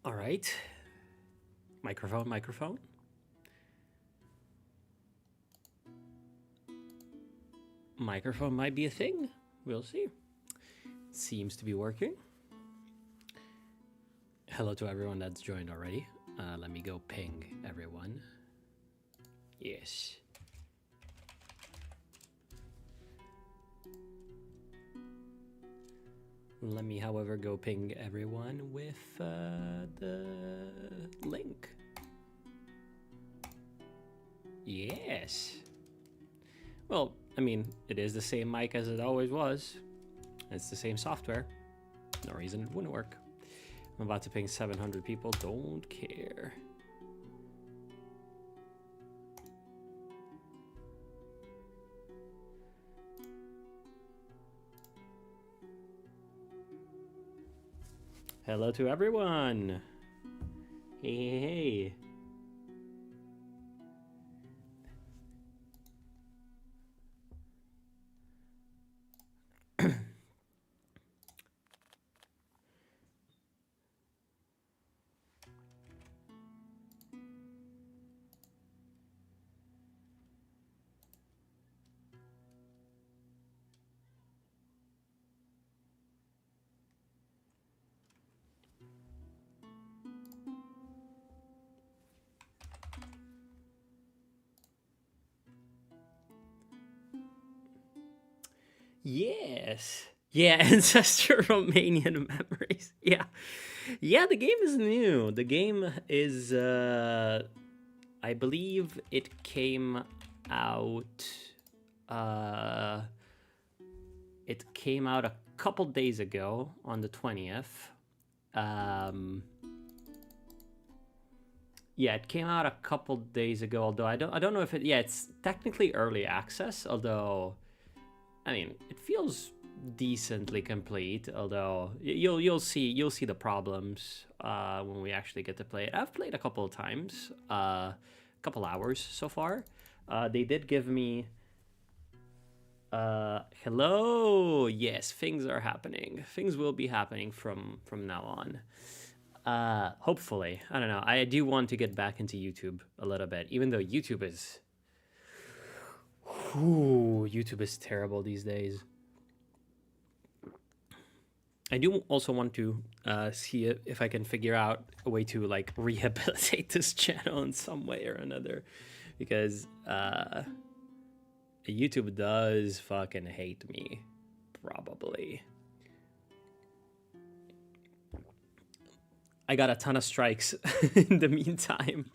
All right. Microphone, microphone. Microphone might be a thing. We'll see. Seems to be working. Hello to everyone that's joined already. Let me go ping everyone. Yes. Let me, however, go ping everyone with the link. Yes. Well, I mean, it is the same mic as it always was. It's the same software. No reason it wouldn't work. I'm about to ping 700 people. Don't care. Hello to everyone. Hey. Yes. Yeah, Ancestor Romanian memories. Yeah. Yeah, the game is new. The game is I believe it came out a couple days ago on the 20th. Yeah, it came out a couple days ago, although I don't know if it's technically early access, although I mean, it feels decently complete, although you'll see the problems when we actually get to play it. I've played a couple of times, a couple hours so far. They did give me hello. Yes, things are happening. Things will be happening from now on. Hopefully. I don't know. I do want to get back into YouTube a little bit, even though YouTube is terrible these days. I do also want to see if I can figure out a way to like rehabilitate this channel in some way or another, because YouTube does fucking hate me, probably. I got a ton of strikes in the meantime,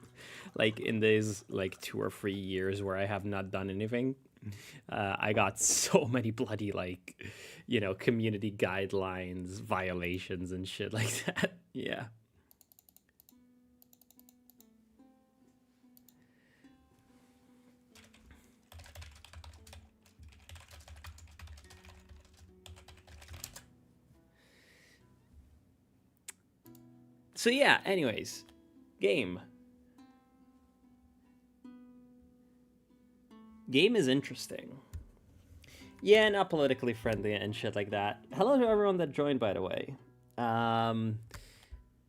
like in these like 2 or 3 years where I have not done anything. I got so many bloody like, community guidelines violations and shit like that. Yeah. So yeah, anyways, game is interesting. Yeah, not politically friendly and shit like that. Hello to everyone that joined, by the way.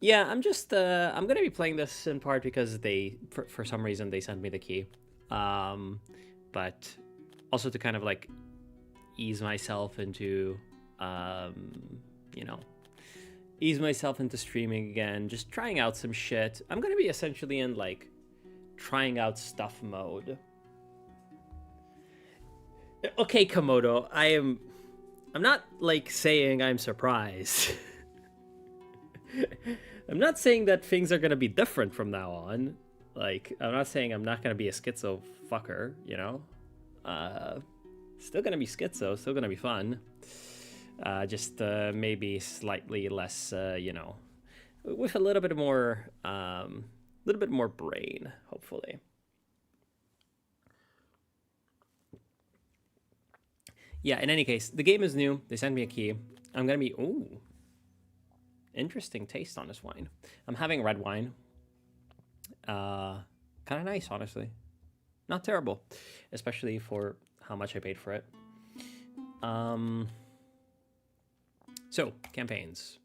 Yeah, I'm just I'm gonna be playing this in part because for some reason they sent me the key, but also to kind of like ease myself into ease myself into streaming again, just trying out some shit. I'm gonna be essentially in like trying out stuff mode. Okay, Komodo, I'm not like saying I'm surprised. I'm not saying that things are gonna be different from now on. Like, I'm not saying I'm not gonna be a schizo fucker, Still gonna be schizo, still gonna be fun. Just maybe slightly less, with a little bit more brain, hopefully. Yeah, in any case, the game is new. They sent me a key. I'm gonna be interesting taste on this wine. I'm having red wine. Kind of nice, honestly. Not terrible, especially for how much I paid for it. So, campaigns.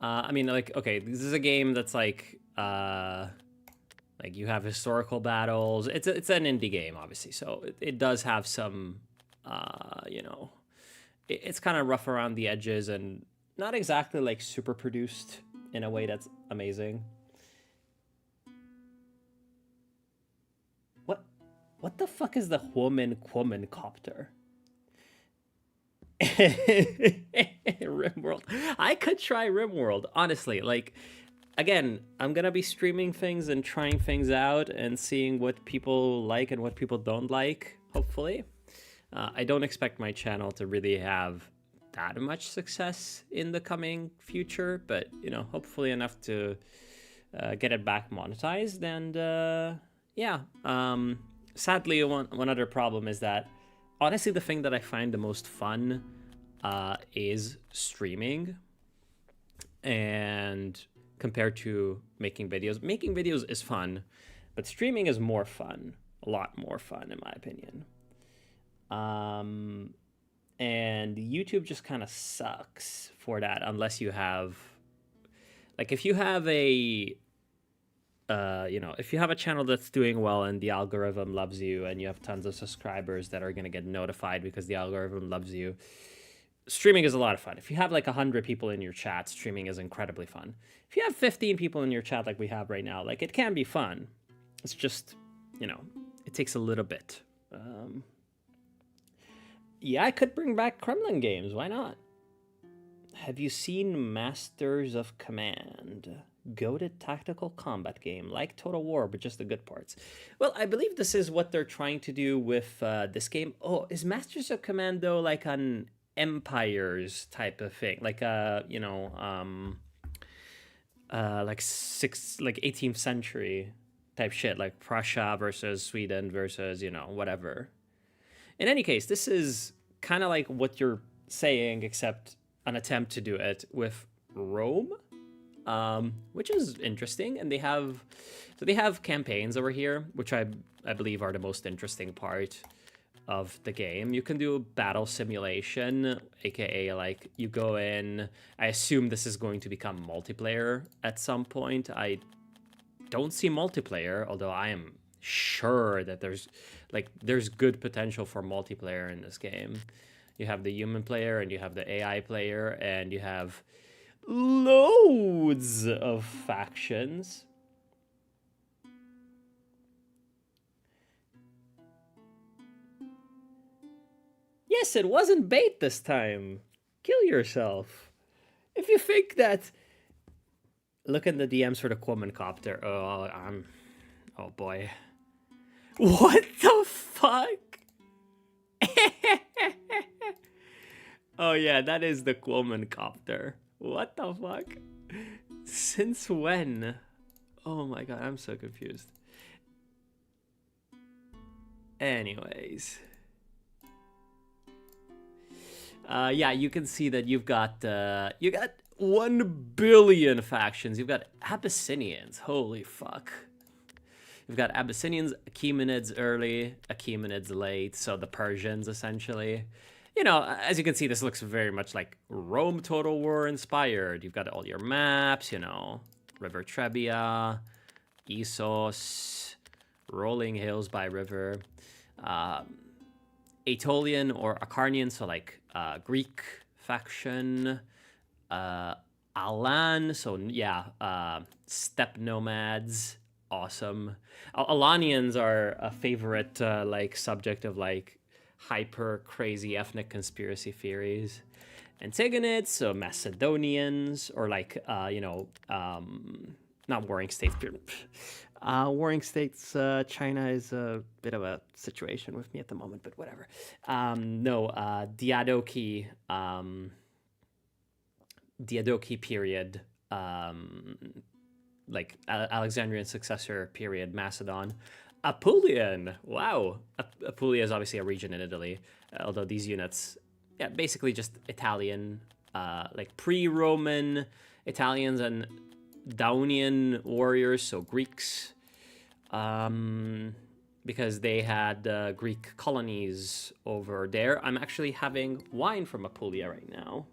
I mean, like, okay, this is a game that's like you have historical battles. It's an indie game, obviously, so it does have some, you know, it's kind of rough around the edges and not exactly like super produced in a way that's amazing. What what the fuck is the woman copter? Rimworld. I could try Rimworld, honestly. Like, again, I'm gonna be streaming things and trying things out and seeing what people like and what people don't like, hopefully. I don't expect my channel to really have that much success in the coming future, but, you know, hopefully enough to get it back monetized. And yeah, sadly, one other problem is that, honestly, the thing that I find the most fun is streaming. And compared to making videos is fun, but streaming is more fun, a lot more fun, in my opinion. And YouTube just kind of sucks for that, unless you have, like, if you have a you know, if you have a channel that's doing well and the algorithm loves you and you have tons of subscribers that are going to get notified because the algorithm loves you, streaming is a lot of fun. If you have like 100 people in your chat, streaming is incredibly fun. If you have 15 people in your chat like we have right now, like, it can be fun. It's just, you know, it takes a little bit. Yeah, I could bring back Kremlin games. Why not? Have you seen Masters of Command? Goated tactical combat game, like Total War, but just the good parts. Well, I believe this is what they're trying to do with this game. Oh, is Masters of Command, though, like an empires type of thing? Like, you know, like 18th century type shit, like Prussia versus Sweden versus, you know, whatever. In any case, this is kind of like what you're saying, except an attempt to do it with Rome, which is interesting. And they have campaigns over here, which I believe are the most interesting part of the game. You can do battle simulation, aka like you go in. I assume this is going to become multiplayer at some point. I don't see multiplayer, although I am sure that there's good potential for multiplayer in this game. You have the human player and you have the AI player, and you have loads of factions. Yes, it wasn't bait this time. Kill yourself. If you think that... Look in the DMs for the Quomencopter. Oh boy. What the fuck? Oh yeah, that is the Quomencopter. What the fuck? Since when? Oh my god, I'm so confused. Anyways. Yeah, you can see that you got 1 billion factions. You've got Abyssinians. Holy fuck. You've got Abyssinians, Achaemenids early, Achaemenids late, so the Persians, essentially. You know, as you can see, this looks very much like Rome Total War inspired. You've got all your maps, you know, River Trebia, Issos, rolling hills by river, Aetolian or Acarnian, so like Greek faction, Alan, so yeah, steppe nomads, awesome. Alanians are a favorite like subject of like hyper crazy ethnic conspiracy theories. Antigonids, so Macedonians, or like you know, not warring states. Warring states, China is a bit of a situation with me at the moment, but whatever. No, Diadochi period, like Alexandrian successor period, Macedon. Apulian, wow. Apulia is obviously a region in Italy, although these units, yeah, basically just Italian, like pre-Roman Italians and Daunian warriors, so Greeks, because they had Greek colonies over there. I'm actually having wine from Apulia right now.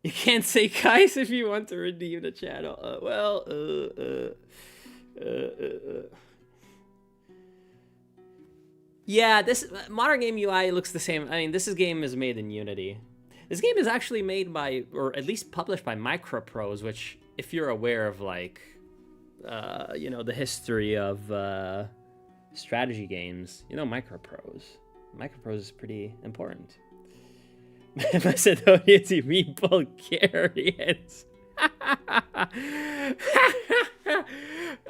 You can't say guys if you want to redeem the channel. Yeah, this modern game UI looks the same. I mean, game is made in Unity. This game is actually made by, or at least published by Microprose, which, if you're aware of like, the history of strategy games, Microprose. Microprose is pretty important. Macedonians, you mean Bulgarians?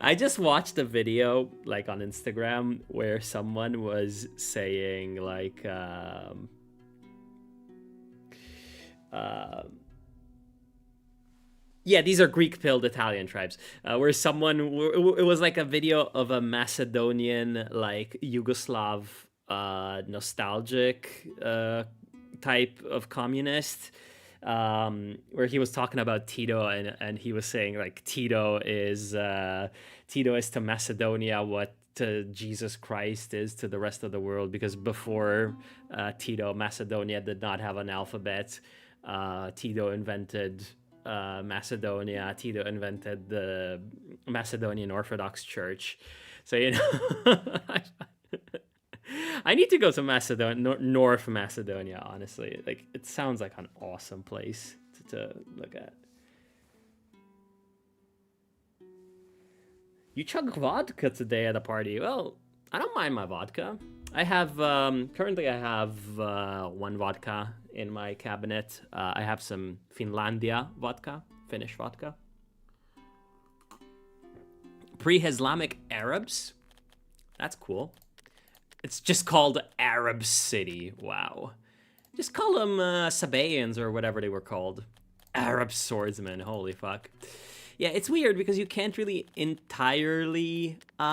I just watched a video like on Instagram where someone was saying like yeah, these are Greek-pilled Italian tribes. Where it was like a video of a Macedonian, like Yugoslav, nostalgic type of communist, where he was talking about Tito, and he was saying like Tito is to Macedonia what Jesus Christ is to the rest of the world, because before Tito, Macedonia did not have an alphabet. Tito invented Macedonia. Tito invented the Macedonian Orthodox Church. So, I need to go to Macedonia, North Macedonia, honestly. Like, it sounds like an awesome place to look at. You chug vodka today at a party. Well, I don't mind my vodka. I have, currently I have one vodka in my cabinet. I have some Finlandia vodka, Finnish vodka. Pre-Islamic Arabs. That's cool. It's just called Arab City. Wow. Just call them Sabaeans or whatever they were called. Arab swordsmen. Holy fuck. Yeah, it's weird because you can't really entirely make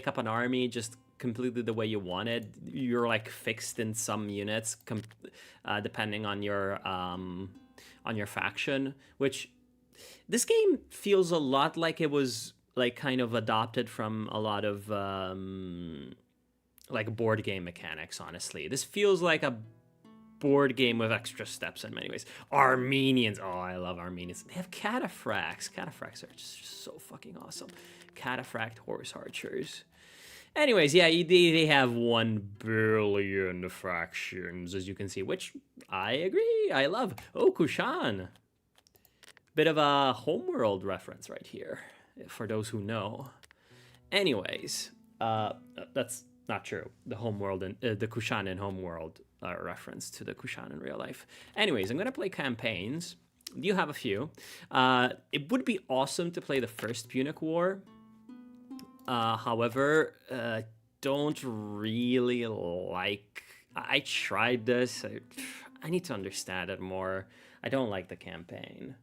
up an army just completely the way you want it. You're like fixed in some units depending on your faction, which this game feels a lot like it was like kind of adopted from a lot of like board game mechanics, honestly. This feels like a board game with extra steps in many ways. Armenians. Oh, I love Armenians. They have cataphracts. Cataphracts are just so fucking awesome. Cataphract horse archers. Anyways, yeah, they have 1 billion factions, as you can see, which I agree. I love. Oh, Kushan. Bit of a homeworld reference right here, for those who know. Anyways, that's not true. The homeworld and the Kushan in homeworld reference to the Kushan in real life. Anyways, I'm gonna play campaigns. You have a few. It would be awesome to play the first Punic War. However, don't really like. I tried this. I need to understand it more. I don't like the campaign.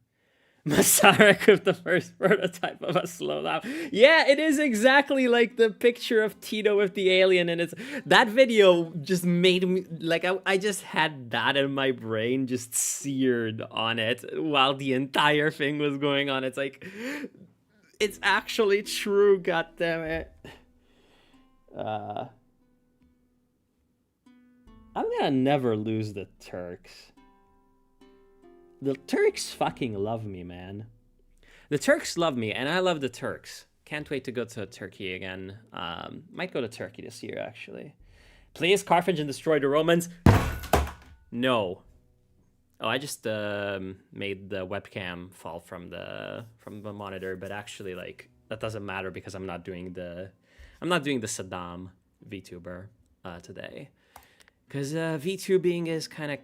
Masarek with the first prototype of a slow laugh. Yeah, it is exactly like the picture of Tito with the alien, and that video just made me like I just had that in my brain just seared on it while the entire thing was going on. It's like it's actually true, goddammit. I'm gonna never lose the Turks. The Turks fucking love me, man. The Turks love me, and I love the Turks. Can't wait to go to Turkey again. Might go to Turkey this year, actually. Please, Carthage and destroy the Romans. No. Oh, I just made the webcam fall from the monitor, but actually, like, that doesn't matter because I'm not doing the Saddam VTuber today, because VTubing is kind of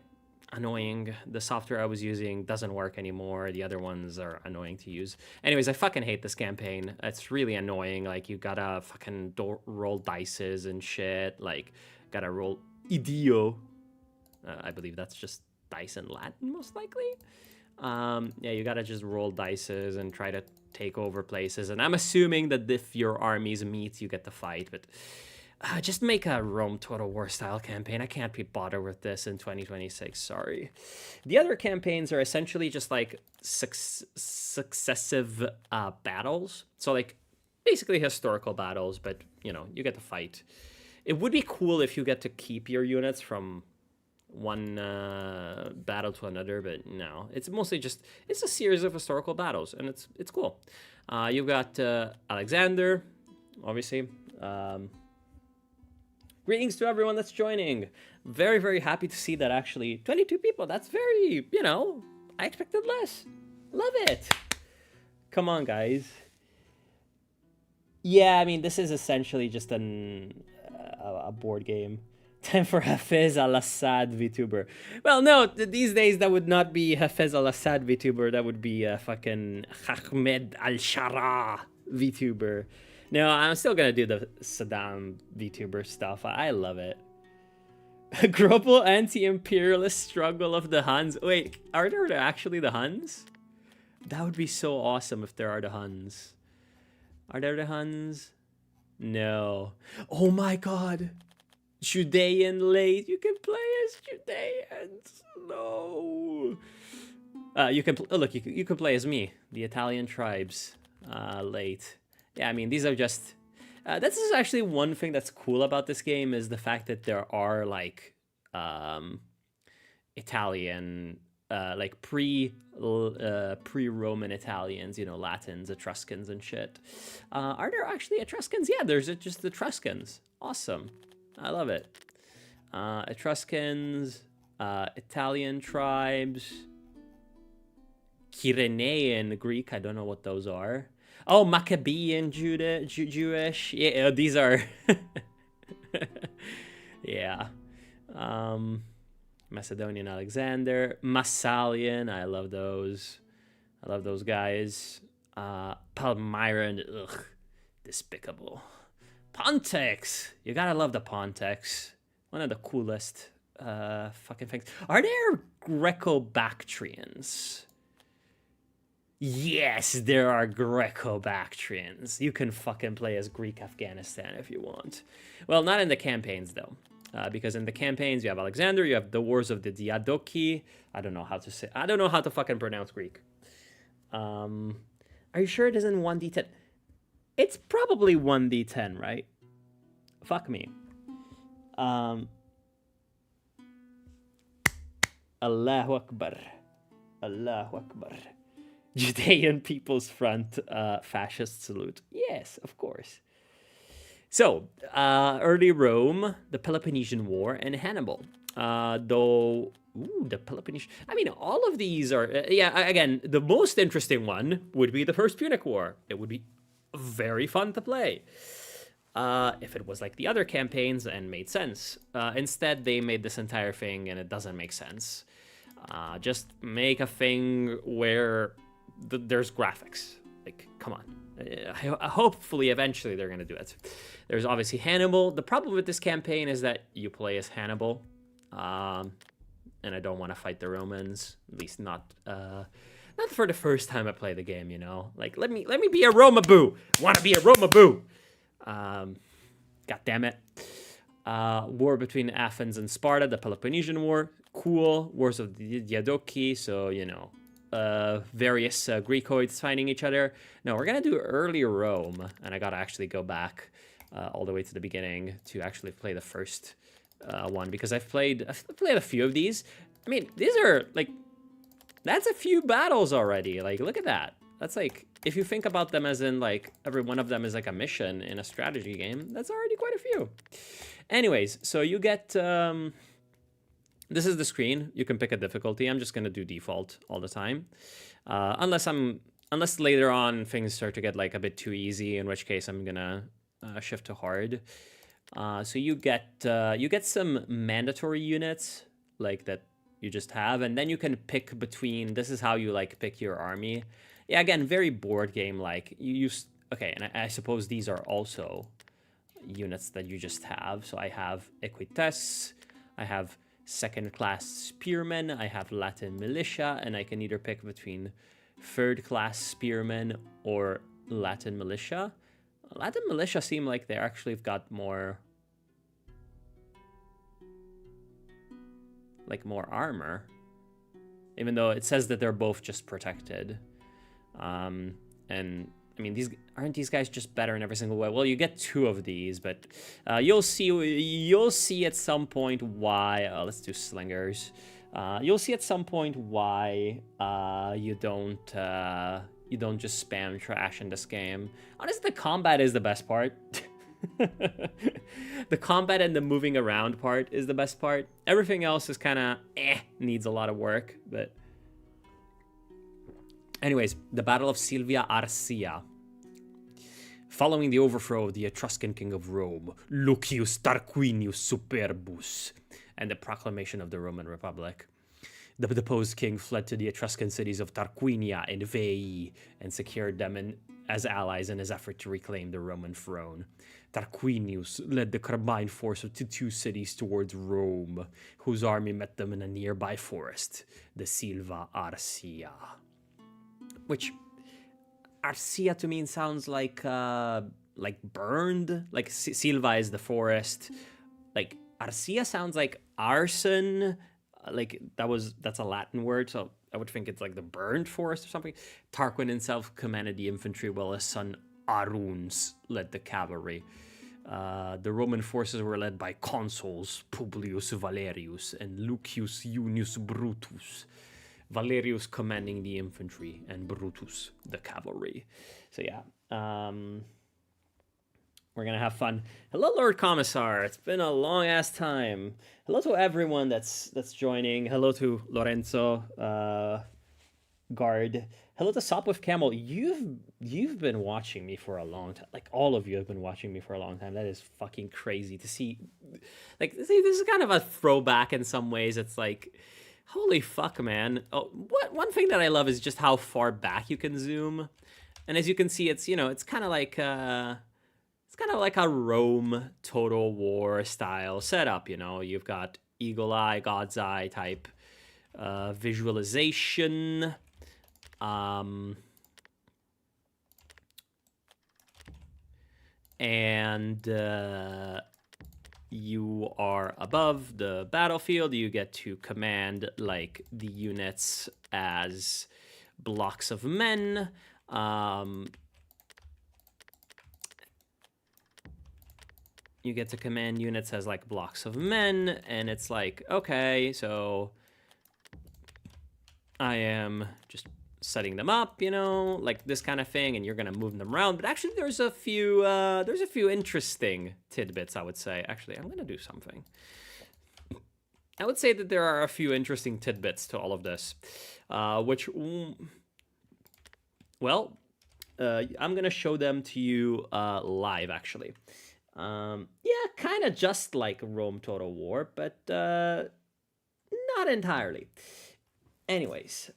annoying. The software I was using doesn't work anymore. The other ones are annoying to use. Anyways, I fucking hate this campaign. It's really annoying. Like, you gotta fucking roll dices and shit. Like, gotta roll idio. I believe that's just dice in Latin, most likely. Yeah, you gotta just roll dices and try to take over places. And I'm assuming that if your armies meet, you get to fight. But just make a Rome Total War style campaign. I can't be bothered with this in 2026. Sorry. The other campaigns are essentially just like successive battles. So like basically historical battles, but you get to fight. It would be cool if you get to keep your units from one battle to another, but no, it's mostly just it's a series of historical battles, and it's cool. You've got Alexander, obviously. Greetings to everyone that's joining. Very, very happy to see that actually 22 people. That's very, you know, I expected less. Love it. Come on, guys. Yeah, I mean, this is essentially just a board game. Time for Hafez al-Assad VTuber. Well, no, these days that would not be Hafez al-Assad VTuber. That would be fucking Ahmed al-Shara VTuber. No, I'm still gonna do the Saddam VTuber stuff. I love it. A global anti-imperialist struggle of the Huns. Wait, are there actually the Huns? That would be so awesome if there are the Huns. Are there the Huns? No. Oh my god. Judean late. You can play as Judeans. No. You can look. You can play as me, the Italian tribes. Late. Yeah, I mean these are just. This is actually one thing that's cool about this game is the fact that there are like Italian, like pre-Roman Italians, you know, Latins, Etruscans, and shit. Are there actually Etruscans? Yeah, there's just Etruscans. Awesome. I love it. Etruscans, Italian tribes, Cyrenaean Greek. I don't know what those are. Oh, Maccabean Jewish. Yeah, these are. Yeah. Macedonian Alexander, Massalian. I love those. I love those guys. Palmyran. Ugh, despicable. Pontex. You gotta love the Pontex. One of the coolest fucking things. Are there Greco-Bactrians? Yes, there are Greco-Bactrians. You can fucking play as Greek Afghanistan if you want. Well, not in the campaigns though. Because in the campaigns you have Alexander, you have the Wars of the Diadochi. I don't know how to fucking pronounce Greek. Are you sure it isn't 1d10? It's probably 1d10, right? Fuck me. Allahu Akbar. Allahu Akbar. Judean People's Front fascist salute. Yes, of course. So, early Rome, the Peloponnesian War, and Hannibal. The Peloponnesian... I mean, all of these are... yeah, again, the most interesting one would be the First Punic War. It would be very fun to play. If it was like the other campaigns and made sense. Instead, they made this entire thing and it doesn't make sense. Just make a thing where there's graphics. Like, come on. Hopefully, eventually, they're going to do it. There's obviously Hannibal. The problem with this campaign is that you play as Hannibal. And I don't want to fight the Romans. At least not for the first time I play the game, you know? Like, let me be a Romaboo. Want to be a Romaboo. God damn it. War between Athens and Sparta, the Peloponnesian War. Cool. Wars of the Diadochi, so, you know, various Greekoids fighting each other. No, we're going to do early Rome, and I got to actually go back all the way to the beginning to actually play the first one, because I've played a few of these. I mean, these are, like, that's a few battles already. Like, look at that. That's like, if you think about them as in, like, every one of them is like a mission in a strategy game, that's already quite a few. Anyways, so you get, this is the screen. You can pick a difficulty. I'm just going to do default all the time. Unless later on things start to get, like, a bit too easy, in which case I'm going to shift to hard. So you get some mandatory units, like, that you just have, and then you can pick between, this is how you, like, pick your army. Yeah, again, very board game like. You use, okay, and I suppose these are also units that you just have. So I have Equites, I have second-class spearmen, I have Latin militia, and I can either pick between third-class spearmen or Latin militia. Latin militia seem like they actually have got more, like, more armor, even though it says that they're both just protected. And I mean, aren't these guys just better in every single way? Well, you get 2 of these, but you'll see at some point why. Let's do slingers. You'll see at some point why you don't just spam trash in this game. Honestly, the combat is the best part. The combat and the moving around part is the best part. Everything else is kind of needs a lot of work, but anyways, the Battle of Silvia Arcia. Following the overthrow of the Etruscan king of Rome, Lucius Tarquinius Superbus, and the proclamation of the Roman Republic, the deposed king fled to the Etruscan cities of Tarquinia and Veii and secured them as allies in his effort to reclaim the Roman throne. Tarquinius led the combined force of the 2 cities towards Rome, whose army met them in a nearby forest, the Silva Arcia. Which, Arcia to me sounds like burned. Like Silva is the forest. Like Arcia sounds like arson. Like that's a Latin word, so I would think it's like the burned forest or something. Tarquin himself commanded the infantry, while his son Aruns led the cavalry. The Roman forces were led by consuls Publius Valerius and Lucius Junius Brutus. Valerius commanding the infantry and Brutus the cavalry. So yeah, we're gonna have fun. Hello, Lord Commissar. It's been a long ass time. Hello to everyone that's joining. Hello to Lorenzo, Guard. Hello to Sop with Camel. You've been watching me for a long time. Like all of you have been watching me for a long time. That is fucking crazy to see. Like this is kind of a throwback in some ways. It's like, holy fuck, man. Oh, one thing that I love is just how far back you can zoom. And as you can see, it's, it's kind of like a Rome Total War style setup, You've got Eagle Eye, God's Eye type visualization. And you are above the battlefield. You get to command like the units as blocks of men. You get to command units as like blocks of men, and it's like, okay, so I am just setting them up, like this kind of thing, and you're gonna move them around. But actually, there's a few interesting tidbits, I would say. Actually, I'm gonna do something. I would say that there are a few interesting tidbits to all of this, which, well, I'm gonna show them to you live, actually. Yeah, kind of just like Rome Total War, but not entirely. Anyways,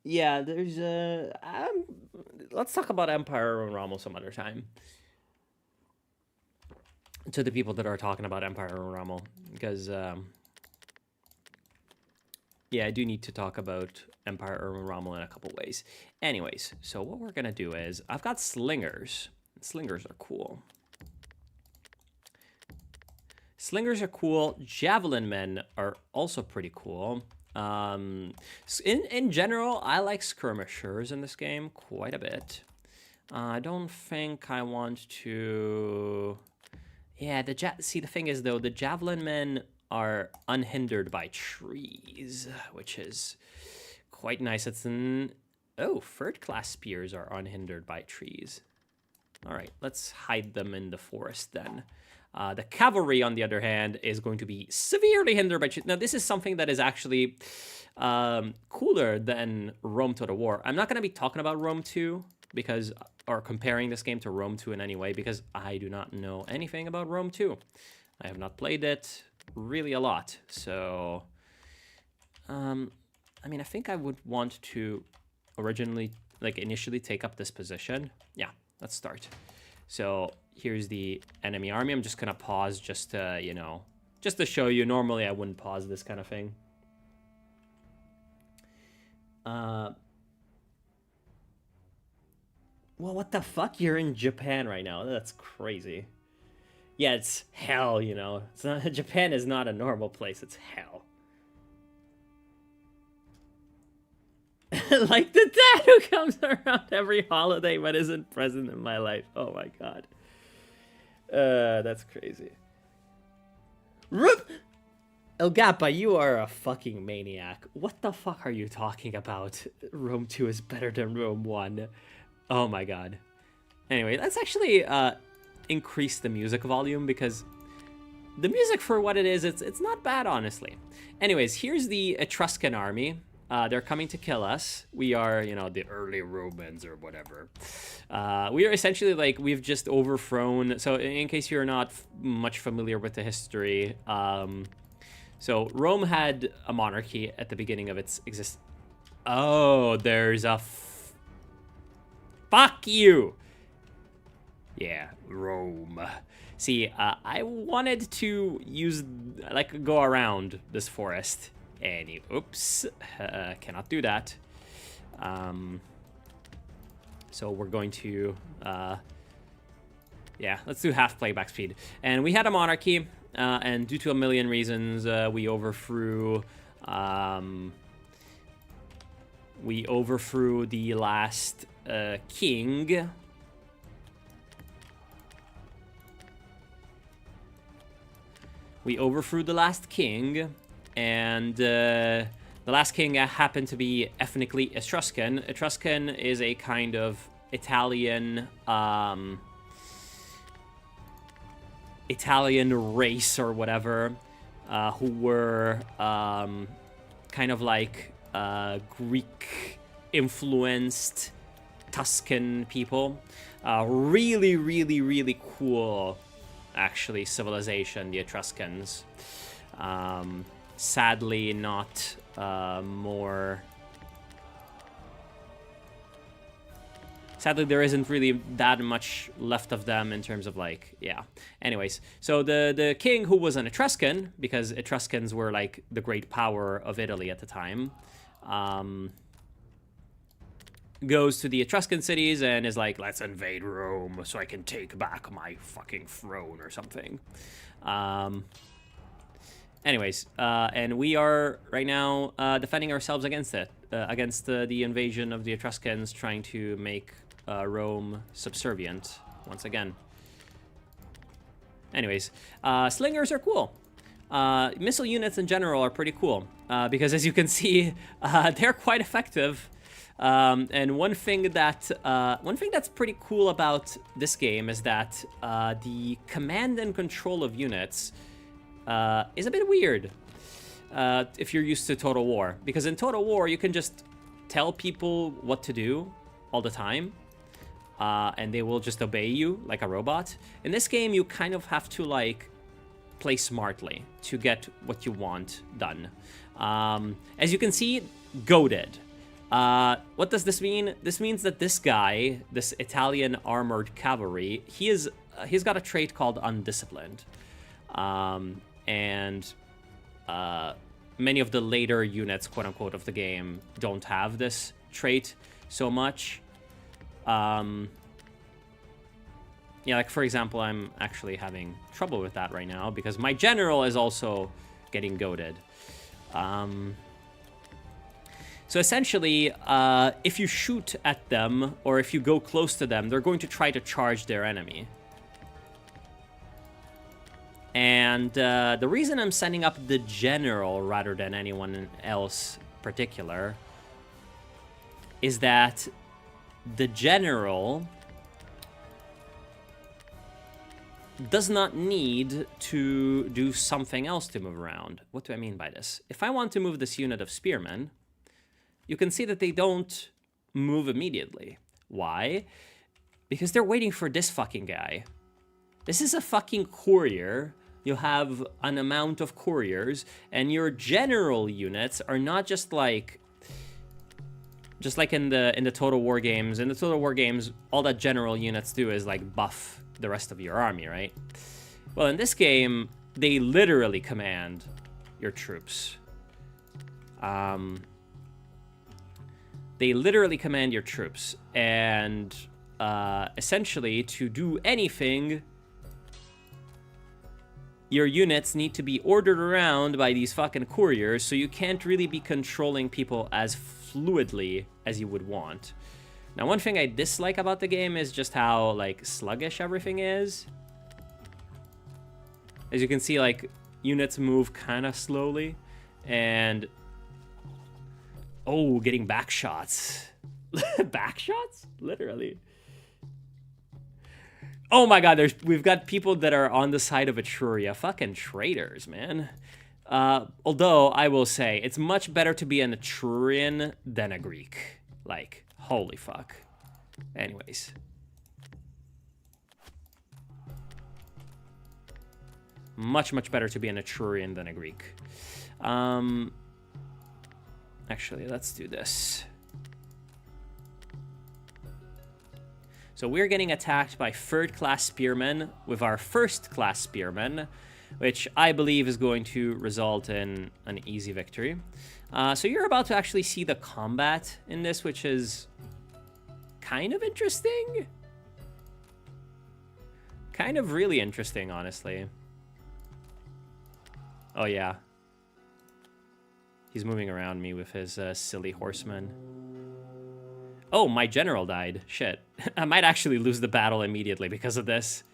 yeah, there's let's talk about Empire and Rommel some other time. To the people that are talking about Empire and Rommel, because yeah, I do need to talk about Empire and Rommel in a couple ways. Anyways, so what we're gonna do is I've got slingers. Slingers are cool. Slingers are cool. Javelin men are also pretty cool. In general, I like skirmishers in this game quite a bit. I don't think I want to. Yeah, see, the thing is though, the javelin men are unhindered by trees, which is quite nice. It's third class spears are unhindered by trees. All right, let's hide them in the forest then. The cavalry, on the other hand, is going to be severely hindered by trees. Now, this is something that is actually cooler than Rome Total War. I'm not going to be talking about Rome 2 or comparing this game to Rome 2 in any way, because I do not know anything about Rome 2. I have not played it really a lot. So, I mean, I think I would want to initially take up this position. Yeah, let's start. So here's the enemy army. I'm just gonna pause just to, just to show you. Normally I wouldn't pause this kind of thing. Well, what the fuck? You're in Japan right now. That's crazy. Yeah, it's hell, It's not, Japan is not a normal place. It's hell. Like the dad who comes around every holiday but isn't present in my life. Oh my god. That's crazy. El Gappa, you are a fucking maniac. What the fuck are you talking about? Rome 2 is better than Rome 1. Oh my god. Anyway, let's actually increase the music volume, because the music, for what it is, it's not bad, honestly. Anyways, here's the Etruscan army. They're coming to kill us. We are, you know, the early Romans or whatever. We are essentially like, we've just overthrown. So in case you're not much familiar with the history, so Rome had a monarchy at the beginning of its existence. Oh, there's a fuck you. Yeah, Rome. See, I wanted to use, like, go around this forest. And oops, cannot do that. So we're going to, yeah, let's do half playback speed. And we had a monarchy, and due to a million reasons, we overthrew the last king. We overthrew the last king. And the last king happened to be ethnically Etruscan. Etruscan is a kind of Italian race or whatever, who were kind of like Greek-influenced Tuscan people. Really, really, really cool, actually, civilization, the Etruscans. Sadly, not more. Sadly, there isn't really that much left of them in terms of, like, yeah. Anyways, so the king, who was an Etruscan, because Etruscans were like the great power of Italy at the time, goes to the Etruscan cities and is like, let's invade Rome so I can take back my fucking throne or something. Anyways, and we are right now defending ourselves against it, against the invasion of the Etruscans, trying to make Rome subservient once again. Anyways, slingers are cool. Missile units in general are pretty cool, because as you can see, they're quite effective. And one thing that's pretty cool about this game is that the command and control of units is a bit weird if you're used to Total War. Because in Total War, you can just tell people what to do all the time, and they will just obey you like a robot. In this game, you kind of have to, like, play smartly to get what you want done. As you can see, goated. What does this mean? This means that this guy, this Italian armored cavalry, he's got a trait called undisciplined. And many of the later units, quote-unquote, of the game don't have this trait so much. Yeah, like, for example, I'm actually having trouble with that right now because my general is also getting goated. So essentially, if you shoot at them or if you go close to them, they're going to try to charge their enemy. And the reason I'm sending up the general rather than anyone else particular is that the general does not need to do something else to move around. What do I mean by this? If I want to move this unit of spearmen, you can see that they don't move immediately. Why? Because they're waiting for this fucking guy. This is a fucking courier. You have an amount of couriers, and your general units are not just like in the Total War games. In the Total War games, all that general units do is like buff the rest of your army, right? Well, in this game, they literally command your troops. They literally command your troops, and essentially, to do anything, your units need to be ordered around by these fucking couriers, so you can't really be controlling people as fluidly as you would want. Now, one thing I dislike about the game is just how, like, sluggish everything is. As you can see, like, units move kind of slowly. And... oh, getting back shots. Back shots? Literally. Oh my god, we've got people that are on the side of Etruria. Fucking traitors, man. Although, I will say, it's much better to be an Etrurian than a Greek. Like, holy fuck. Anyways. Much, much better to be an Etrurian than a Greek. Actually, let's do this. So we're getting attacked by third-class spearmen with our first-class spearmen, which I believe is going to result in an easy victory. So you're about to actually see the combat in this, which is kind of interesting. Kind of really interesting, honestly. Oh, yeah. He's moving around me with his silly horsemen. Oh, my general died. Shit. I might actually lose the battle immediately because of this.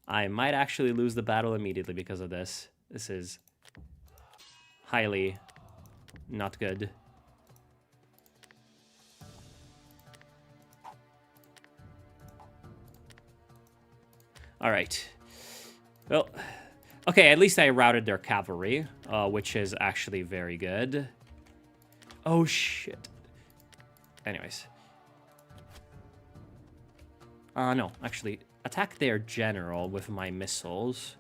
I might actually lose the battle immediately because of this. This is highly not good. All right. Well, okay, at least I routed their cavalry, which is actually very good. Oh, shit. Anyways. No, actually, attack their general with my missiles.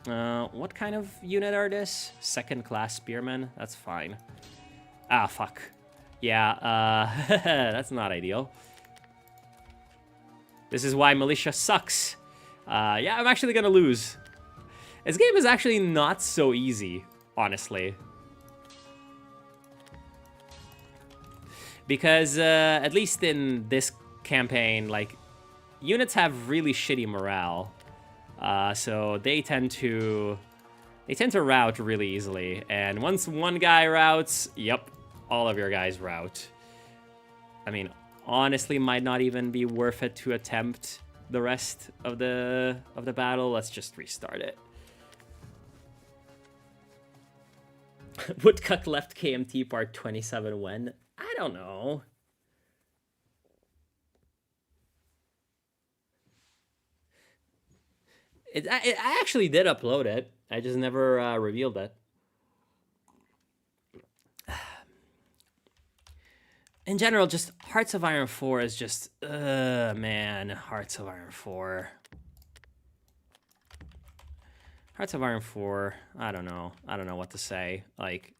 What kind of unit are this? Second-class spearmen? That's fine. Ah, fuck. Yeah, that's not ideal. This is why militia sucks. Yeah, I'm actually gonna lose. This game is actually not so easy, honestly. Because, at least in this campaign, like, units have really shitty morale. So they tend to rout really easily. And once one guy routs, yep, all of your guys rout. I mean, honestly, might not even be worth it to attempt the rest of the battle. Let's just restart it. Woodcock left KMT part 27 when? I don't know. I actually did upload it. I just never revealed it. In general, just Hearts of Iron 4 is just, man, Hearts of Iron 4. Hearts of Iron 4, I don't know. I don't know what to say. Like,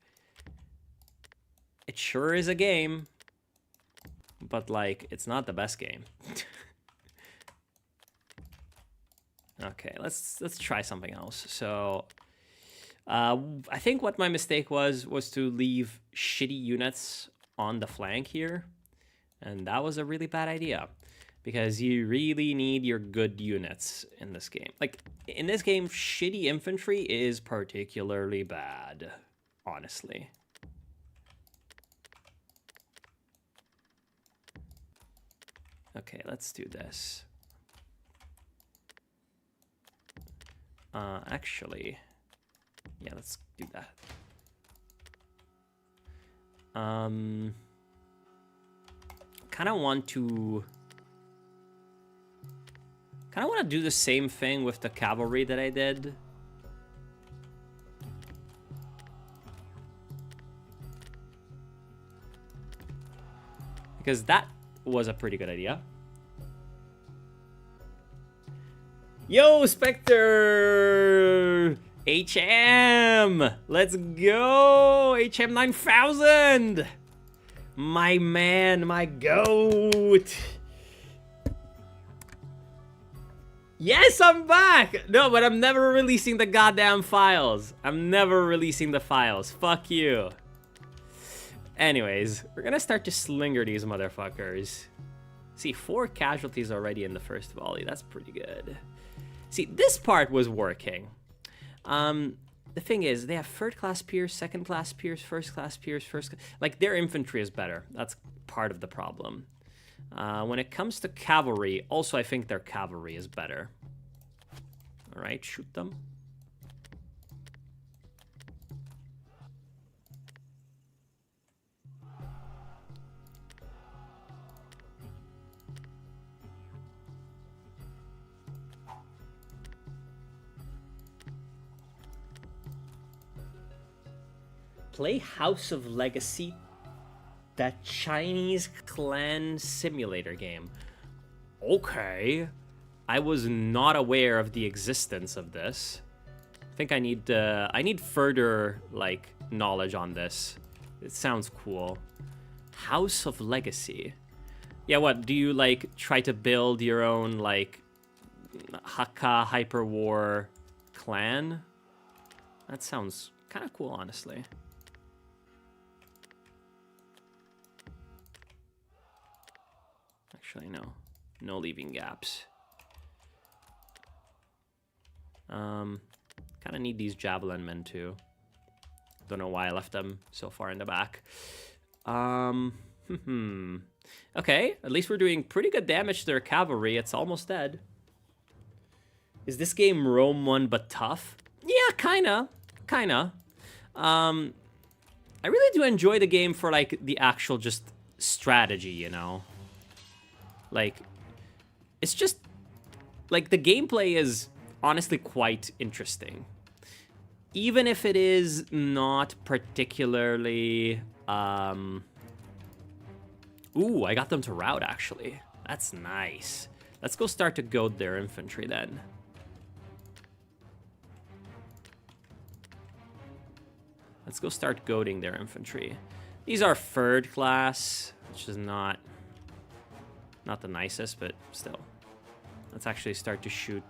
it sure is a game, but, like, it's not the best game. Okay, let's try something else. So, I think what my mistake was to leave shitty units on the flank here, and that was a really bad idea because you really need your good units in this game. Like, in this game, shitty infantry is particularly bad, honestly. Okay, let's do this. Actually, yeah, let's do that. Kind of want to do the same thing with the cavalry that I did. Because that was a pretty good idea. Yo, Spectre! HM! Let's go! HM 9000! My man, my goat! Yes, I'm back! No, but I'm never releasing the goddamn files. I'm never releasing the files. Fuck you. Anyways, we're gonna start to slinger these motherfuckers. See, 4 casualties already in the first volley. That's pretty good. See, this part was working. The thing is, they have third-class Pierce, second-class Pierce, first-class Pierce, like, their infantry is better. That's part of the problem. When it comes to cavalry, also I think their cavalry is better. All right, shoot them. Play House of Legacy, that Chinese clan simulator game. Okay. I was not aware of the existence of this. I think I need further, like, knowledge on this. It sounds cool. House of Legacy. Yeah, what, do you, like, try to build your own, like, Hakka Hyperwar clan? That sounds kind of cool, honestly. Actually, no. No leaving gaps. Kind of need these javelin men too. Don't know why I left them so far in the back. Okay, at least we're doing pretty good damage to their cavalry. It's almost dead. Is this game Rome 1 but tough? Yeah, kinda. I really do enjoy the game for, like, the actual just strategy, you know? Like, it's just, like, the gameplay is honestly quite interesting. Even if it is not particularly, Ooh, I got them to rout, actually. That's nice. Let's go start to goad their infantry, then. Let's go start goading their infantry. These are third class, which is not the nicest, but still. Let's actually start to shoot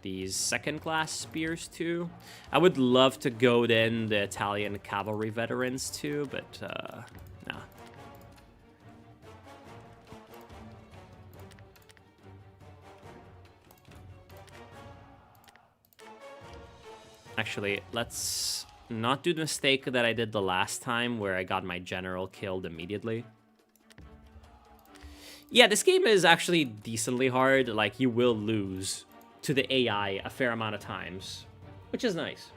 these second-class spears, too. I would love to goad in the Italian cavalry veterans, too, but, nah. Actually, let's not do the mistake that I did the last time, where I got my general killed immediately. Yeah, this game is actually decently hard. Like, you will lose to the AI a fair amount of times, which is nice.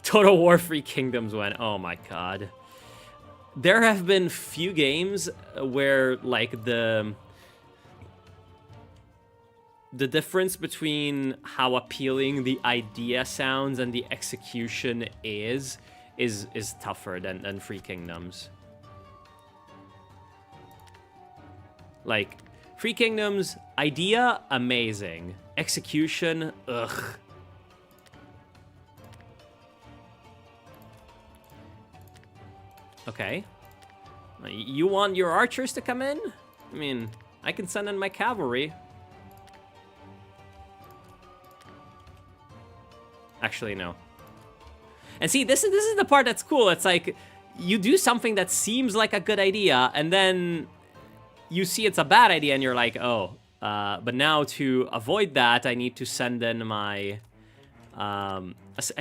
Total War 3 Kingdoms went, oh my god. There have been few games where, like, the difference between how appealing the idea sounds and the execution is tougher than 3 Kingdoms. Like, 3 Kingdoms, idea, amazing. Execution, ugh. Okay. You want your archers to come in? I mean, I can send in my cavalry. Actually, no. And see, this is the part that's cool. It's like, you do something that seems like a good idea, and then you see it's a bad idea, and you're like, oh. But now to avoid that, I need to send in my... I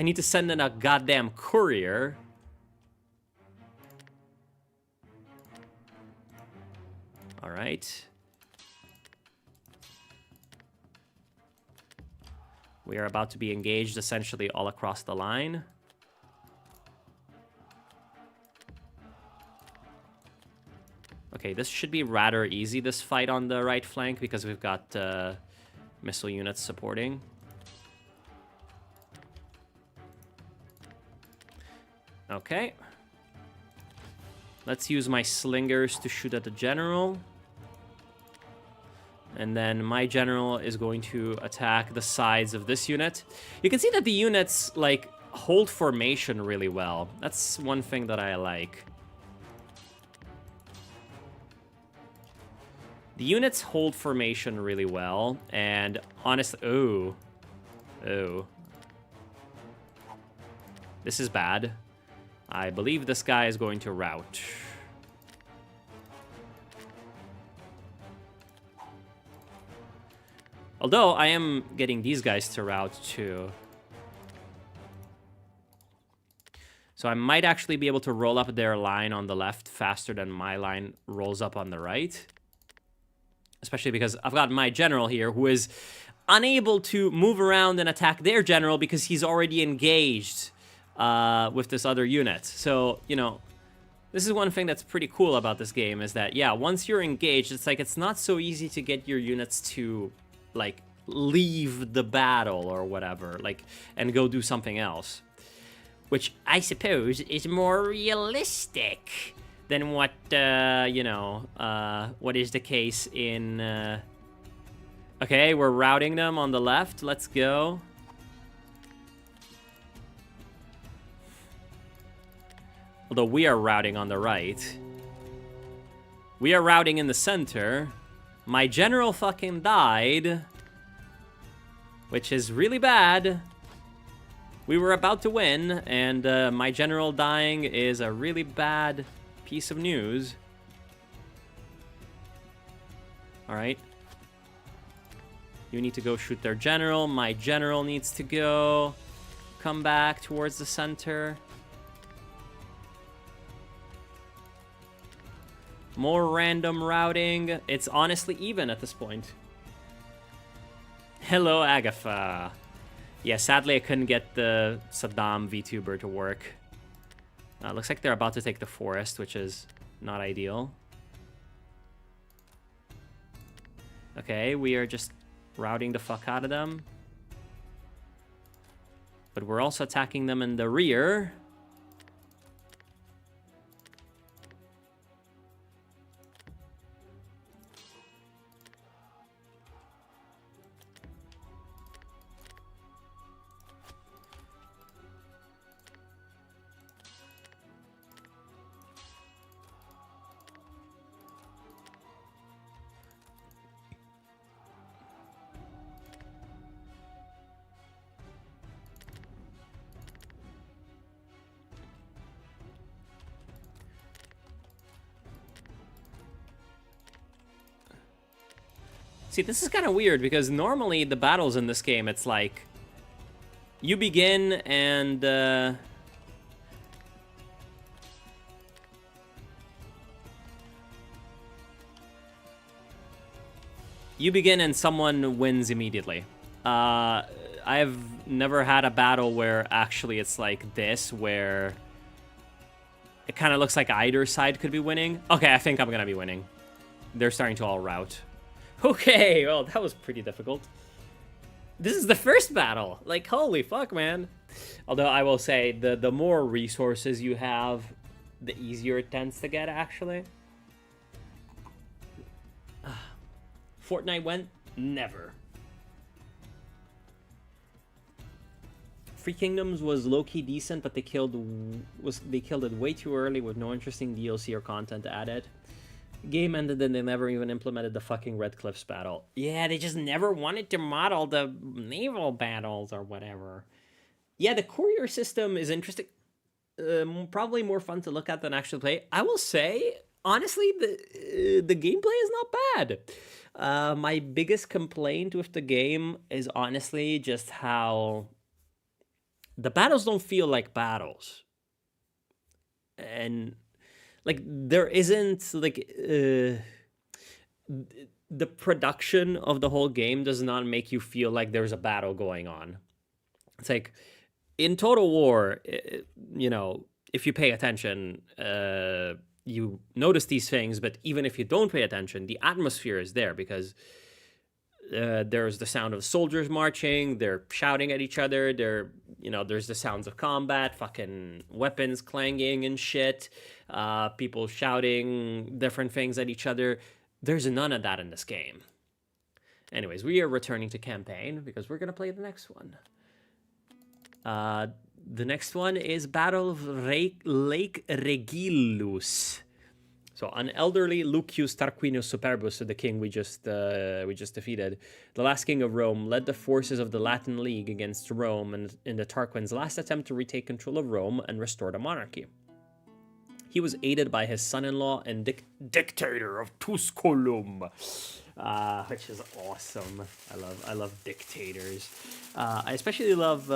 need to send in a goddamn courier. All right. We are about to be engaged essentially all across the line. Okay, this should be rather easy, this fight on the right flank, because we've got missile units supporting. Okay. Let's use my slingers to shoot at the general. And then my general is going to attack the sides of this unit. You can see that the units, like, hold formation really well. That's one thing that I like. The units hold formation really well, and honestly... Oh. Oh. This is bad. I believe this guy is going to rout. Although I am getting these guys to route too. So I might actually be able to roll up their line on the left faster than my line rolls up on the right. Especially because I've got my general here who is unable to move around and attack their general because he's already engaged with this other unit. So, you know, this is one thing that's pretty cool about this game is that, yeah, once you're engaged, it's like it's not so easy to get your units to, like, leave the battle or whatever, like, and go do something else. Which I suppose is more realistic than what, you know, what is the case in... Okay, we're routing them on the left. Let's go. Although we are routing on the right. We are routing in the center. My general fucking died. Which is really bad. We were about to win, and my general dying is a really bad piece of news. Alright. You need to go shoot their general. My general needs to go come back towards the center. More random routing. It's honestly even at this point. Hello, Agatha. Yeah, sadly I couldn't get the Saddam VTuber to work. Looks like they're about to take the forest, which is not ideal. Okay, we are just routing the fuck out of them. But we're also attacking them in the rear. See, this is kind of weird because normally the battles in this game, it's like you begin and someone wins immediately. I've never had a battle where actually it's like this, where it kind of looks like either side could be winning. Okay, I think I'm gonna be winning. They're starting to all rout. Okay, well, that was pretty difficult. This is the first battle. Like, holy fuck, man. Although I will say, the more resources you have, the easier it tends to get, actually. Fortnite went? Never. Free Kingdoms was low-key decent, but they killed it way too early with no interesting DLC or content added. Game ended and they never even implemented the fucking Red Cliffs battle. Yeah, they just never wanted to model the naval battles or whatever. Yeah, the courier system is interesting. Probably more fun to look at than actually play. I will say, honestly, the gameplay is not bad. My biggest complaint with the game is honestly just how the battles don't feel like battles. And... like, there isn't, like, the production of the whole game does not make you feel like there's a battle going on. It's like, in Total War, you know, if you pay attention, you notice these things, but even if you don't pay attention, the atmosphere is there because there's the sound of soldiers marching, they're shouting at each other, you know, there's the sounds of combat, fucking weapons clanging and shit, people shouting different things at each other. There's none of that in this game. Anyways, we are returning to campaign because we're gonna play the next one. The next one is Battle of Lake Regillus. So, an elderly Lucius Tarquinius Superbus, the king we just defeated, the last king of Rome, led the forces of the Latin League against Rome in the Tarquins' last attempt to retake control of Rome and restore the monarchy. He was aided by his son-in-law and dictator of Tusculum, which is awesome. I love dictators. I especially love.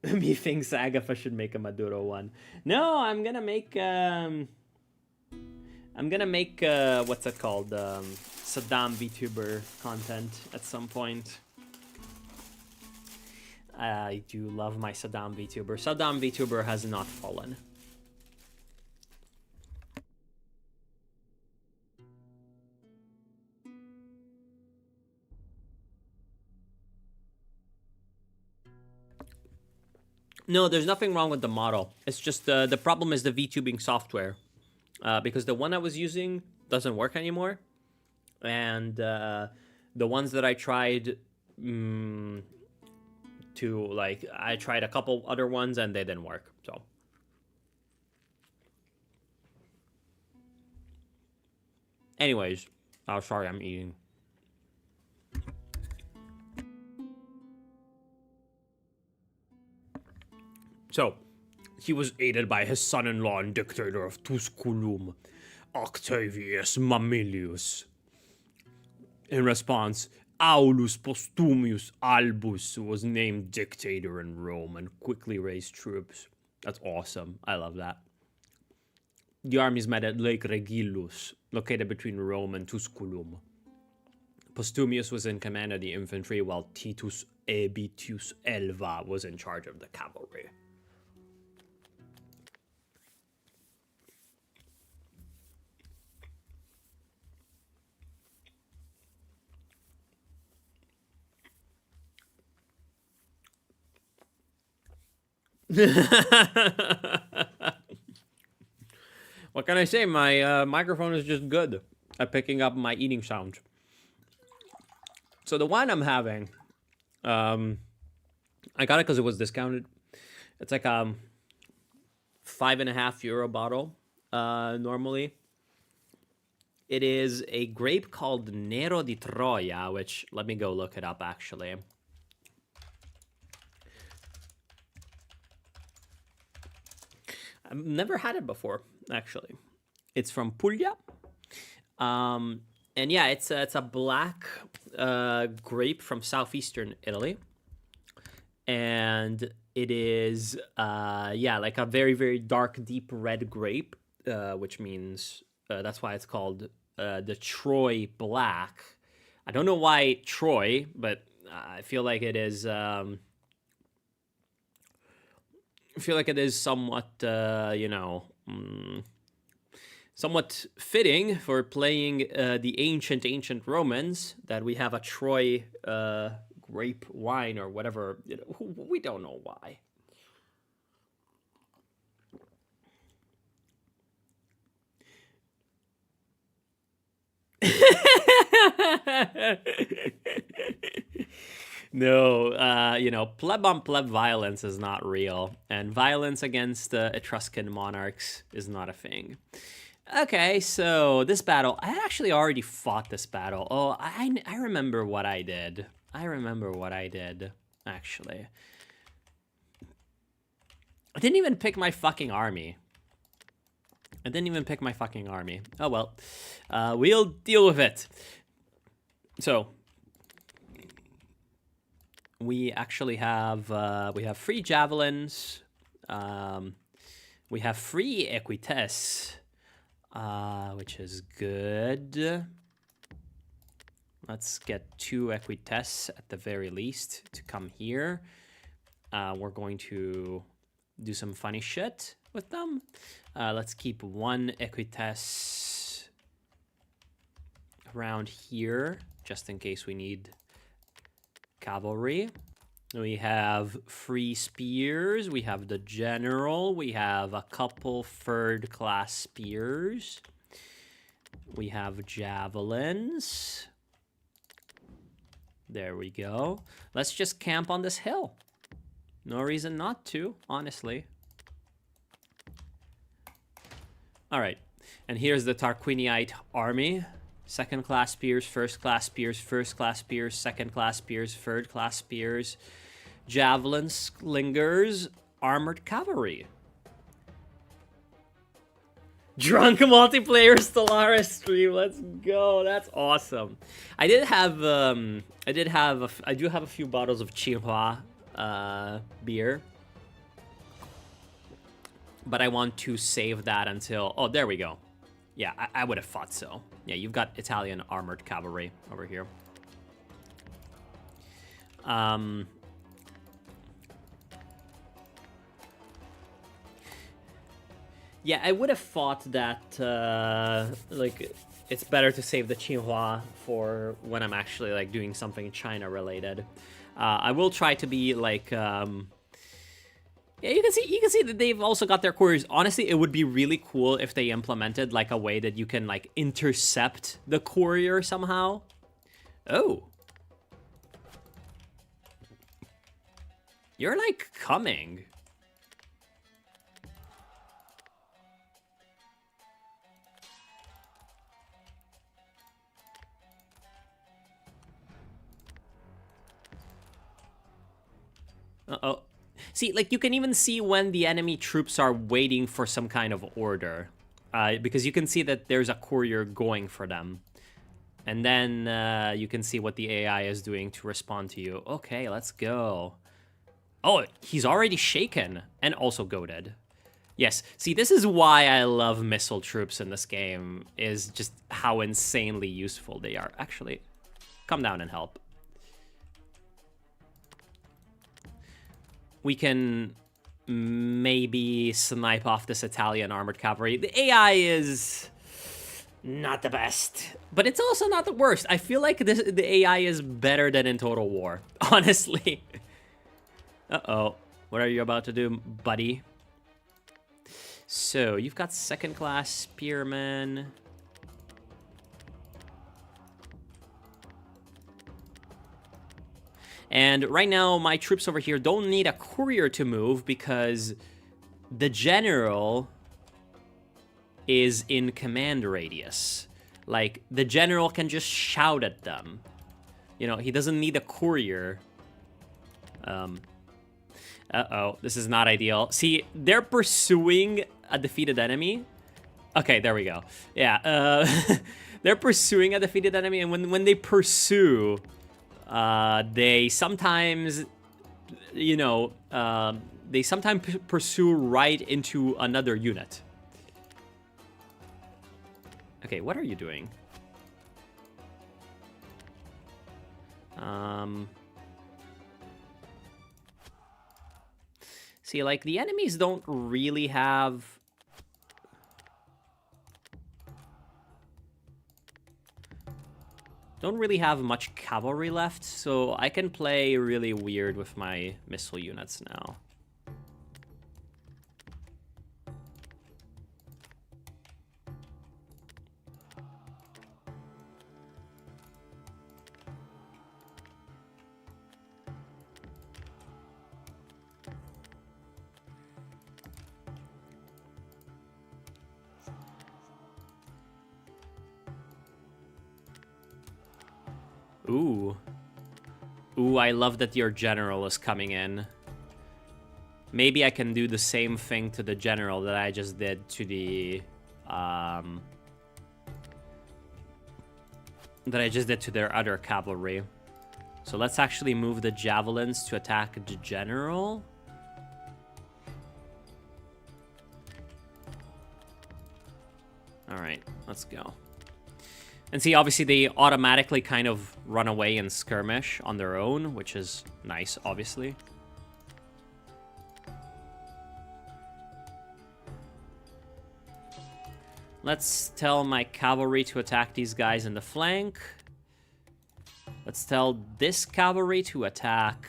Methinks Agatha should make a Maduro one. No, I'm gonna make what's it called? Saddam VTuber content at some point. I do love my Saddam VTuber. Saddam VTuber has not fallen. No, there's nothing wrong with the model. It's just the problem is the VTubing software. Because the one I was using doesn't work anymore. And the ones that I tried I tried a couple other ones and they didn't work. So. Anyways, oh, sorry, I'm eating. So, he was aided by his son-in-law and dictator of Tusculum, Octavius Mamilius. In response, Aulus Postumius Albus was named dictator in Rome and quickly raised troops. That's awesome. I love that. The armies met at Lake Regillus, located between Rome and Tusculum. Postumius was in command of the infantry, while Titus Aebitius Elva was in charge of the cavalry. What can I say? My microphone is just good at picking up my eating sounds. So the wine I'm having, I got it because it was discounted. It's like a €5.50 bottle normally. It is a grape called Nero di Troia, which, let me go look it up actually. I've never had it before, actually. It's from Puglia. And yeah, it's a black grape from southeastern Italy. And it is, like a very, very dark, deep red grape, which means that's why it's called the Troy Black. I don't know why Troy, but I feel like it is... I feel like it is somewhat, somewhat fitting for playing the ancient Romans that we have a Troy grape wine or whatever. We don't know why. No, pleb on pleb violence is not real, and violence against Etruscan monarchs is not a thing. Okay, so this battle, I actually already fought this battle. Oh, I remember what I did. Actually. I didn't even pick my fucking army. Oh, well. We'll deal with it. So... we actually have free javelins, we have free equites, which is good. Let's get 2 equites at the very least to come here. We're going to do some funny shit with them. Let's keep 1 equites around here just in case we need cavalry. We have free spears. We have the general. We have a couple 3rd class spears. We have javelins. There we go. Let's just camp on this hill. No reason not to, honestly. All right. And here's the Tarquiniite army. 2nd class spears, 1st class spears, 1st class spears, 2nd class spears, 3rd class spears. Javelin slingers, armored cavalry. Drunk multiplayer Stellaris stream. Let's go. That's awesome. I do have a few bottles of Chihua beer, but I want to save that until. Oh, there we go. Yeah, I would have thought so. Yeah, you've got Italian armored cavalry over here. Yeah, I would have thought that, like, it's better to save the Xinhua for when I'm actually, like, doing something China-related. I will try to be, like, yeah, you can see that they've also got their couriers. Honestly, it would be really cool if they implemented, like, a way that you can, like, intercept the courier somehow. Oh. You're, like, coming. Uh-oh. See, like, you can even see when the enemy troops are waiting for some kind of order. Because you can see that there's a courier going for them. And then you can see what the AI is doing to respond to you. Okay, let's go. Oh, he's already shaken and also goaded. Yes, see, this is why I love missile troops in this game, is just how insanely useful they are. Actually, come down and help. We can maybe snipe off this Italian armored cavalry. The AI is not the best, but it's also not the worst. I feel like the AI is better than in Total War, honestly. Uh-oh. What are you about to do, buddy? So, you've got second-class spearmen. And right now, my troops over here don't need a courier to move because the general is in command radius. Like, the general can just shout at them. You know, he doesn't need a courier. Uh-oh, this is not ideal. See, they're pursuing a defeated enemy. Okay, there we go. Yeah, they're pursuing a defeated enemy, and when they pursue... they sometimes, you know, they sometimes pursue right into another unit. Okay, what are you doing? See, like, the enemies don't really have... don't really have much cavalry left, so I can play really weird with my missile units now. Ooh. Ooh, I love that your general is coming in. Maybe I can do the same thing to the general that I just did to the... that I just did to their other cavalry. So let's actually move the javelins to attack the general. Alright, let's go. And see, obviously, they automatically kind of run away and skirmish on their own, which is nice, obviously. Let's tell my cavalry to attack these guys in the flank. Let's tell this cavalry to attack...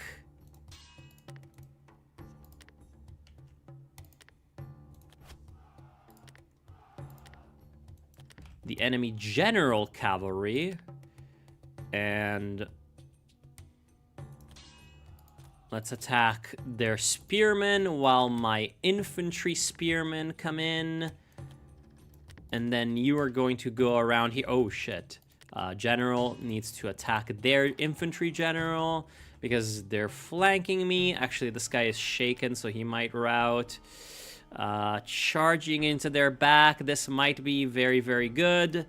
the enemy general cavalry, and let's attack their spearmen while my infantry spearmen come in, and then you are going to go around here. Oh shit, general needs to attack their infantry general, because they're flanking me. Actually, this guy is shaken, so he might rout. Charging into their back. This might be very, very good.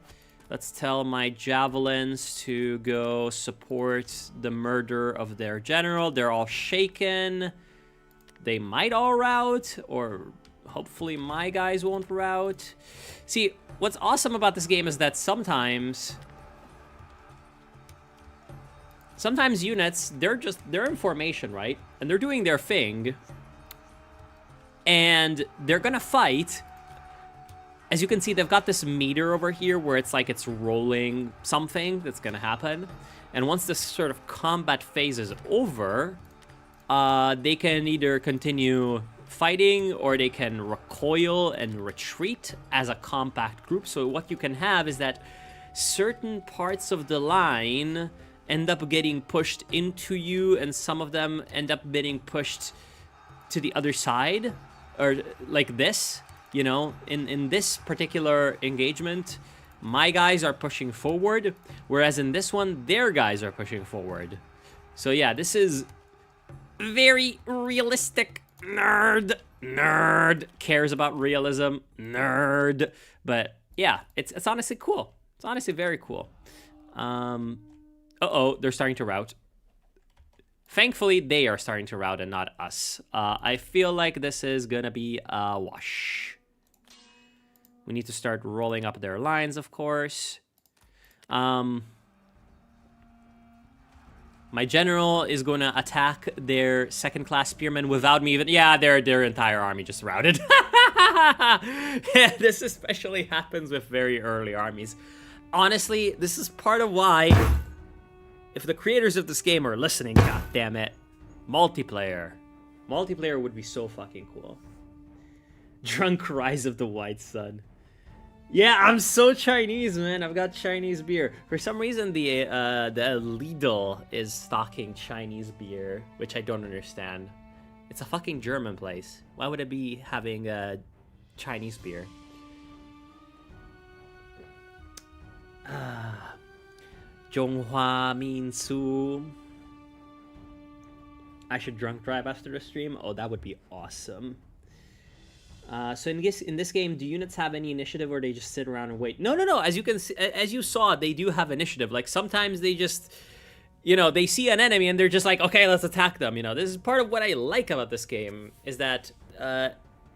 Let's tell my javelins to go support the murder of their general. They're all shaken. They might all rout, or hopefully my guys won't rout. See, what's awesome about this game is that sometimes units, they're in formation, right? And they're doing their thing. And they're gonna fight. As you can see, they've got this meter over here where it's like it's rolling something that's gonna happen. And once this sort of combat phase is over, they can either continue fighting or they can recoil and retreat as a compact group. So what you can have is that certain parts of the line end up getting pushed into you, and some of them end up getting pushed to the other side, or like this. You know, in this particular engagement, my guys are pushing forward, whereas in this one, their guys are pushing forward. So yeah, this is very realistic. Nerd cares about realism. Nerd. But yeah, it's honestly cool. It's honestly very cool. Uh-oh, they're starting to rout. Thankfully, they are starting to rout and not us. I feel like this is gonna be a wash. We need to start rolling up their lines, of course. My general is going to attack their second-class spearmen without me even... Yeah, their entire army just routed. Yeah, this especially happens with very early armies. Honestly, this is part of why, if the creators of this game are listening, goddammit, multiplayer. Multiplayer would be so fucking cool. Drunk Rise of the White Sun. Yeah, I'm so Chinese, man. I've got Chinese beer. For some reason, the Lidl is stocking Chinese beer, which I don't understand. It's a fucking German place. Why would it be having Chinese beer? Zhonghua Min Su. I should drunk drive after the stream. Oh, that would be awesome. So in this game, do units have any initiative, or they just sit around and wait? No. As you can see, as you saw, they do have initiative. Like sometimes they just, you know, they see an enemy and they're just like, okay, let's attack them. You know, this is part of what I like about this game, is that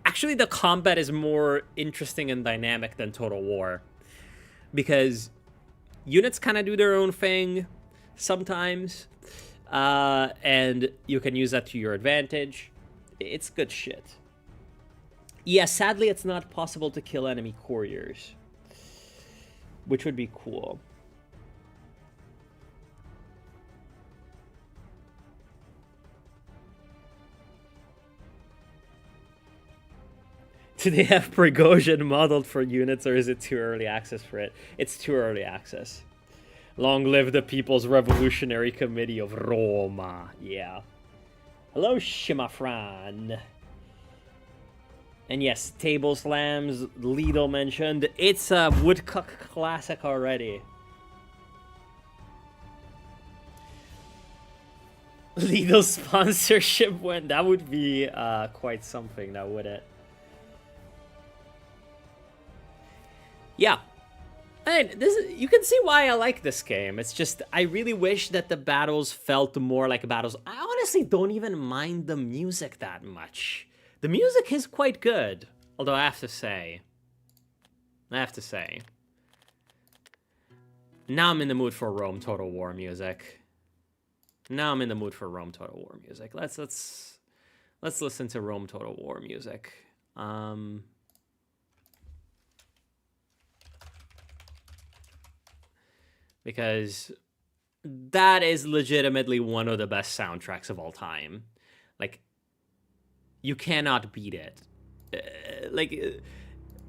actually the combat is more interesting and dynamic than Total War, because units kind of do their own thing sometimes, and you can use that to your advantage. It's good shit. Yeah, sadly, it's not possible to kill enemy couriers, which would be cool. Do they have Prigozhin modeled for units, or is it too early access for it? It's too early access. Long live the People's Revolutionary Committee of Roma. Yeah. Hello, Shimafran. And yes, table slams, Lidl mentioned. It's a Woodcock classic already. Lidl sponsorship win. That would be quite something, now, would it? Yeah. And you can see why I like this game. It's just, I really wish that the battles felt more like battles. I honestly don't even mind the music that much. The music is quite good, although I have to say, now I'm in the mood for Rome Total War music. Let's listen to Rome Total War music. Because that is legitimately one of the best soundtracks of all time. Like, you cannot beat it.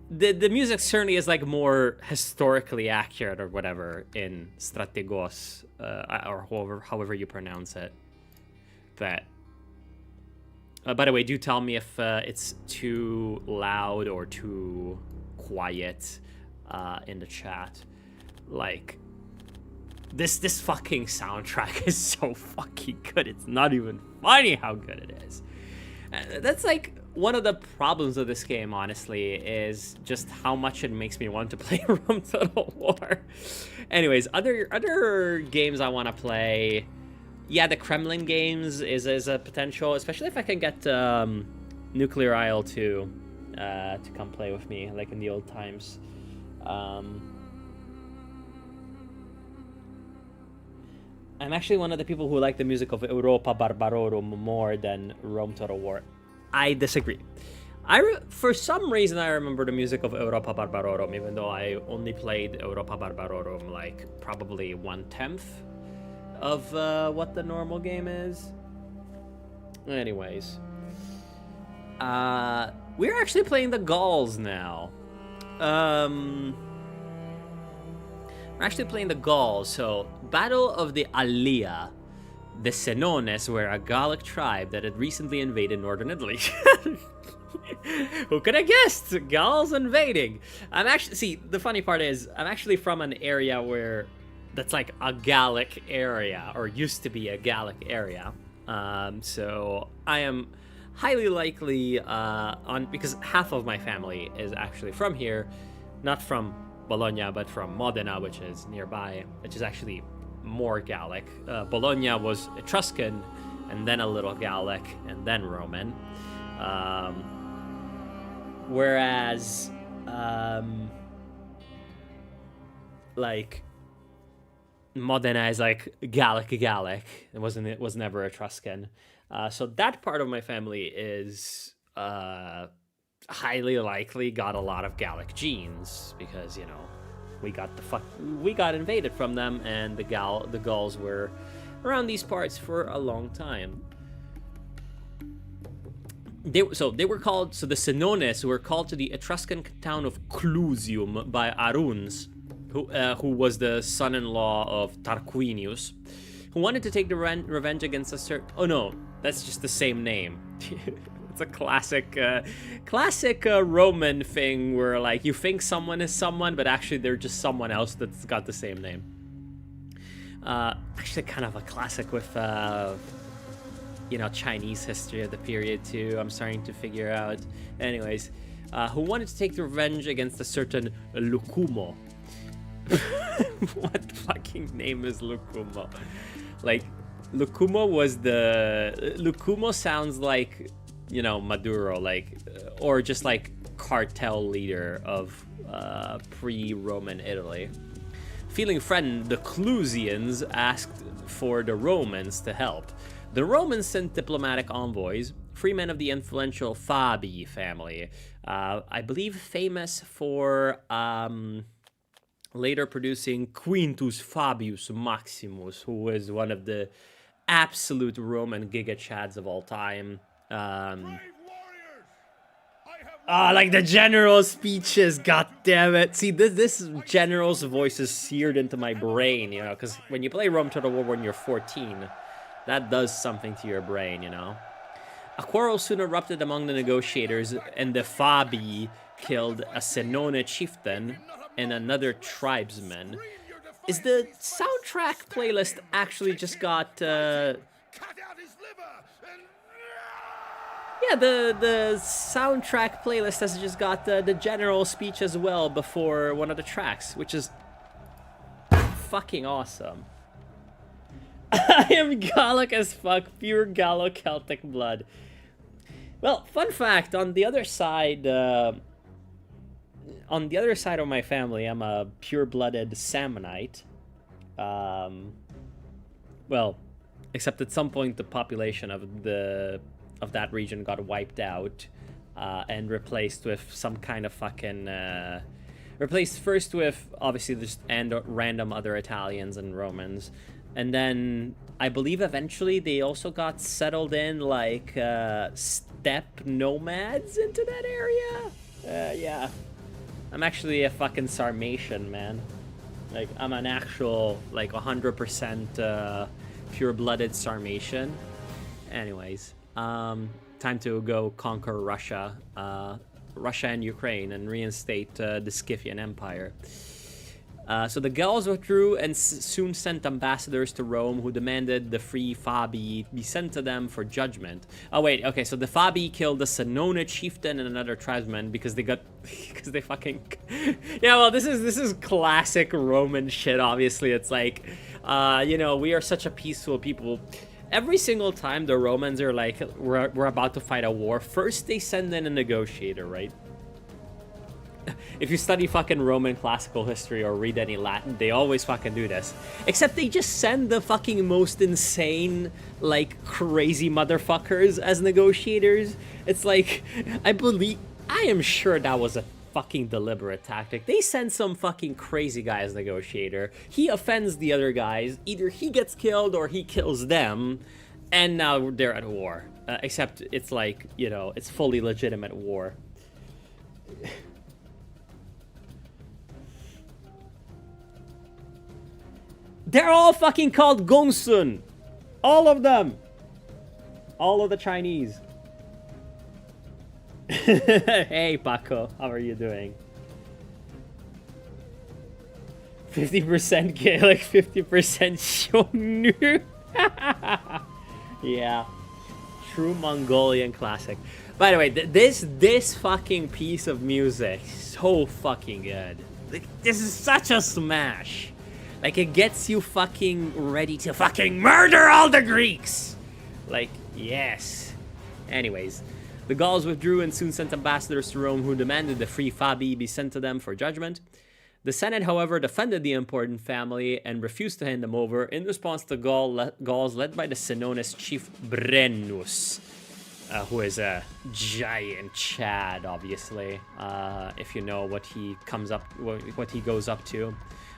The music certainly is like more historically accurate or whatever in Strategos, or however you pronounce it. But by the way, do tell me if it's too loud or too quiet in the chat. Like, this fucking soundtrack is so fucking good. It's not even funny how good it is. That's like one of the problems of this game, honestly, is just how much it makes me want to play Rome Total War. Anyways, other games I want to play. Yeah, the Kremlin games is a potential, especially if I can get Nuclear Isle 2 to come play with me, like in the old times. I'm actually one of the people who like the music of Europa Barbarorum more than Rome Total War. I disagree. For some reason, I remember the music of Europa Barbarorum, even though I only played Europa Barbarorum like probably 1/10 of what the normal game is. Anyways, we're actually playing the Gauls now. We're actually playing the Gauls, so Battle of the Allia. The Senones were a Gallic tribe that had recently invaded northern Italy. Who could have guessed? Gauls invading. The funny part is, I'm actually from an area that's like a Gallic area, or used to be a Gallic area. So I am highly likely because half of my family is actually from here, not from Bologna, but from Modena, which is nearby, which is actually more Gallic. Bologna was Etruscan, and then a little Gallic, and then Roman. Whereas, like, Modena is like Gallic. It was never Etruscan. So that part of my family is highly likely got a lot of Gallic genes, because, you know, we got invaded from them, and the Gauls were around these parts for a long time. The Senones were called to the Etruscan town of Clusium by Aruns, who was the son-in-law of Tarquinius, who wanted to take the revenge against a certain... Oh no, that's just the same name. It's a classic Roman thing where, like, you think someone is someone, but actually they're just someone else that's got the same name. Actually, kind of a classic with, Chinese history of the period too. I'm starting to figure out. Anyways, who wanted to take the revenge against a certain Lucumo. What fucking name is Lucumo? Like, Lucumo sounds like, Maduro, like, or just like cartel leader of pre-Roman Italy. Feeling threatened, the Clusians asked for the Romans to help. The Romans sent diplomatic envoys, three men of the influential Fabii family, I believe famous for later producing Quintus Fabius Maximus, who was one of the absolute Roman giga chads of all time. Like the general's speeches, god damn it. See, this general's voice is seared into my brain, because when you play Rome Total War when you're 14, that does something to your brain, A quarrel soon erupted among the negotiators, and the Fabii killed a Senone chieftain and another tribesman. Is the soundtrack playlist actually just got... Yeah, the soundtrack playlist has just got the general speech as well before one of the tracks, which is fucking awesome. I am Gallic as fuck, pure Gallo-Celtic blood. Well, fun fact, on the other side of my family, I'm a pure-blooded Samnite. Well, except at some point the population of that region got wiped out and replaced with some kind of fucking... replaced first with, obviously, just random other Italians and Romans. And then, I believe eventually they also got settled in, like, steppe nomads into that area? Yeah. I'm actually a fucking Sarmatian, man. Like, I'm an actual, like, 100% pure-blooded Sarmatian. Anyways, time to go conquer Russia. Russia and Ukraine, and reinstate the Scythian Empire. So the Gauls withdrew and soon sent ambassadors to Rome who demanded the free Fabii be sent to them for judgment. Oh wait, okay, so the Fabii killed the Senona chieftain and another tribesman because they got because they fucking yeah, well, this is classic Roman shit. Obviously, it's like you know, we are such a peaceful people. Every single time the Romans are like, we're about to fight a war, first they send in a negotiator, right? If you study fucking Roman classical history or read any Latin, they always fucking do this. Except they just send the fucking most insane, like, crazy motherfuckers as negotiators. It's like, I am sure that was a fucking deliberate tactic. They send some fucking crazy guy as negotiator. He offends the other guys. Either he gets killed or he kills them. And now they're at war. Except it's like, you know, it's fully legitimate war. They're all fucking called Gongsun. All of them. All of the Chinese. Hey, Paco. How are you doing? 50% Gaelic, 50% Xiongnu. Yeah. True Mongolian classic. By the way, this fucking piece of music is so fucking good. Like, this is such a smash. Like, it gets you fucking ready to fucking murder all the Greeks! Like, yes. Anyways, the Gauls withdrew and soon sent ambassadors to Rome who demanded the free Fabii be sent to them for judgment. The Senate, however, defended the important family and refused to hand them over in response to Gauls led by the Senones chief Brennus, who is a giant Chad, obviously, if you know what he goes up to.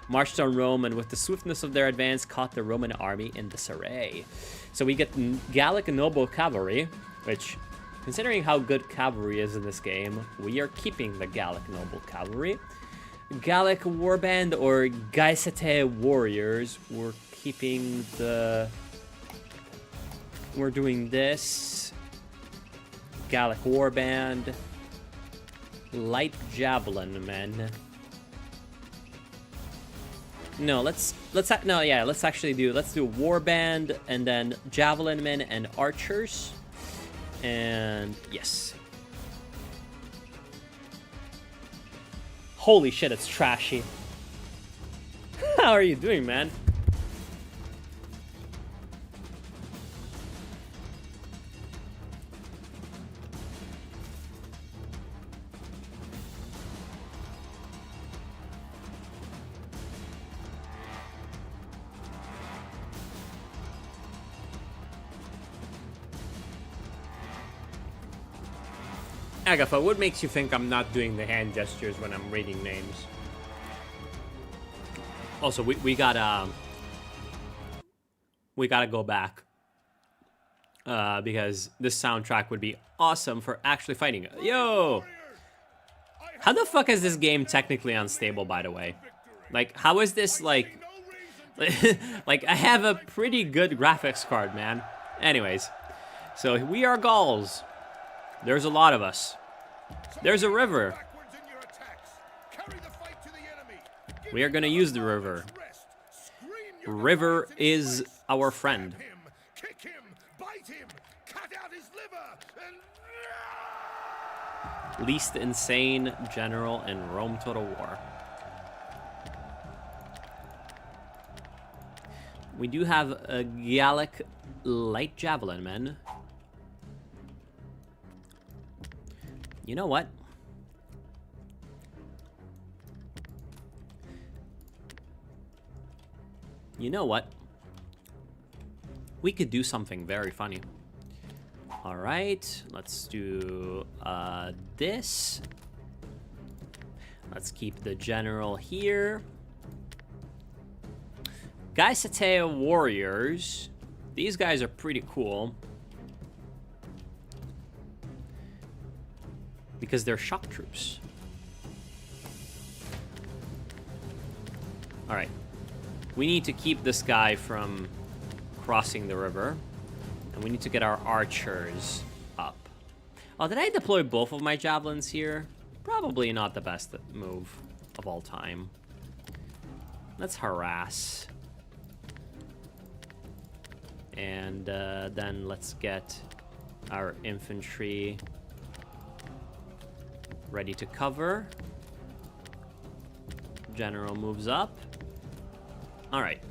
Marched on Rome, and with the swiftness of their advance, caught the Roman army in disarray. So we get Gallic noble cavalry, which, considering how good cavalry is in this game, we are keeping the Gallic noble cavalry. Gallic warband or Gaisete warriors, we're keeping the... We're doing this. Gallic warband. Light javelin men. No, let's actually do warband and then javelin men and archers. And yes. Holy shit, it's trashy. How are you doing, man? Agatha, what makes you think I'm not doing the hand gestures when I'm reading names? Also, we gotta go back because this soundtrack would be awesome for actually fighting. Yo, how the fuck is this game technically unstable? By the way, like, how is this like like I have a pretty good graphics card, man. Anyways, so we are Gauls. There's a lot of us. There's a river. We are gonna use the river. River is our friend. Least insane general in Rome Total War. We do have a Gallic light javelin men. You know what? You know what? We could do something very funny. All right, let's do this. Let's keep the general here. Gaisatea warriors. These guys are pretty cool. Because they're shock troops. All right. We need to keep this guy from crossing the river. And we need to get our archers up. Oh, did I deploy both of my javelins here? Probably not the best move of all time. let's harass. And then let's get our infantry ready to cover. General moves up. All right.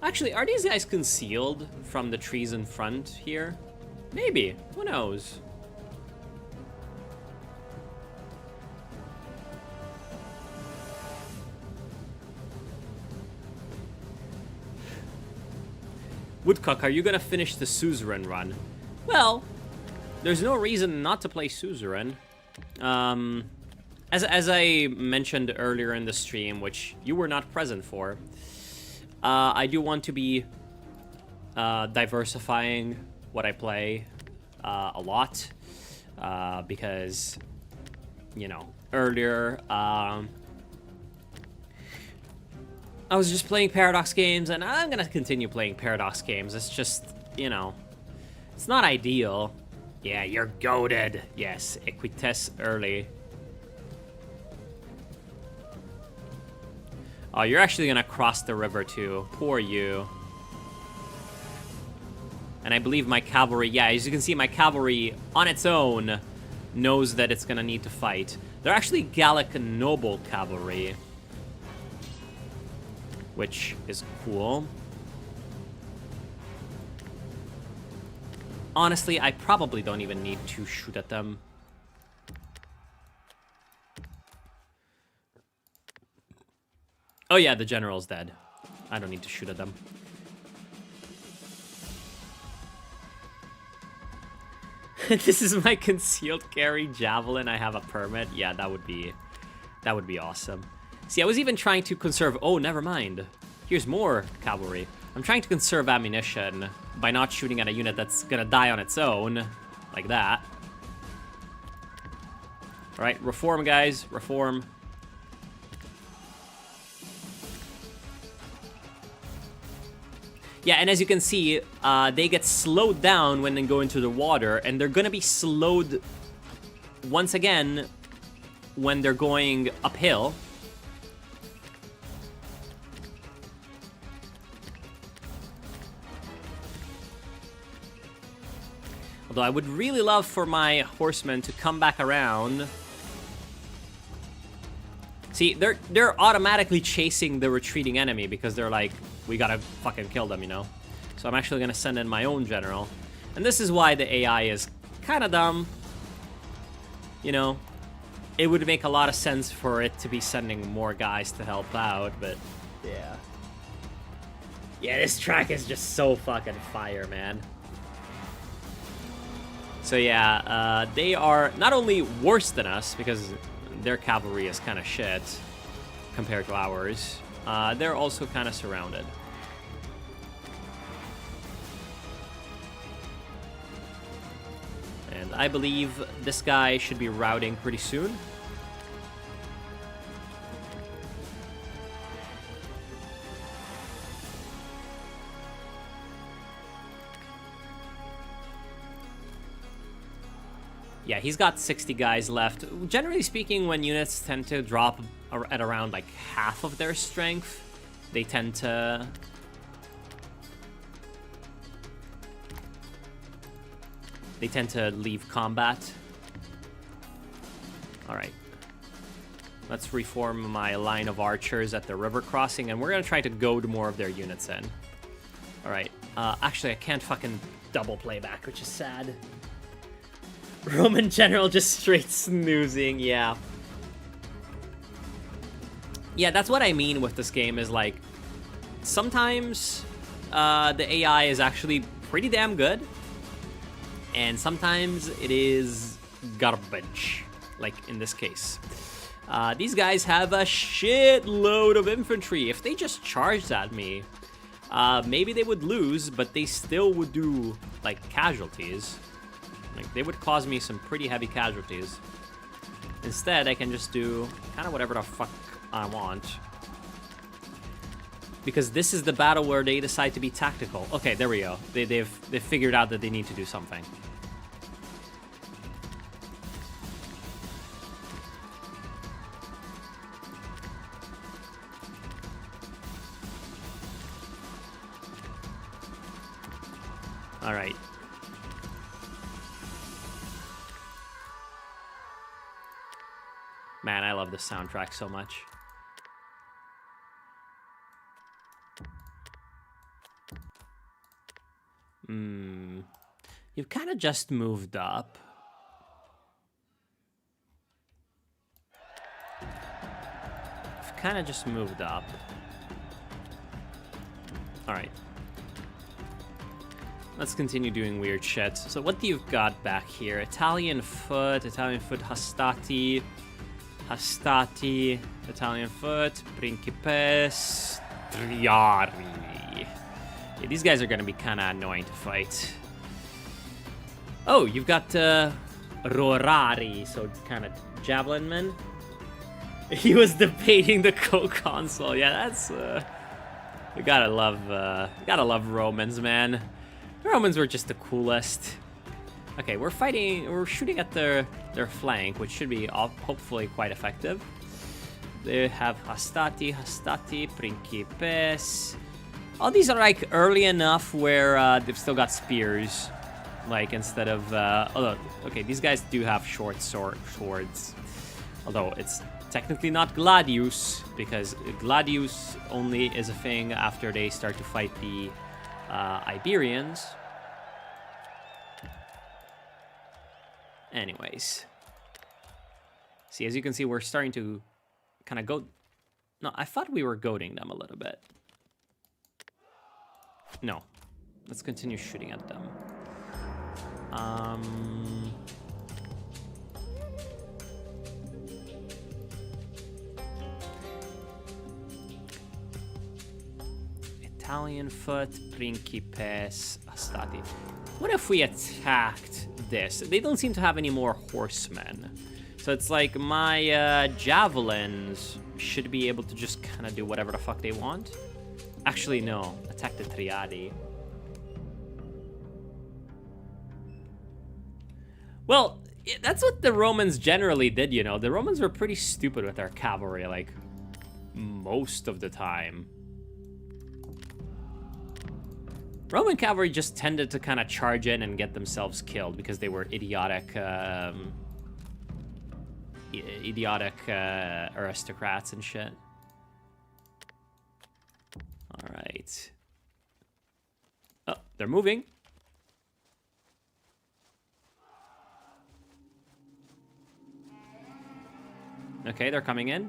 Actually, are these guys concealed from the trees in front here? Maybe. Who knows? Woodcock, are you gonna finish the suzerain run? Well, there's no reason not to play suzerain. As I mentioned earlier in the stream, which you were not present for, I do want to be diversifying what I play a lot, because, you know, earlier I was just playing Paradox games, and I'm gonna continue playing Paradox games. It's just, you know, it's not ideal. Yeah, you're goated. Yes, Equites early. Oh, you're actually gonna cross the river too. Poor you. And I believe my cavalry, yeah, as you can see, my cavalry on its own knows that it's gonna need to fight. They're actually Gallic noble cavalry, which is cool. Honestly, I probably don't even need to shoot at them. Oh yeah, the general's dead. I don't need to shoot at them. This is my concealed carry javelin. I have a permit. Yeah, that would be awesome. See, I was even trying to conserve... Oh, never mind. Here's more cavalry. I'm trying to conserve ammunition by not shooting at a unit that's gonna die on its own. Like that. Alright, reform, guys. Reform. Yeah, and as you can see, they get slowed down when they go into the water, and they're gonna be slowed once again when they're going uphill. Although I would really love for my horsemen to come back around. See, they're automatically chasing the retreating enemy because they're like, we gotta fucking kill them, you know? So I'm actually gonna send in my own general. And this is why the AI is kind of dumb. You know, it would make a lot of sense for it to be sending more guys to help out, but yeah. Yeah, this track is just so fucking fire, man. So yeah, they are not only worse than us, because their cavalry is kind of shit compared to ours, they're also kind of surrounded. And I believe this guy should be routing pretty soon. Yeah, he's got 60 guys left. Generally speaking, when units tend to drop at around like half of their strength, they tend to... leave combat. Alright. Let's reform my line of archers at the river crossing, and we're gonna try to goad more of their units in. Alright. Actually, I can't fucking double playback, which is sad. Roman general just straight snoozing, yeah. Yeah, that's what I mean with this game, is like, sometimes the AI is actually pretty damn good, and sometimes it is garbage, like in this case. These guys have a shitload of infantry. If they just charged at me, maybe they would lose, but they still would do, like, casualties. Like, they would cause me some pretty heavy casualties. Instead, I can just do kind of whatever the fuck I want. Because this is the battle where they decide to be tactical. Okay, there we go. They've figured out that they need to do something. All right. Man, I love this soundtrack so much. You've kind of just moved up. You've kind of just moved up. All right. Let's continue doing weird shit. So what do you've got back here? Italian foot, Hastati, Italian foot, Principes, Triari. Yeah, these guys are gonna be kind of annoying to fight. Oh, you've got Rorari, so kind of javelin men. He was debating the co-consul. Yeah, that's we gotta love Romans, man. The Romans were just the coolest. Okay, we're shooting at their flank, which should be hopefully quite effective. They have Hastati, Principes. All these are like early enough where they've still got spears. Like instead of, although, okay, these guys do have short swords. Although it's technically not Gladius, because Gladius only is a thing after they start to fight the Iberians. Anyways. See, as you can see, we're starting to kind of go... No, I thought we were goading them a little bit. No. Let's continue shooting at them. Italian foot, Principes, Astati. What if we attacked this? They don't seem to have any more horsemen. So it's like my javelins should be able to just kind of do whatever the fuck they want. Actually, no. Attack the Triadi. Well, that's what the Romans generally did, you know. The Romans were pretty stupid with their cavalry, like, most of the time. Roman cavalry just tended to kind of charge in and get themselves killed because they were idiotic aristocrats and shit. All right. Oh, they're moving. Okay, they're coming in.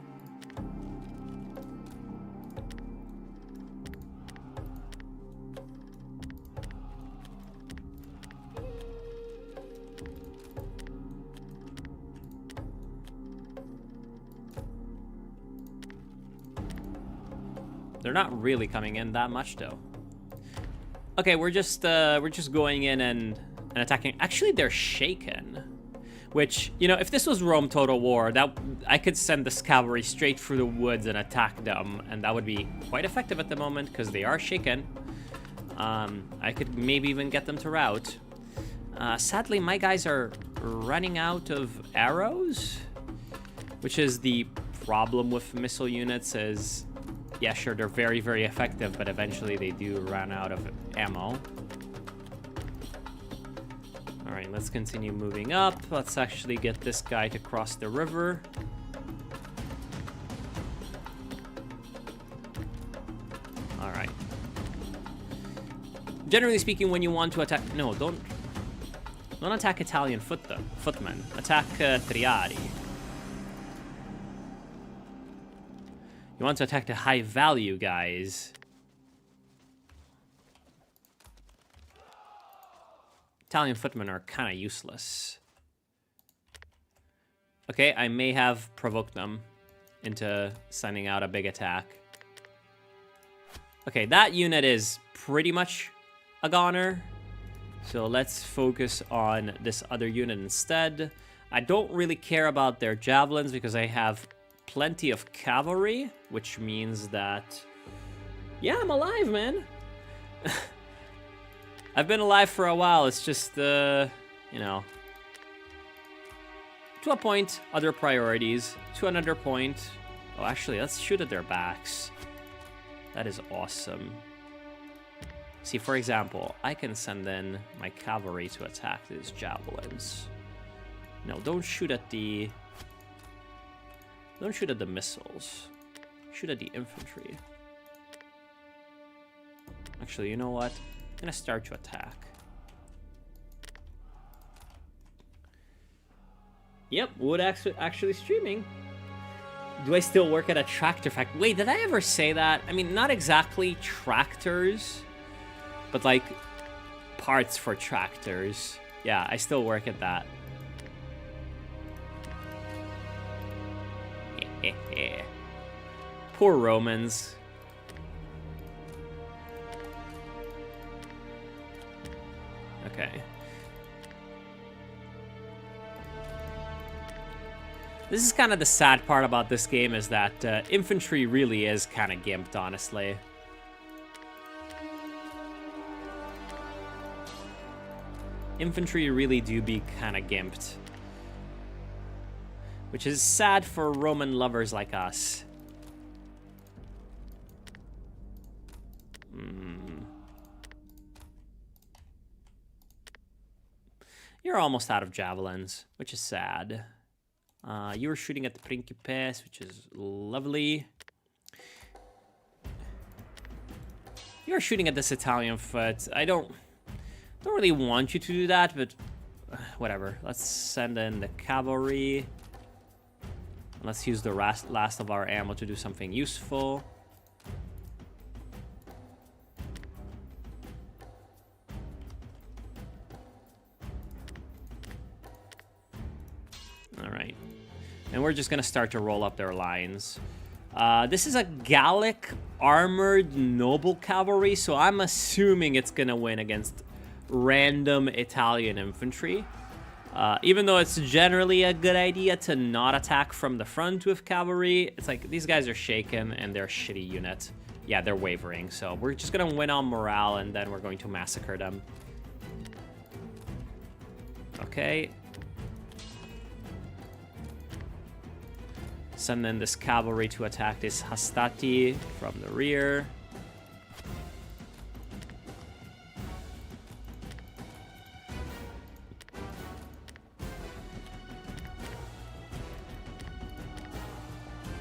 They're not really coming in that much, though. Okay, we're just going in and attacking. Actually, they're shaken. Which, you know, if this was Rome Total War, that I could send this cavalry straight through the woods and attack them, and that would be quite effective at the moment because they are shaken. I could maybe even get them to rout. Sadly, my guys are running out of arrows, which is the problem with missile units. Is yeah, sure, they're very, very effective, but eventually they do run out of ammo. All right, let's continue moving up. Let's actually get this guy to cross the river. All right. Generally speaking, when you want to attack... No, don't attack Italian footmen. Attack Triari. You want to attack the high-value guys. Italian footmen are kind of useless. Okay, I may have provoked them into sending out a big attack. Okay, that unit is pretty much a goner. So let's focus on this other unit instead. I don't really care about their javelins because I have plenty of cavalry, which means that... Yeah, I'm alive, man. I've been alive for a while. It's just, you know... To a point, other priorities. To another point... Oh, actually, let's shoot at their backs. That is awesome. See, for example, I can send in my cavalry to attack these javelins. No, don't shoot at the... Don't shoot at the missiles. Shoot at the infantry. Actually, you know what? I'm gonna start to attack. Yep, Wood actually streaming. Do I still work at a tractor factory? Wait, did I ever say that? I mean, not exactly tractors, but like parts for tractors. Yeah, I still work at that. Poor Romans. Okay. This is kind of the sad part about this game, is that infantry really is kind of gimped, honestly. Infantry really do be kind of gimped. Which is sad for Roman lovers like us. You're almost out of javelins, which is sad. You were shooting at the Principes, which is lovely. You're shooting at this Italian foot. I don't really want you to do that, but whatever. Let's send in the cavalry. Let's use the last of our ammo to do something useful. All right. And we're just going to start to roll up their lines. This is a Gallic armored noble cavalry, so I'm assuming it's going to win against random Italian infantry. Even though it's generally a good idea to not attack from the front with cavalry, it's like these guys are shaken and they're a shitty unit. Yeah, they're wavering, so we're just going to win on morale and then we're going to massacre them. Okay. Send in this cavalry to attack this Hastati from the rear.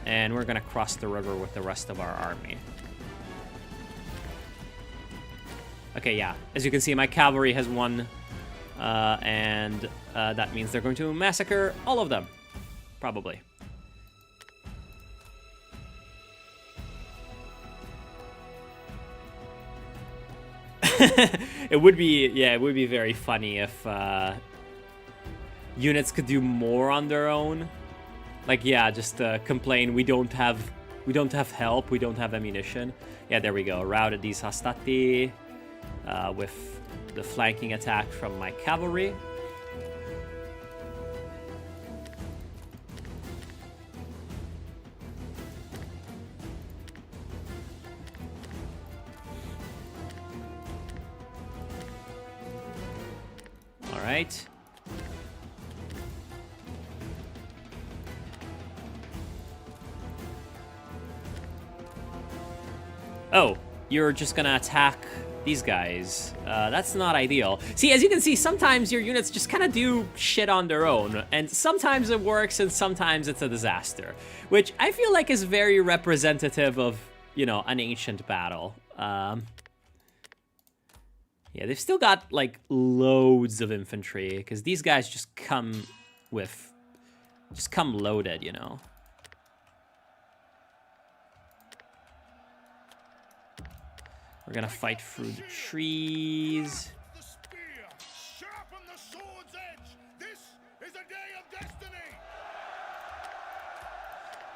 And we're gonna cross the river with the rest of our army. Okay, yeah. As you can see, my cavalry has won. And that means they're going to massacre all of them. Probably. It would be very funny if units could do more on their own. Like, yeah, just complain we don't have help, we don't have ammunition. Yeah, there we go. Routed these Hastati with the flanking attack from my cavalry. All right. Oh, you're just gonna attack these guys. That's not ideal. See, as you can see, sometimes your units just kind of do shit on their own, and sometimes it works and sometimes it's a disaster, which I feel like is very representative of, you know, an ancient battle. Yeah, they've still got, like, loads of infantry, because these guys just come loaded, you know. We're gonna fight through the trees. The spear, sharpen the sword's edge. This is a day of destiny.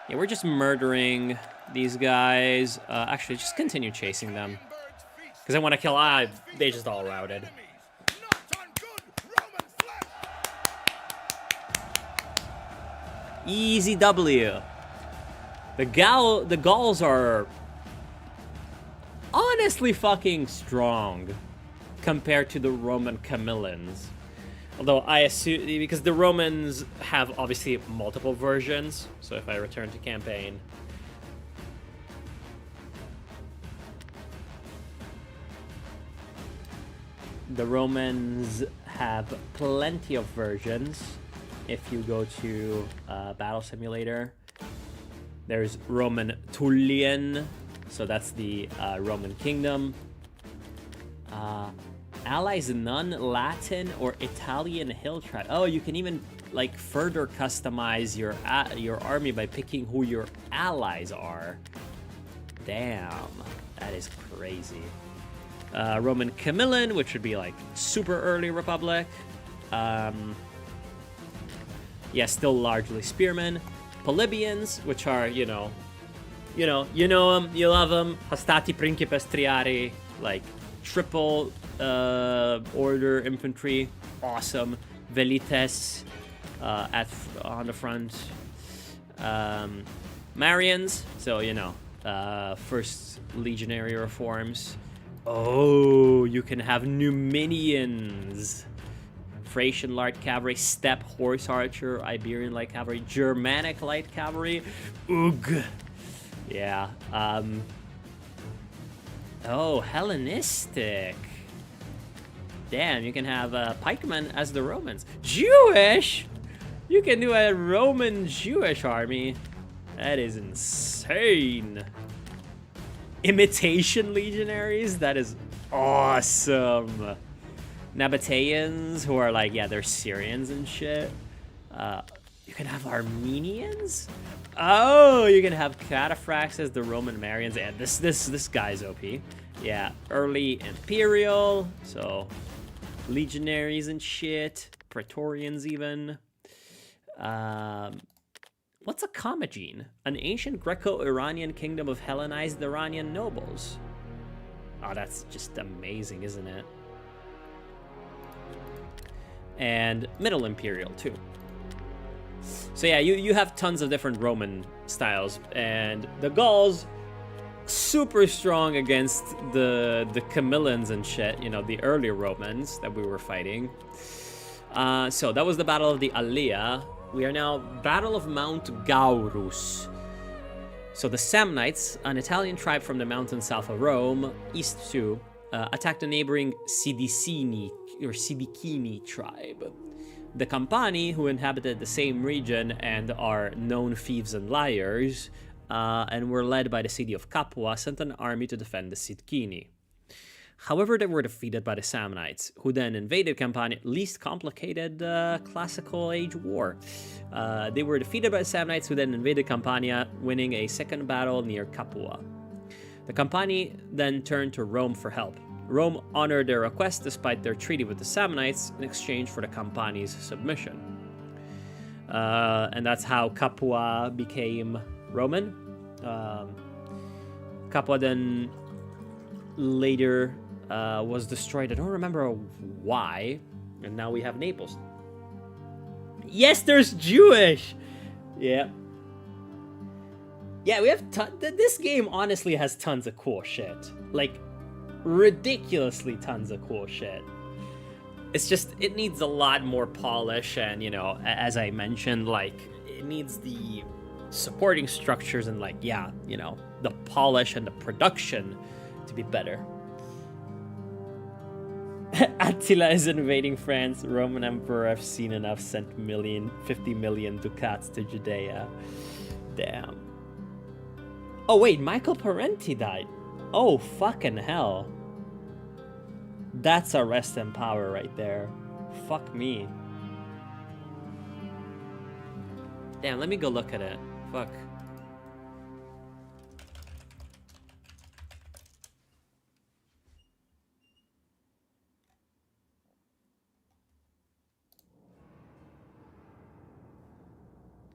Yeah, we're just murdering these guys. Actually, just continue chasing them. Because I want to kill... they just all routed. Easy W. The Gauls are honestly fucking strong compared to the Roman Camillans. Although I assume, because the Romans have obviously multiple versions, so if I return to campaign, The Romans have plenty of versions. If you go to Battle Simulator, there's Roman Tullian, so that's the Roman kingdom. Allies none Latin or Italian hill tribe. Oh, you can even like further customize your army by picking who your allies are. Damn, that is crazy. Roman Camillan, which would be like super early Republic. Yeah, still largely spearmen. Polybians, which are, you know them, you love them. Hastati Principes Triari, like triple order infantry, awesome. Velites on the front. Marians, so first legionary reforms. Oh, you can have Numidians. Thracian light cavalry, steppe horse archer, Iberian light cavalry, Germanic light cavalry. Ugh. Yeah. Oh, Hellenistic. Damn, you can have pikemen as the Romans. Jewish? You can do a Roman Jewish army. That is insane. Imitation legionaries? That is awesome. Nabateans, who are like, yeah, they're Syrians and shit. You can have Armenians? Oh, you can have Cataphracts as the Roman Marians. And this guy's OP. Yeah, early Imperial, so legionaries and shit. Praetorians even. What's a Commagene? An ancient Greco-Iranian kingdom of Hellenized Iranian nobles. Oh, that's just amazing, isn't it? And Middle Imperial, too. So yeah, you have tons of different Roman styles. And the Gauls, super strong against the Camillans and shit, the earlier Romans that we were fighting. So that was the Battle of the Allia. We are now Battle of Mount Gaurus. So the Samnites, an Italian tribe from the mountains south of Rome, east too, attacked the neighboring Sidicini tribe. The Campani, who inhabited the same region and are known thieves and liars, and were led by the city of Capua, sent an army to defend the Sidicini. However, they were defeated by the Samnites, who then invaded Campania, least complicated classical age war. They were defeated by the Samnites, who then invaded Campania, winning a second battle near Capua. The Campani then turned to Rome for help. Rome honored their request despite their treaty with the Samnites in exchange for the Campani's submission. And that's how Capua became Roman. Capua then later was destroyed. I don't remember why. And now we have Naples. Yes, there's Jewish! Yeah. Yeah, we have this game honestly has tons of cool shit. Like, ridiculously tons of cool shit. It's just, it needs a lot more polish, and, as I mentioned, like, it needs the supporting structures and, like, yeah, the polish and the production to be better. Attila is invading France. Roman Emperor, I've seen enough, sent 50 million ducats to Judea. Damn. Oh wait, Michael Parenti died. Oh, fucking hell. That's a rest in power right there. Fuck me. Damn, let me go look at it. Fuck.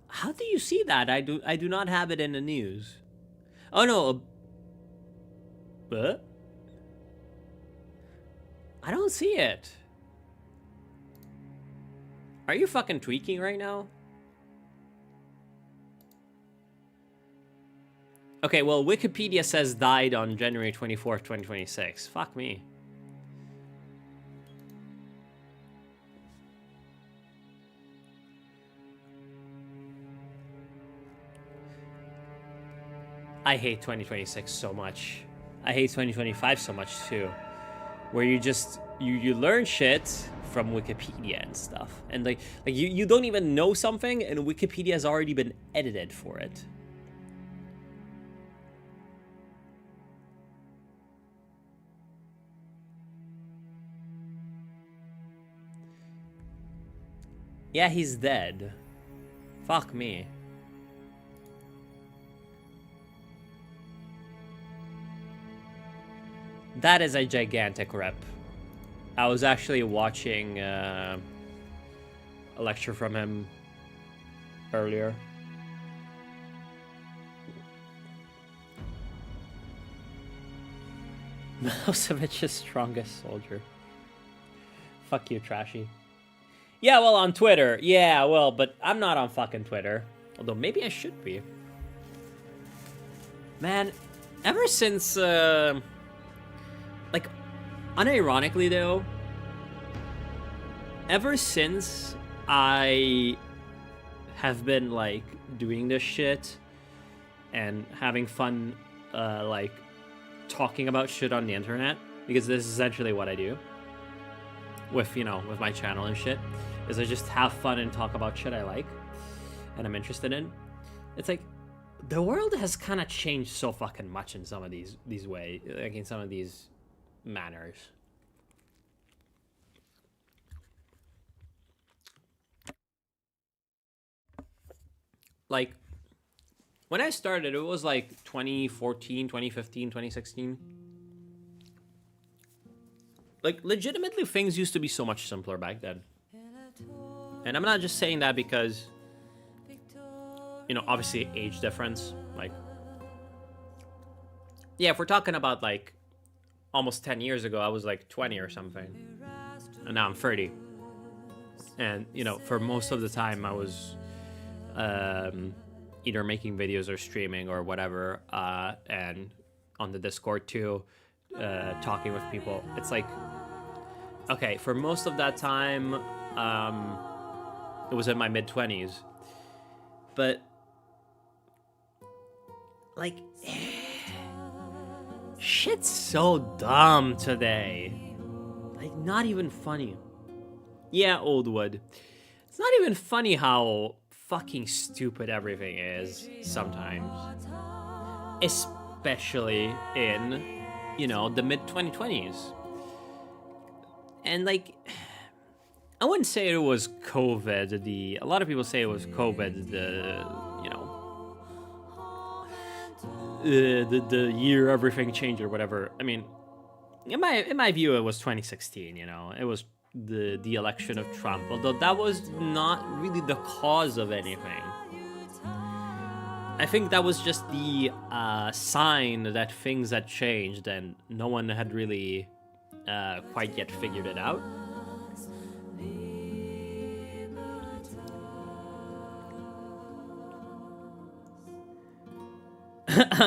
How do you see that? I do not have it in the news. Oh no. What? I don't see it. Are you fucking tweaking right now? Okay, well, Wikipedia says died on January 24th, 2026. Fuck me. I hate 2026 so much. I hate 2025 so much too. Where you just you learn shit from Wikipedia and stuff, and like you don't even know something, and Wikipedia has already been edited for it. Yeah, he's dead. Fuck me. That is a gigantic rep. I was actually watching a lecture from him earlier. Milosevic's strongest soldier. Fuck you, Trashy. Yeah, well, on Twitter. Yeah, well, but I'm not on fucking Twitter. Although maybe I should be. Man, ever since, like, unironically though, ever since I have been, like, doing this shit and having fun, like, talking about shit on the internet, because this is essentially what I do with, you know, with my channel and shit, is I just have fun and talk about shit I like and I'm interested in. It's like, the world has kind of changed so fucking much in some of these ways, like in some of these manners. Like, when I started, it was like 2014, 2015, 2016. Like, legitimately, things used to be so much simpler back then. And I'm not just saying that because, you know, obviously age difference. Like, yeah, if we're talking about like almost 10 years ago, I was like 20 or something. And now I'm 30. And, you know, for most of the time I was either making videos or streaming or whatever. And on the Discord too, talking with people. It's like, okay, for most of that time, it was in my mid-20s. But, like, shit's so dumb today. Like, not even funny. Yeah, Oldwood. It's not even funny how fucking stupid everything is sometimes. Especially in, you know, the mid-2020s. And, like, I wouldn't say it was COVID. A lot of people say it was COVID, you know, the year everything changed or whatever. I mean, in my view, it was 2016, you know. It was the election of Trump, although that was not really the cause of anything. I think that was just the sign that things had changed and no one had really quite yet figured it out.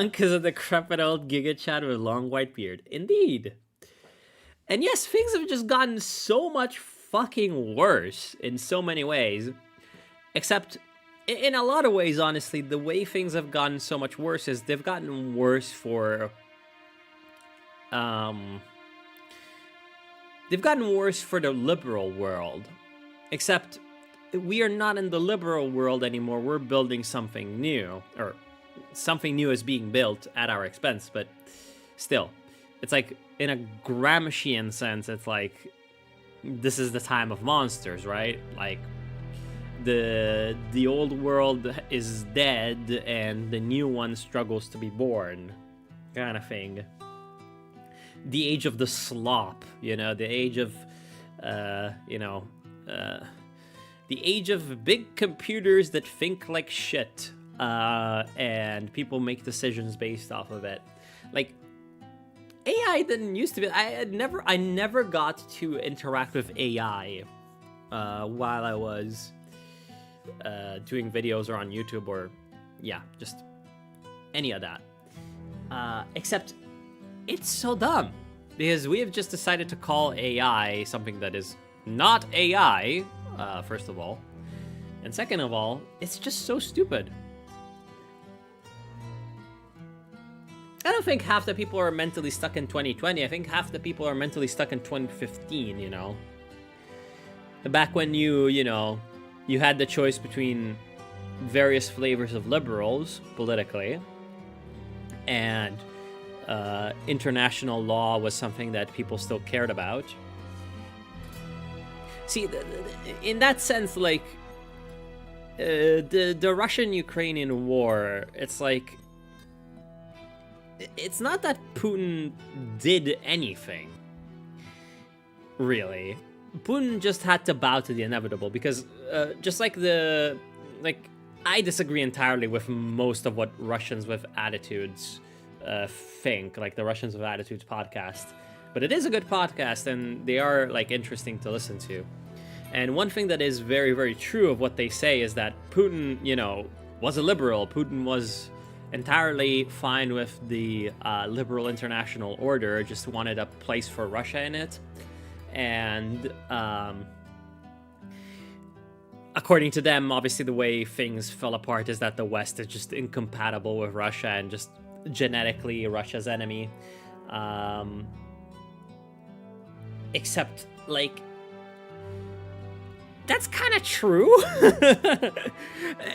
Because of the decrepit old Giga Chad with long white beard. Indeed. And yes, things have just gotten so much fucking worse in so many ways. Except, in a lot of ways, honestly, the way things have gotten so much worse is they've gotten worse for... They've gotten worse for the liberal world. Except, we are not in the liberal world anymore. We're building something new. Or, something new is being built at our expense, but still. It's like, in a Gramscian sense, it's like, this is the time of monsters, right? Like, the old world is dead, and the new one struggles to be born, kind of thing. The age of the slop, you know, the age of, you know, the age of big computers that think like shit, and people make decisions based off of it. Like, AI didn't used to be. I never got to interact with AI while I was doing videos or on YouTube or, yeah, just any of that. Except, it's so dumb because we have just decided to call AI something that is not AI, first of all, and second of all, it's just so stupid. I don't think half the people are mentally stuck in 2020. I think half the people are mentally stuck in 2015, you know? Back when you had the choice between various flavors of liberals politically, and international law was something that people still cared about. See, in that sense, like, the Russian-Ukrainian war, it's like, it's not that Putin did anything, really. Putin just had to bow to the inevitable, because just like I disagree entirely with most of what Russians with Attitudes think, like the Russians with Attitudes podcast, but it is a good podcast, and they are like interesting to listen to. And one thing that is very, very true of what they say is that Putin, was a liberal. Putin was entirely fine with the liberal international order, just wanted a place for Russia in it. And according to them, obviously the way things fell apart is that the West is just incompatible with Russia and just genetically Russia's enemy. Except, like, that's kind of true.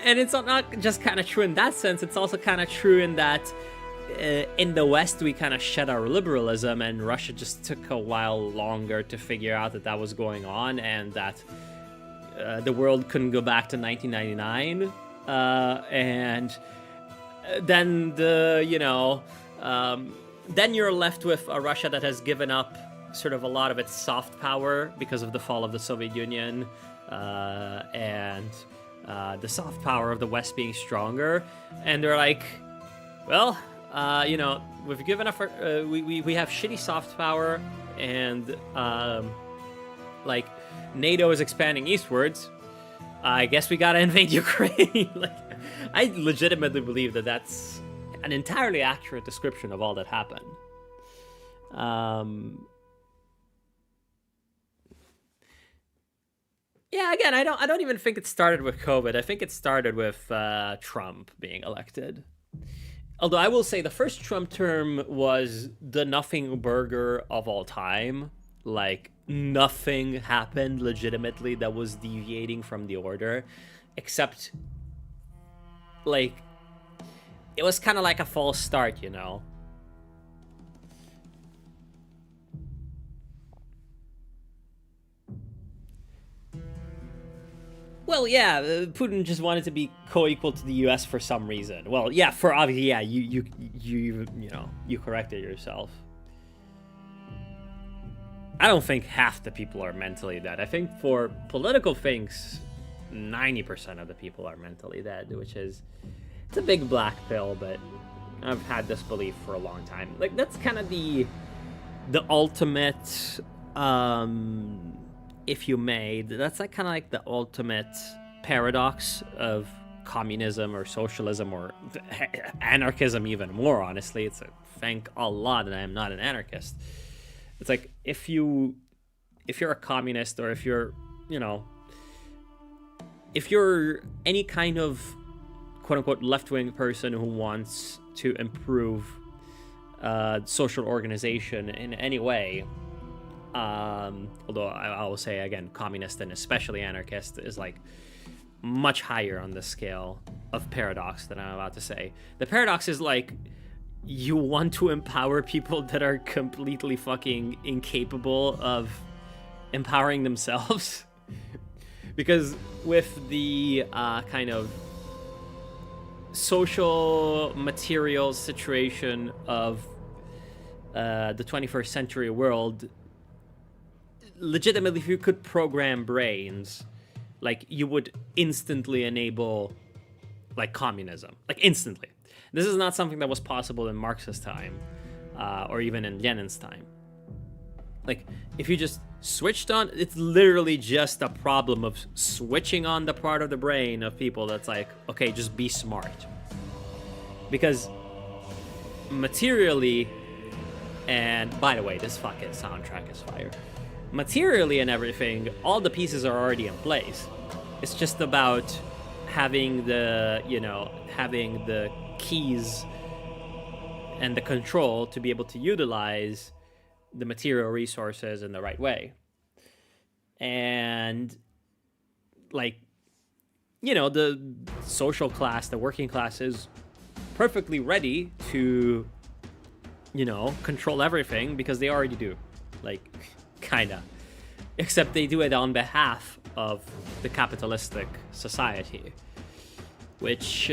And it's not just kind of true in that sense, it's also kind of true in that in the West we kind of shed our liberalism, and Russia just took a while longer to figure out that was going on, and that the world couldn't go back to 1999, and then then you're left with a Russia that has given up sort of a lot of its soft power because of the fall of the Soviet Union, and the soft power of the West being stronger. And they're like, well, we've given up we have shitty soft power, and like NATO is expanding eastwards. I guess we gotta invade Ukraine. Like, I legitimately believe that that's an entirely accurate description of all that happened. Yeah, again, I don't even think it started with COVID. I think it started with Trump being elected. Although I will say the first Trump term was the nothing burger of all time. Like, nothing happened legitimately that was deviating from the order, except, like, it was kind of like a false start, Well, yeah, Putin just wanted to be co-equal to the U.S. for some reason. Well, yeah, for obviously, yeah, you corrected yourself. I don't think half the people are mentally dead. I think for political things, 90% of the people are mentally dead, which is, it's a big black pill, but I've had this belief for a long time. Like, that's kind of the ultimate, if you may, that's like kind of like the ultimate paradox of communism or socialism or anarchism, even more honestly. It's thank Allah that I am not an anarchist. It's like, if you're a communist, or if you're any kind of quote-unquote left-wing person who wants to improve social organization in any way, although I will say again, communist and especially anarchist is like much higher on the scale of paradox than I'm about to say. The paradox is like, you want to empower people that are completely fucking incapable of empowering themselves. Because with the kind of social material situation of the 21st century world, legitimately, if you could program brains, like, you would instantly enable, like, communism. Like, instantly. This is not something that was possible in Marx's time, or even in Lenin's time. Like, if you just switched on, it's literally just a problem of switching on the part of the brain of people that's like, okay, just be smart. Because materially, and by the way, this fucking soundtrack is fire. Materially and everything, all the pieces are already in place. It's just about having the keys and the control to be able to utilize the material resources in the right way. And like, you know, the social class, the working class is perfectly ready to, you know, control everything because they already do. Like, kinda. Except they do it on behalf of the capitalistic society, which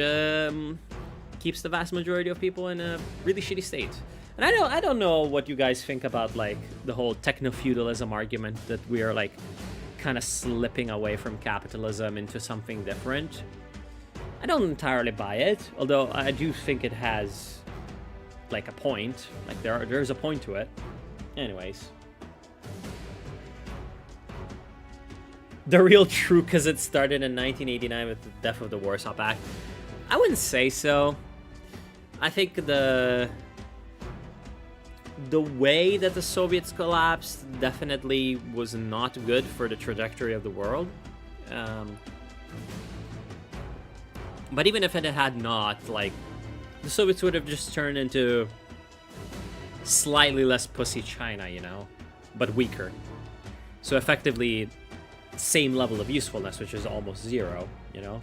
keeps the vast majority of people in a really shitty state. And I don't know what you guys think about like the whole techno-feudalism argument that we are like kind of slipping away from capitalism into something different. I don't entirely buy it, although I do think it has like a point. Like there's a point to it. Anyways. The real true because it started in 1989 with the death of the Warsaw Pact. I wouldn't say so. I think the way that the Soviets collapsed definitely was not good for the trajectory of the world. But even if it had not, like, the Soviets would have just turned into slightly less pussy China, you know, but weaker. So effectively, same level of usefulness, which is almost zero, you know?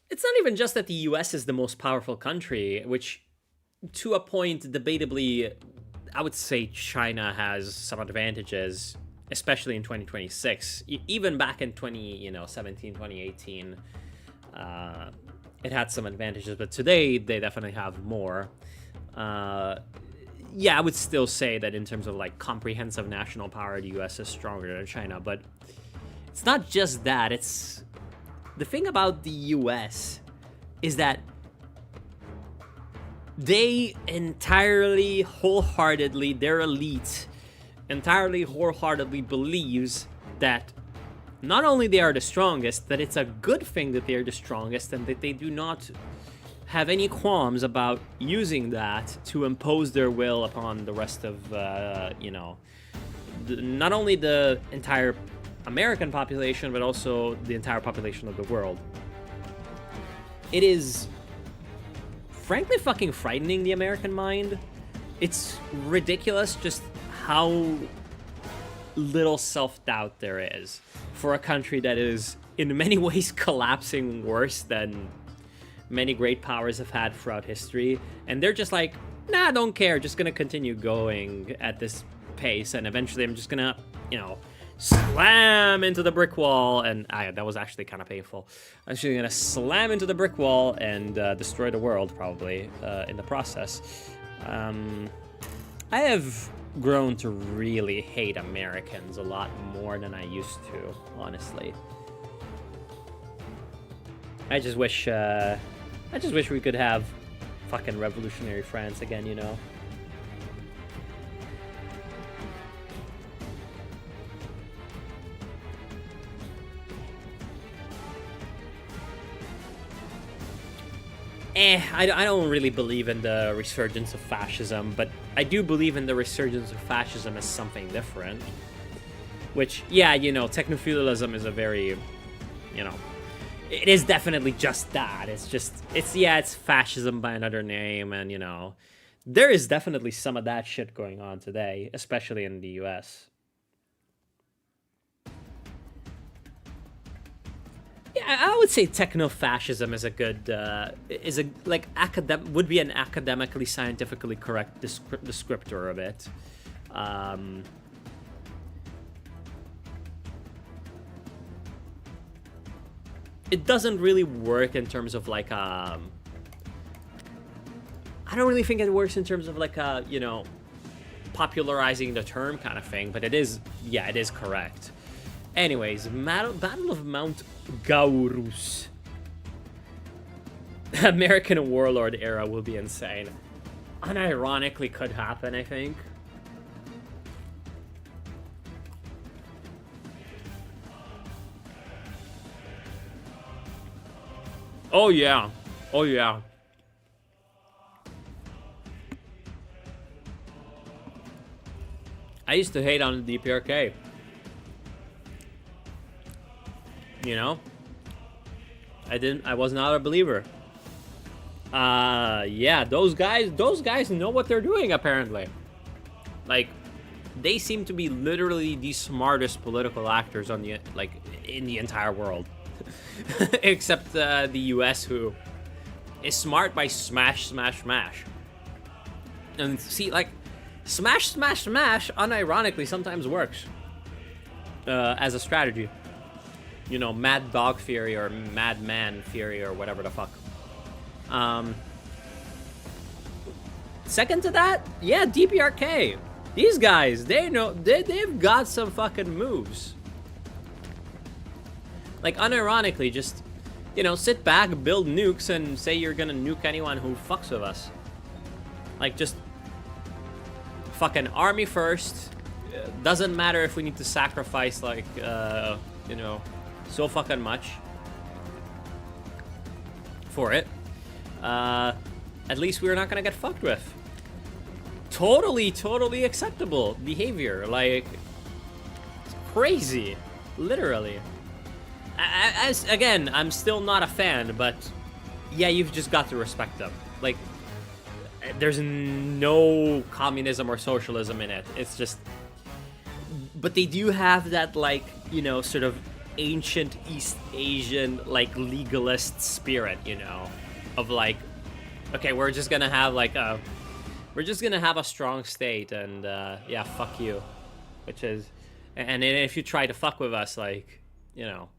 It's not even just that the US is the most powerful country, which, to a point, debatably, I would say China has some advantages, especially in 2026. Even back in 2017, 2018, it had some advantages, but today they definitely have more. Yeah, I would still say that in terms of like comprehensive national power, the US is stronger than China, but it's not just that. It's the thing about the US is that they entirely, wholeheartedly, their elite entirely, wholeheartedly believes that not only they are the strongest, that it's a good thing that they are the strongest, and that they do not have any qualms about using that to impose their will upon the rest of, not only the entire American population, but also the entire population of the world. It is frankly fucking frightening, the American mind. It's ridiculous just how little self-doubt there is for a country that is in many ways collapsing worse than many great powers have had throughout history, and they're just like, nah, I don't care, just gonna continue going at this pace, and eventually I'm just gonna, slam into the brick wall, and that was actually kind of painful. I'm actually gonna slam into the brick wall and destroy the world, probably, in the process. I have grown to really hate Americans a lot more than I used to, honestly. I just wish we could have fucking revolutionary France again, you know? I don't really believe in the resurgence of fascism, but I do believe in the resurgence of fascism as something different. Which, yeah, techno-feudalism is a very, it is definitely just that. It's fascism by another name, and, there is definitely some of that shit going on today, especially in the US. Yeah, I would say techno-fascism is a good, would be an academically, scientifically correct descriptor of it. It doesn't really work in terms of like I don't really think it works in terms of like popularizing the term kind of thing, but it is correct. Anyways, Battle of Mount Gaurus. American warlord era will be insane. Unironically could happen, I think. Oh yeah. Oh yeah. I used to hate on the DPRK. You know? I was not a believer. Yeah, those guys know what they're doing, apparently. Like, they seem to be literally the smartest political actors on the, like, in the entire world. Except the US, who is smart by smash, smash, smash. And see, like, smash, smash, smash, unironically sometimes works as a strategy. You know, Mad Dog Fury or Mad Man Fury or whatever the fuck. Second to that, yeah, DPRK. These guys, they've got some fucking moves. Like, unironically, just, you know, sit back, build nukes, and say you're gonna nuke anyone who fucks with us. Like, just fucking army first. Doesn't matter if we need to sacrifice, like, you know, so fucking much for it. At least we're not gonna get fucked with. Totally acceptable behavior. Like, it's crazy, literally. As again, I'm still not a fan, but yeah, you've just got to respect them. Like, there's no communism or socialism in it. It's just, but they do have that, like, you know, sort of ancient East Asian, like, legalist spirit, you know, of like, okay, we're just gonna have like a strong state, and yeah, fuck you, which is, and if you try to fuck with us, like, you know,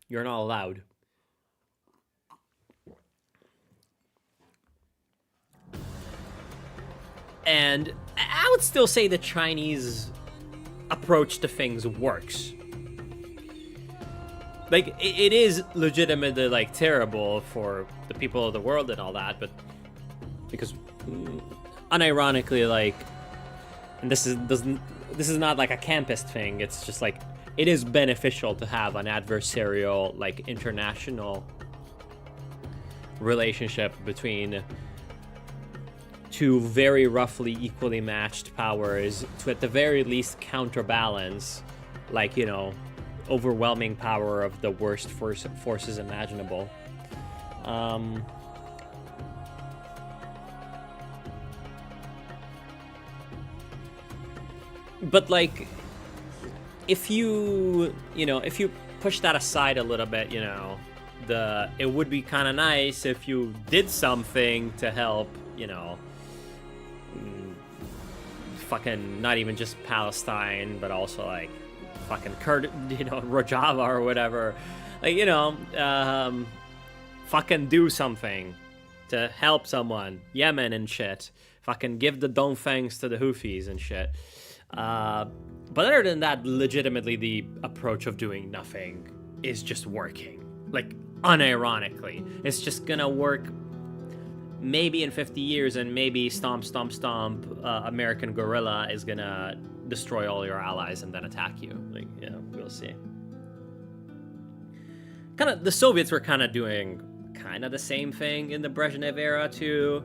you're not allowed. And I would still say the Chinese approach to things works. Like, it is legitimately, like, terrible for the people of the world and all that, but because unironically, like, and this is not like a campist thing, it's just like, it is beneficial to have an adversarial, like, international relationship between two very roughly equally matched powers to, at the very least, counterbalance, like, you know, overwhelming power of the worst forces imaginable. But, like, if you push that aside a little bit, you know, it would be kind of nice if you did something to help, you know, fucking not even just Palestine, but also, like, fucking Rojava or whatever. Like, you know, fucking do something to help someone. Yemen and shit. Fucking give the Dongfangs to the Houthis and shit. But other than that, legitimately, the approach of doing nothing is just working. Like, unironically. It's just gonna work maybe in 50 years, and maybe stomp, American guerrilla is gonna destroy all your allies and then attack you. Like, yeah, we'll see. Kind of, the Soviets were kind of doing kind of the same thing in the Brezhnev era too,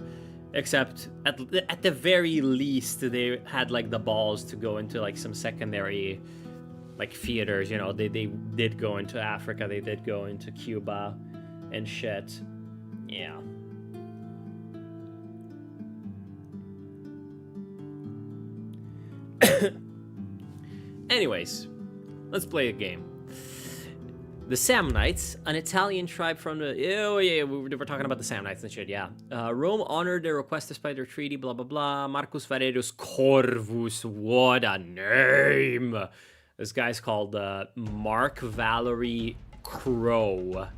except at the very least they had, like, the balls to go into, like, some secondary, like, theaters. You know, they did go into Africa, they did go into Cuba and shit. Yeah. Anyways, let's play a game. The Samnites, an Italian tribe from the... Oh, yeah, we were talking about the Samnites and shit, yeah. Rome honored their request despite their treaty, blah, blah, blah. Marcus Valerius Corvus, what a name! This guy's called Mark Valery Crow.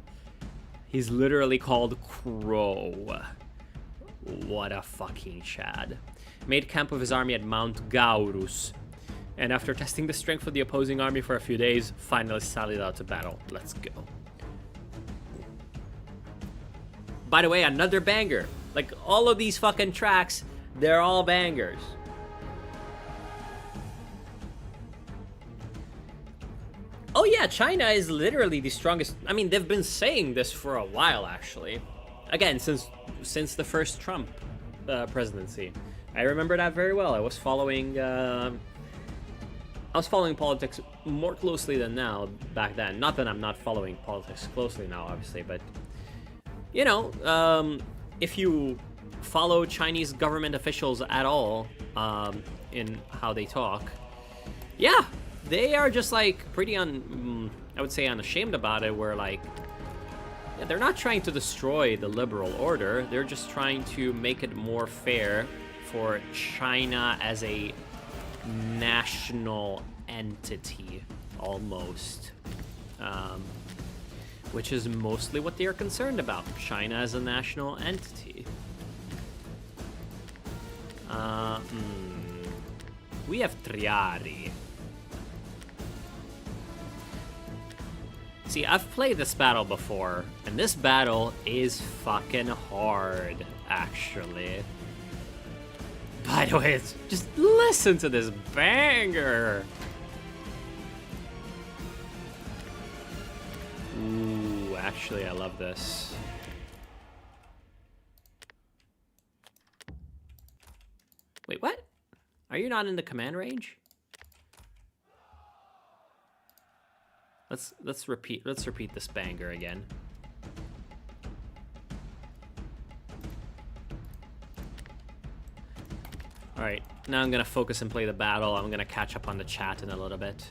He's literally called Crow. What a fucking Chad. Made camp with his army at Mount Gaurus, and after testing the strength of the opposing army for a few days, finally sallied out to battle. Let's go. By the way, another banger. Like, all of these fucking tracks, they're all bangers. Oh yeah, China is literally the strongest. I mean, they've been saying this for a while, actually. Again, since the first Trump presidency. I remember that very well. I was following I was following politics more closely than now back then. Not that I'm not following politics closely now, obviously, but you know, if you follow Chinese government officials at all in how they talk, yeah, they are just like pretty I would say unashamed about it, where like, yeah, they're not trying to destroy the liberal order, they're just trying to make it more fair for China as a national entity, almost. Which is mostly what they are concerned about, China as a national entity. We have Triari. See, I've played this battle before, and this battle is fucking hard, actually. By the way, just listen to this banger! Ooh, actually, I love this. Wait, what? Are you not in the command range? Let's repeat this banger again. Alright, now I'm gonna focus and play the battle. I'm gonna catch up on the chat in a little bit.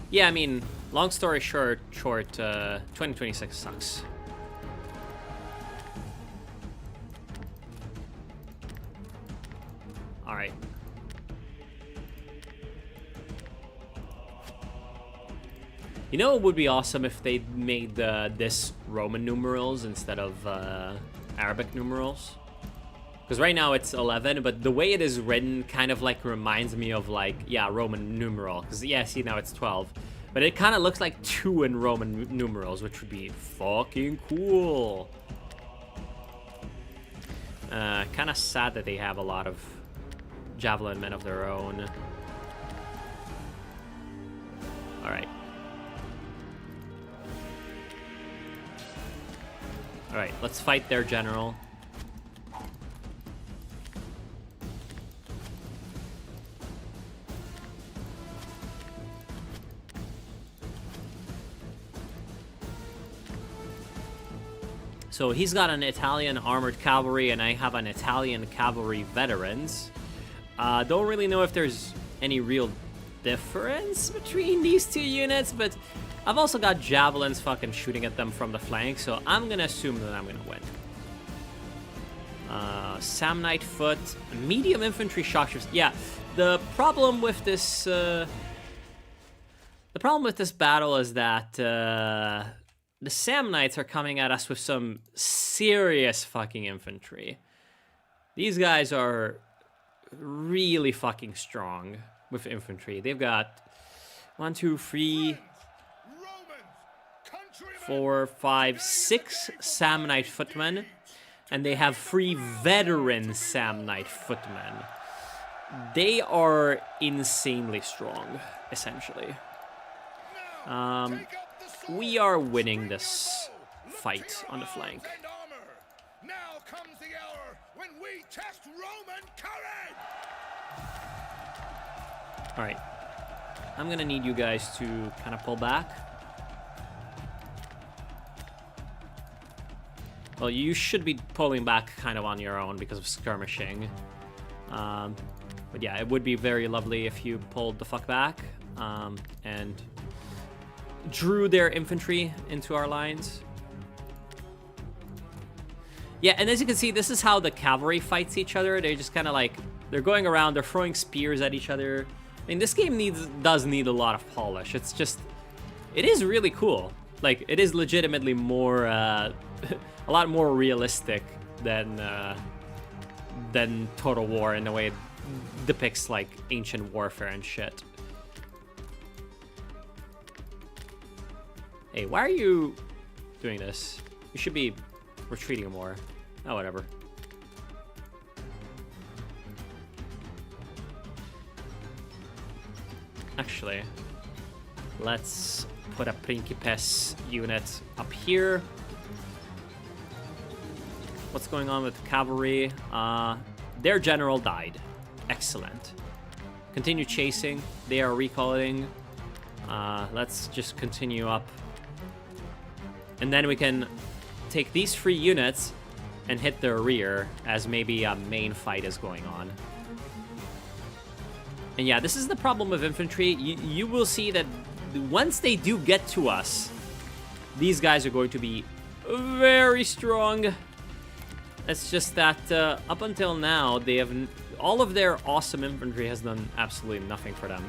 Yeah, I mean, long story short, 2026 sucks. Alright. You know, it would be awesome if they made this Roman numerals instead of Arabic numerals. Because right now it's 11, but the way it is written kind of like reminds me of like, yeah, Roman numeral. Because yeah, see, now it's 12. But it kind of looks like 2 in Roman numerals, which would be fucking cool. Kind of sad that they have a lot of javelin men of their own. Alright. Alright, let's fight their general. So he's got an Italian armored cavalry, and I have an Italian cavalry veterans. Don't really know if there's any real difference between these two units, but I've also got javelins fucking shooting at them from the flank, so I'm gonna assume that I'm gonna win. Samnite foot, medium infantry shocktroopers. Yeah, the problem with this battle is that the Samnites are coming at us with some serious fucking infantry. These guys are really fucking strong with infantry. They've got 1, 2, 3, 4, 5, 6 Samnite footmen, and they have 3 veteran Samnite footmen. They are insanely strong, essentially. We are winning this fight on the flank. Now comes the hour when we test Roman courage. All right, I'm gonna need you guys to kind of pull back. Well, you should be pulling back kind of on your own because of skirmishing. But yeah, it would be very lovely if you pulled the fuck back and drew their infantry into our lines. Yeah, and as you can see, this is how the cavalry fights each other. They're just kind of like, they're going around, they're throwing spears at each other. I mean, this game does need a lot of polish. It's just, it is really cool. Like, it is legitimately more, a lot more realistic than Total War in the way it depicts like ancient warfare and shit. Hey, why are you doing this? You should be retreating more. Oh, whatever. Actually, let's put a Principes unit up here. What's going on with cavalry? Their general died. Excellent. Continue chasing. They are recalling. Let's just continue up. And then we can take these 3 units and hit their rear as maybe a main fight is going on. And yeah, this is the problem with infantry. You will see that once they do get to us, these guys are going to be very strong. It's just that up until now, they have all of their awesome infantry has done absolutely nothing for them.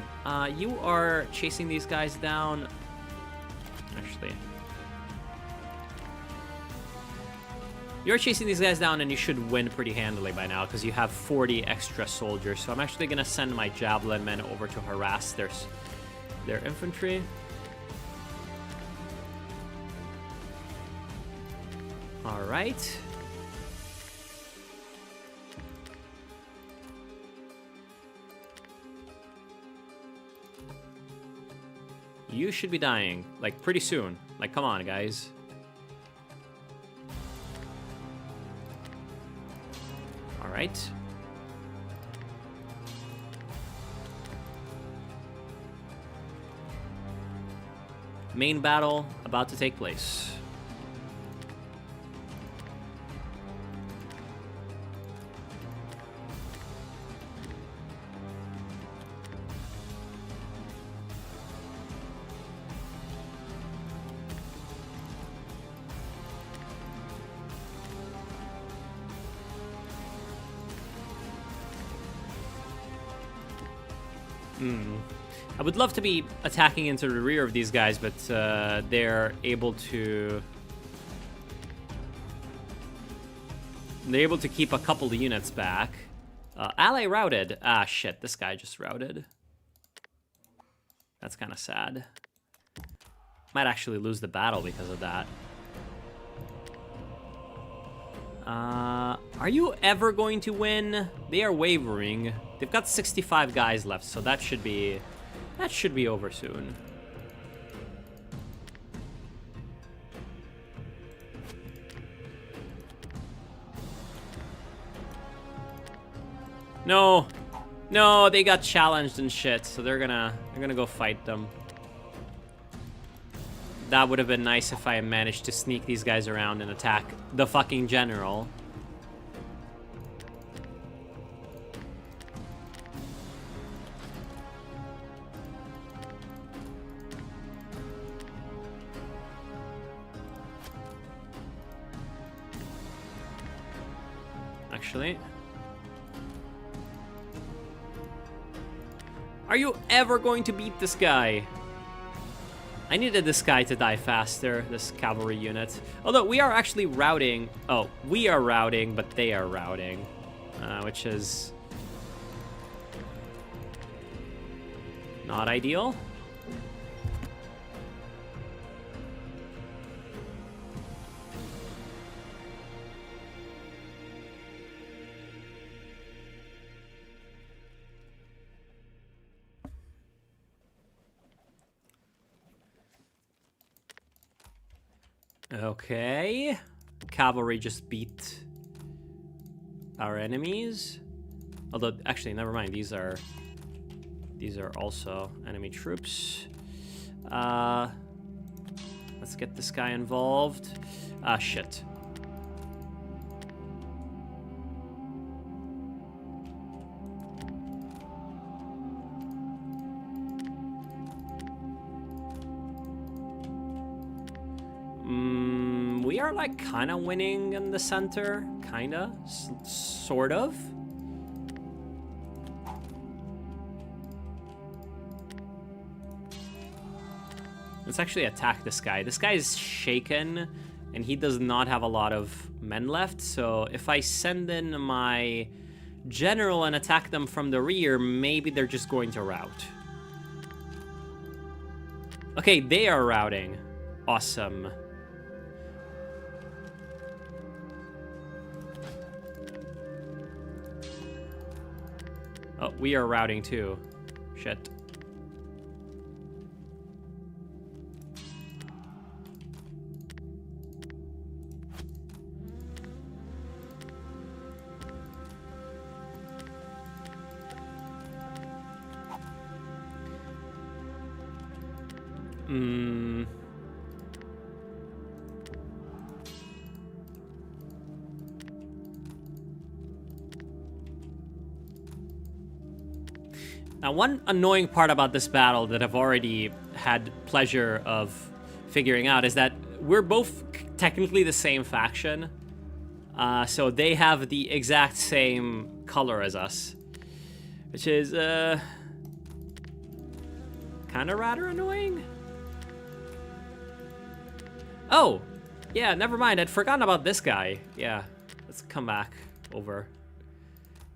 You are chasing these guys down. Actually, you're chasing these guys down, and you should win pretty handily by now because you have 40 extra soldiers. So I'm actually gonna send my javelin men over to harass their infantry. All right. You should be dying, like, pretty soon. Like, come on, guys. All right. Main battle about to take place. I would love to be attacking into the rear of these guys, but they're able to keep a couple of units back. Ally routed. Ah, shit, this guy just routed. That's kind of sad. Might actually lose the battle because of that. Are you ever going to win? They are wavering. They've got 65 guys left, so that should be over soon. No, they got challenged and shit, so they're gonna go fight them. That would have been nice if I managed to sneak these guys around and attack the fucking general. Actually, are you ever going to beat this guy? I needed this guy to die faster, this cavalry unit. Although we are actually routing. Oh, we are routing, but they are routing, which is not ideal. Okay, cavalry just beat our enemies. Although, actually, never mind. These are also enemy troops. Let's get this guy involved. Ah, shit. We are like kind of winning in the center, kind of, sort of. Let's actually attack this guy. This guy is shaken, and he does not have a lot of men left. So if I send in my general and attack them from the rear, maybe they're just going to rout. Okay, they are routing. Awesome. Oh, we are routing too. Shit. Hmm. Now, one annoying part about this battle that I've already had pleasure of figuring out is that we're both technically the same faction. So they have the exact same color as us, which is kind of rather annoying. Oh, yeah, never mind. I'd forgotten about this guy. Yeah, let's come back over.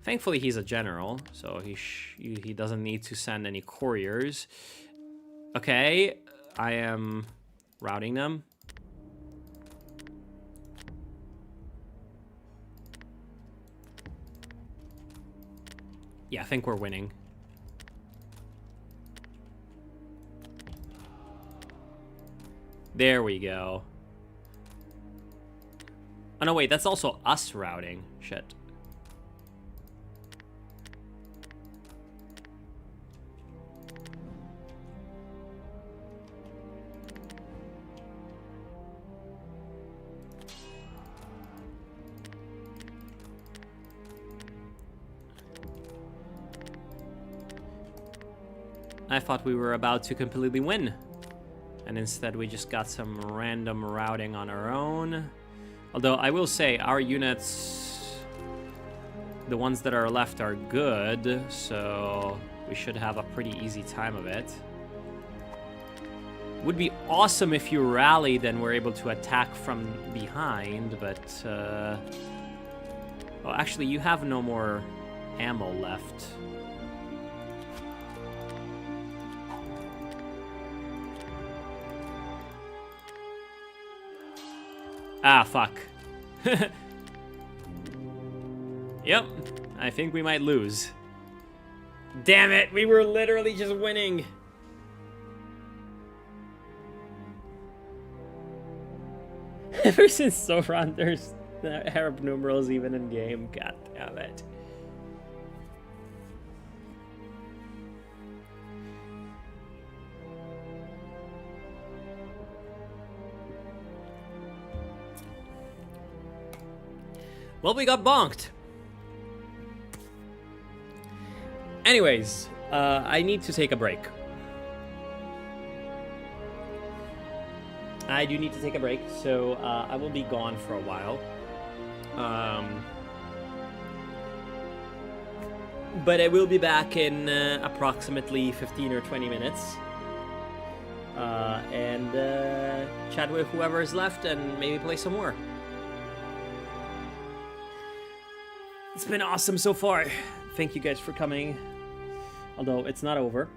Thankfully, he's a general, so he doesn't need to send any couriers. Okay, I am routing them. Yeah, I think we're winning. There we go. Oh, no, wait, that's also us routing. Shit. I thought we were about to completely win. And instead we just got some random routing on our own. Although I will say our units, the ones that are left are good, so we should have a pretty easy time of it. Would be awesome if you rallied and were able to attack from behind, but well, actually you have no more ammo left. Ah, fuck. Yep, I think we might lose. Damn it, we were literally just winning. Ever since Sauron, there's Arab numerals even in game. God damn it. Well, we got bonked. Anyways, I need to take a break. I do need to take a break, so I will be gone for a while. But I will be back in approximately 15 or 20 minutes. And chat with whoever is left and maybe play some more. It's been awesome so far. Thank you guys for coming. Although it's not over.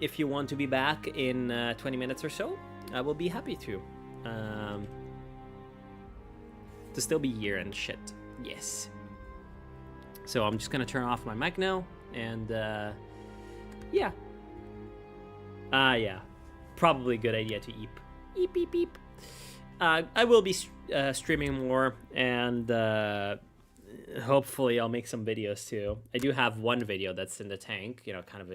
If you want to be back in 20 minutes or so, I will be happy to. To still be here and shit. Yes. So I'm just gonna turn off my mic now, and yeah. Yeah. Probably a good idea to eep. Eep, eep, eep. I will be streaming more, and hopefully I'll make some videos too. I do have one video that's in the tank, you know, kind of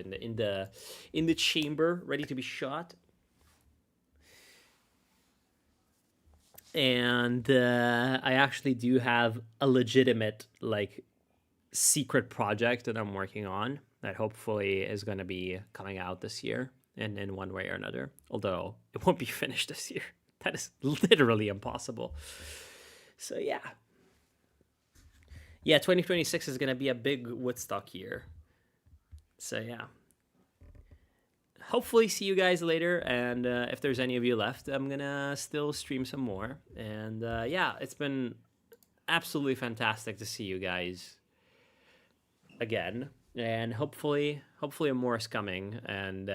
in the chamber, ready to be shot. And I actually do have a legitimate, like, secret project that I'm working on that hopefully is going to be coming out this year, and in one way or another. Although it won't be finished this year. That is literally impossible. So yeah. Yeah, 2026 is going to be a big Woodstock year. So yeah. Hopefully see you guys later, and if there's any of you left, I'm going to still stream some more. And yeah, it's been absolutely fantastic to see you guys again. And hopefully more is coming, and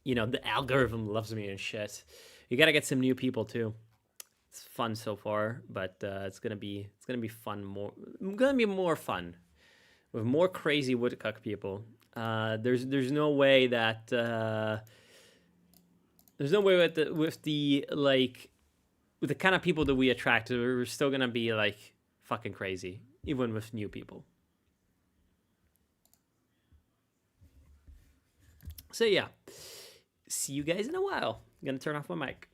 you know, the algorithm loves me and shit. You gotta get some new people too. It's fun so far, but it's gonna be fun. Gonna be more fun with more crazy woodcock people. There's no way that there's no way with the kind of people that we attract, we're still gonna be like fucking crazy, even with new people. So yeah, see you guys in a while. I'm gonna turn off my mic.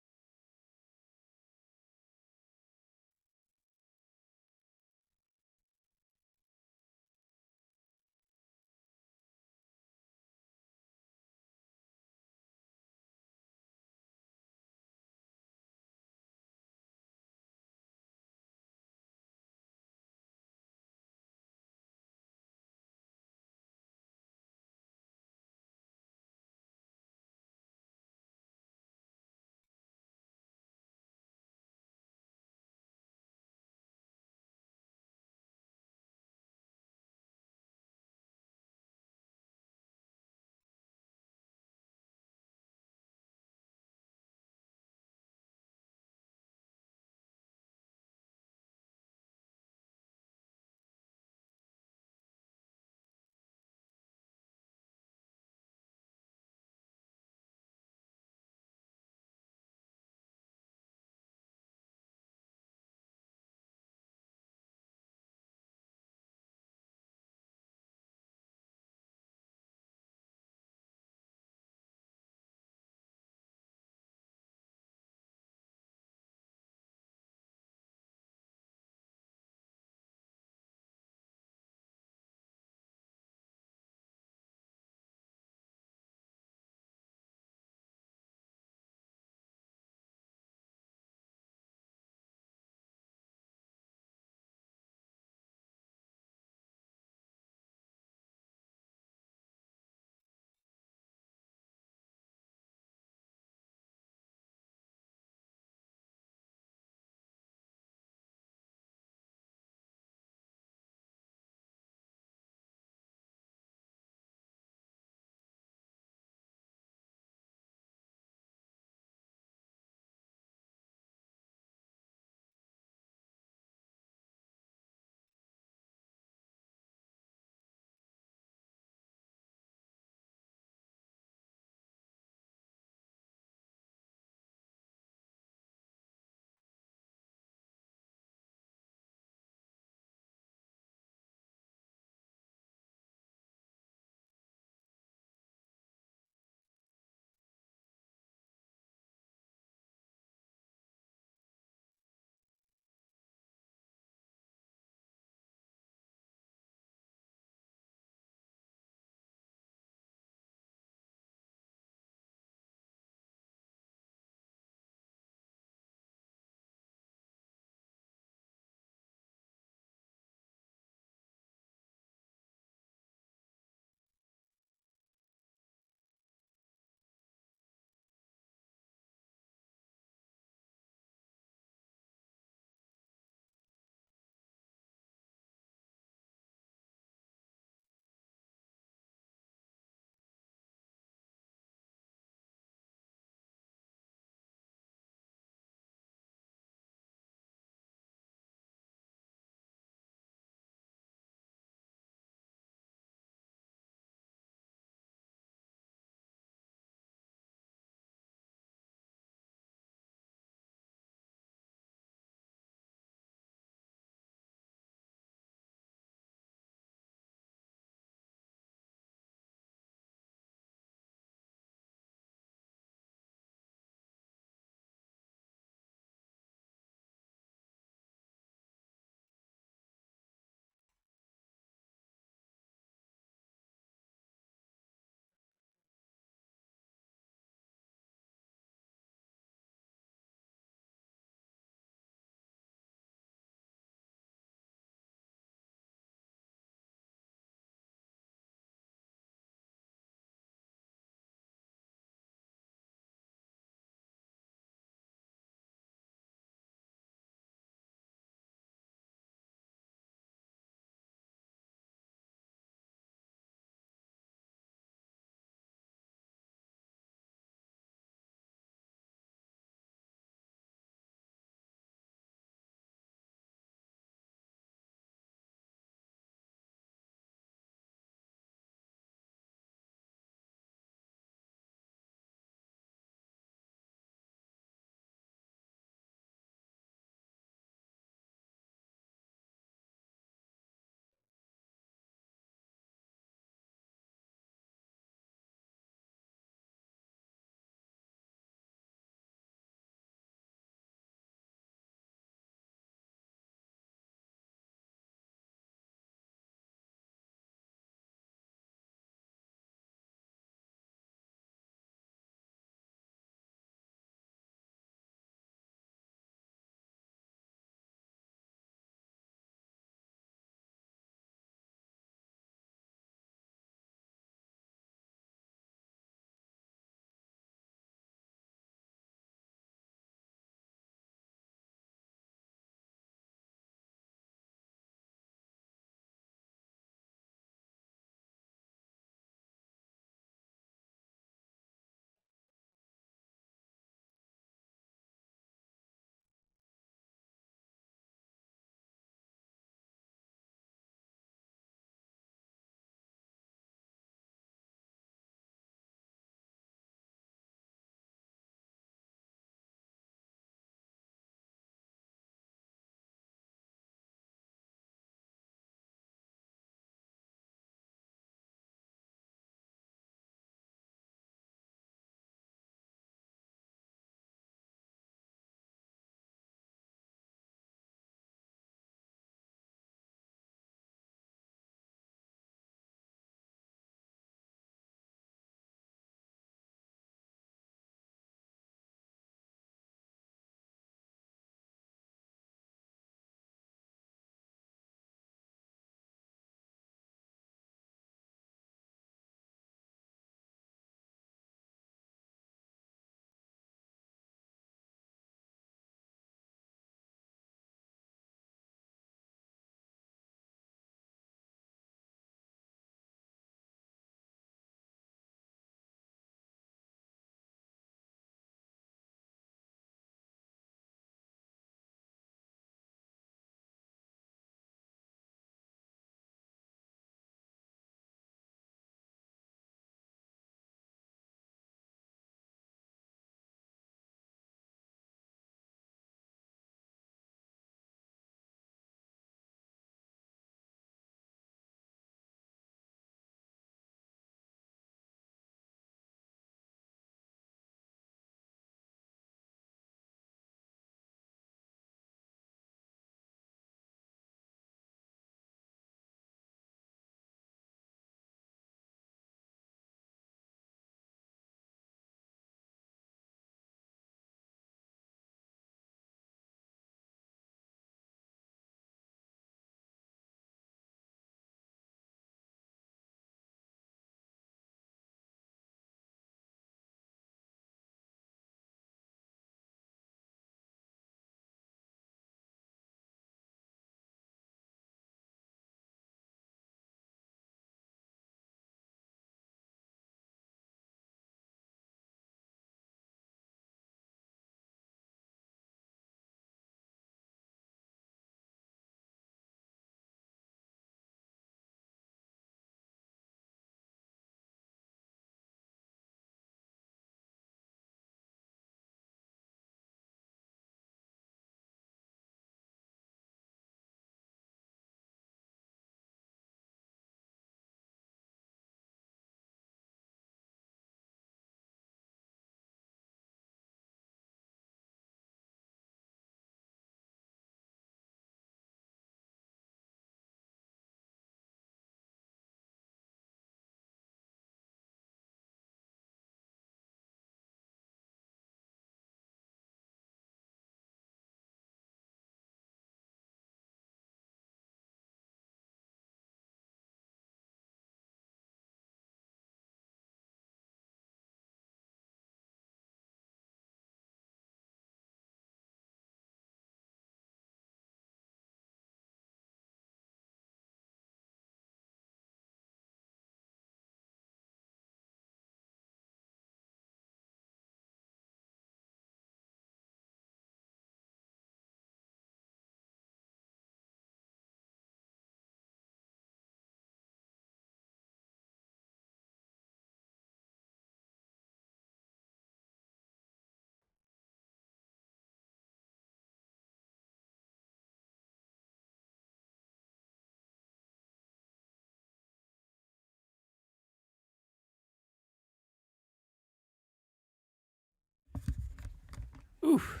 Oof.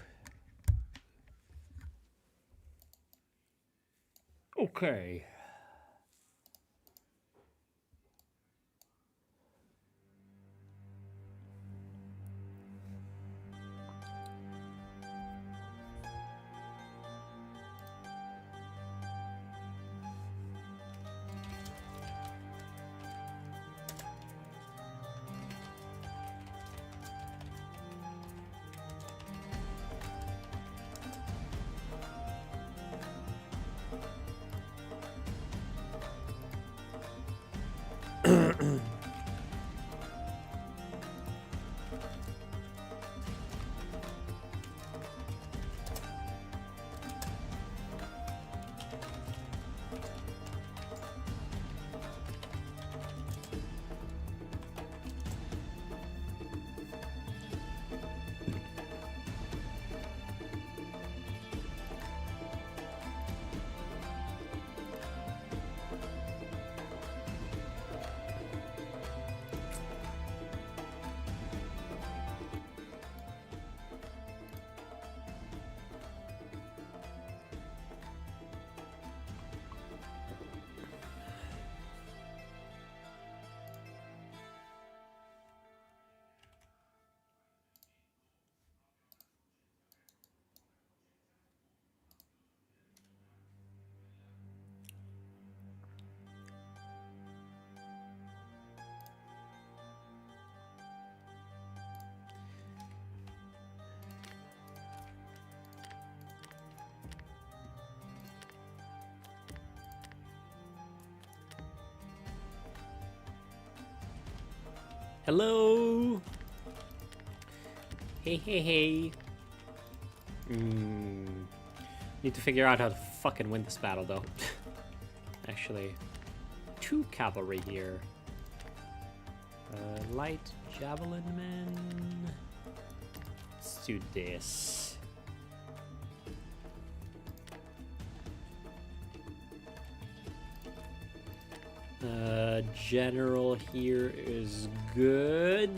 Okay. Hello. Hey, hey, hey. Need to figure out how to fucking win this battle, though. Actually, 2 cavalry here. Light javelin men. Let's do this. General here is good.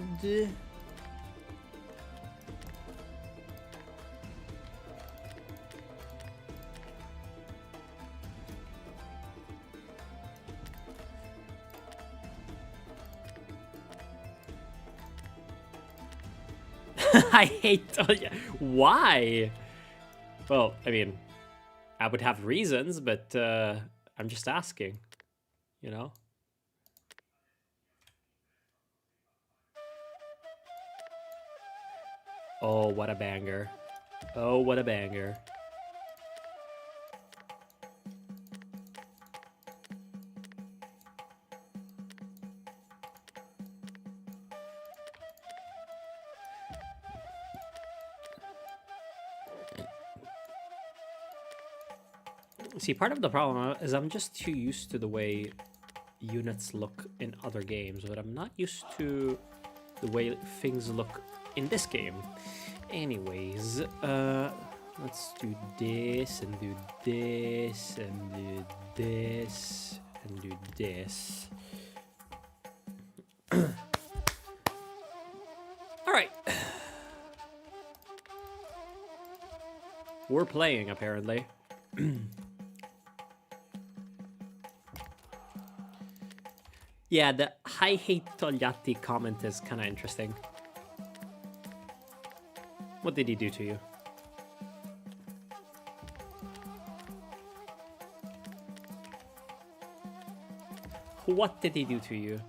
I hate. Why? Well, I mean, I would have reasons, but I'm just asking. You know? Oh, what a banger. Oh, what a banger. See, part of the problem is I'm just too used to the way units look in other games, but I'm not used to the way things look in this game. Anyways, let's do this and do this and do this and do this. All right. We're playing, apparently. Yeah, the I hate Togliatti comment is kind of interesting. What did he do to you? What did he do to you?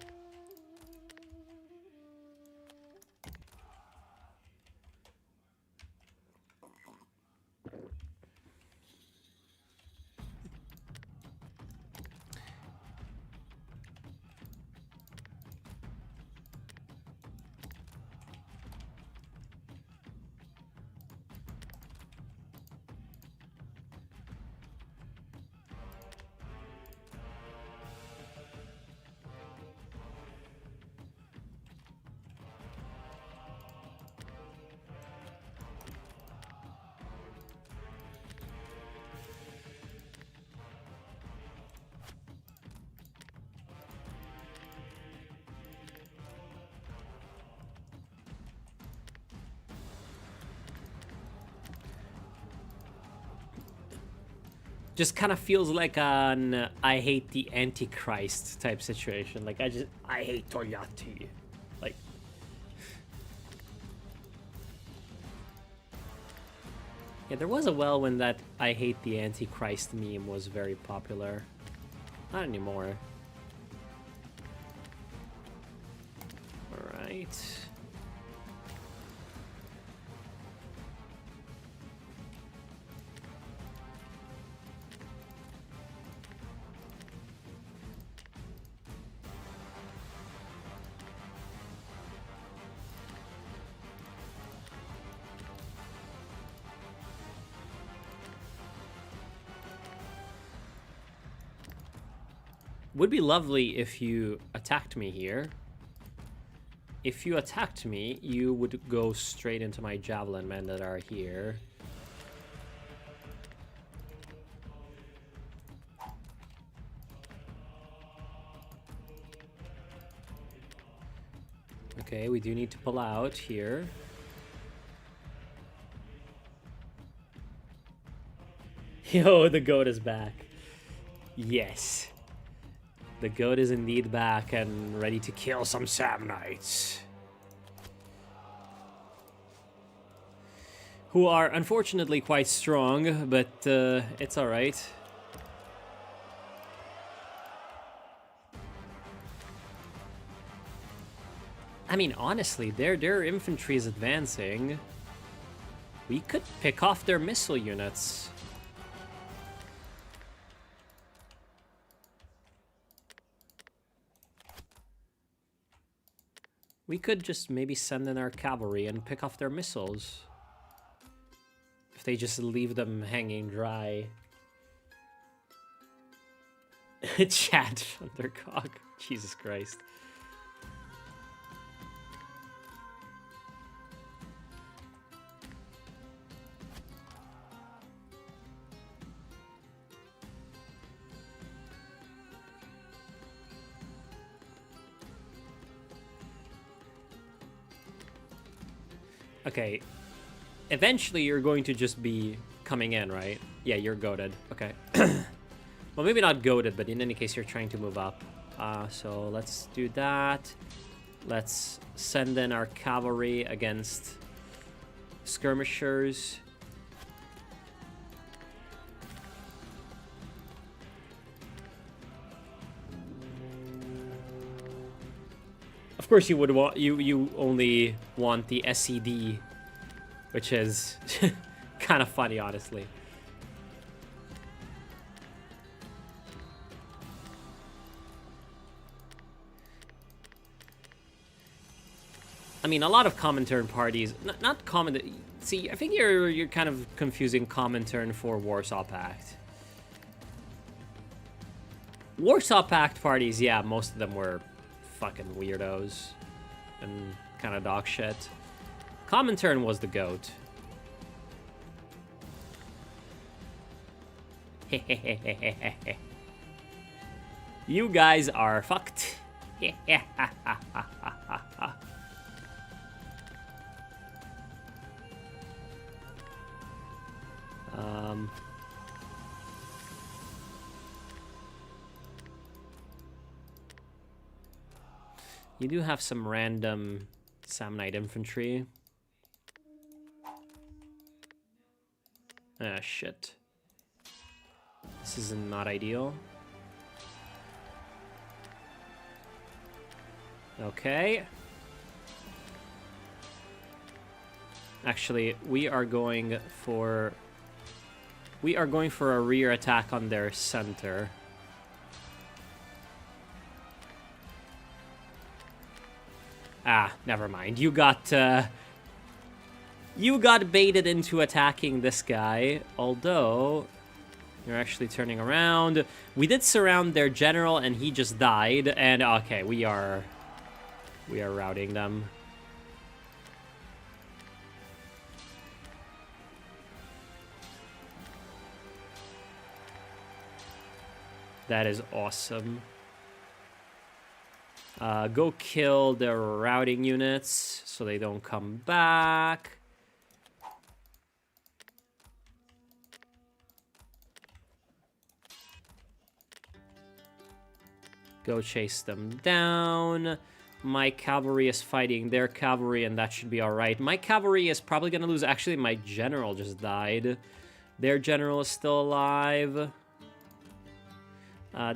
Just kind of feels like an I hate the Antichrist type situation. Like, I hate Toyati. Like, yeah, there was a while when that I hate the Antichrist meme was very popular. Not anymore. Alright. Would be lovely if you attacked me here. If you attacked me, you would go straight into my javelin men that are here. Okay, we do need to pull out here. Yo, the goat is back. Yes. The goat is indeed back and ready to kill some Samnites. Who are unfortunately quite strong, but it's alright. I mean, honestly, their infantry is advancing. We could pick off their missile units. We could just maybe send in our cavalry and pick off their missiles. If they just leave them hanging dry. Chad Thundercock. Jesus Christ. Okay, eventually you're going to just be coming in, right? Yeah, you're goated. Okay. Well, maybe not goated, but in any case, you're trying to move up. So let's do that. Let's send in our cavalry against skirmishers. Of course, you would want you only want the SCD, which is kind of funny, honestly. I mean, a lot of Comintern parties, not common. See, I think you're kind of confusing Comintern for Warsaw Pact. Warsaw Pact parties, yeah, most of them were fucking weirdos and kind of dog shit. Comintern was the goat. You guys are fucked. You do have some random Samnite infantry. Ah, shit. This is not ideal. Okay. Actually, we are going for a rear attack on their center. Ah, never mind. You got baited into attacking this guy, although you're actually turning around. We did surround their general and he just died, and okay, we are routing them. That is awesome. Go kill their routing units so they don't come back. Go chase them down. My cavalry is fighting their cavalry, and that should be alright. My cavalry is probably going to lose. Actually, my general just died. Their general is still alive.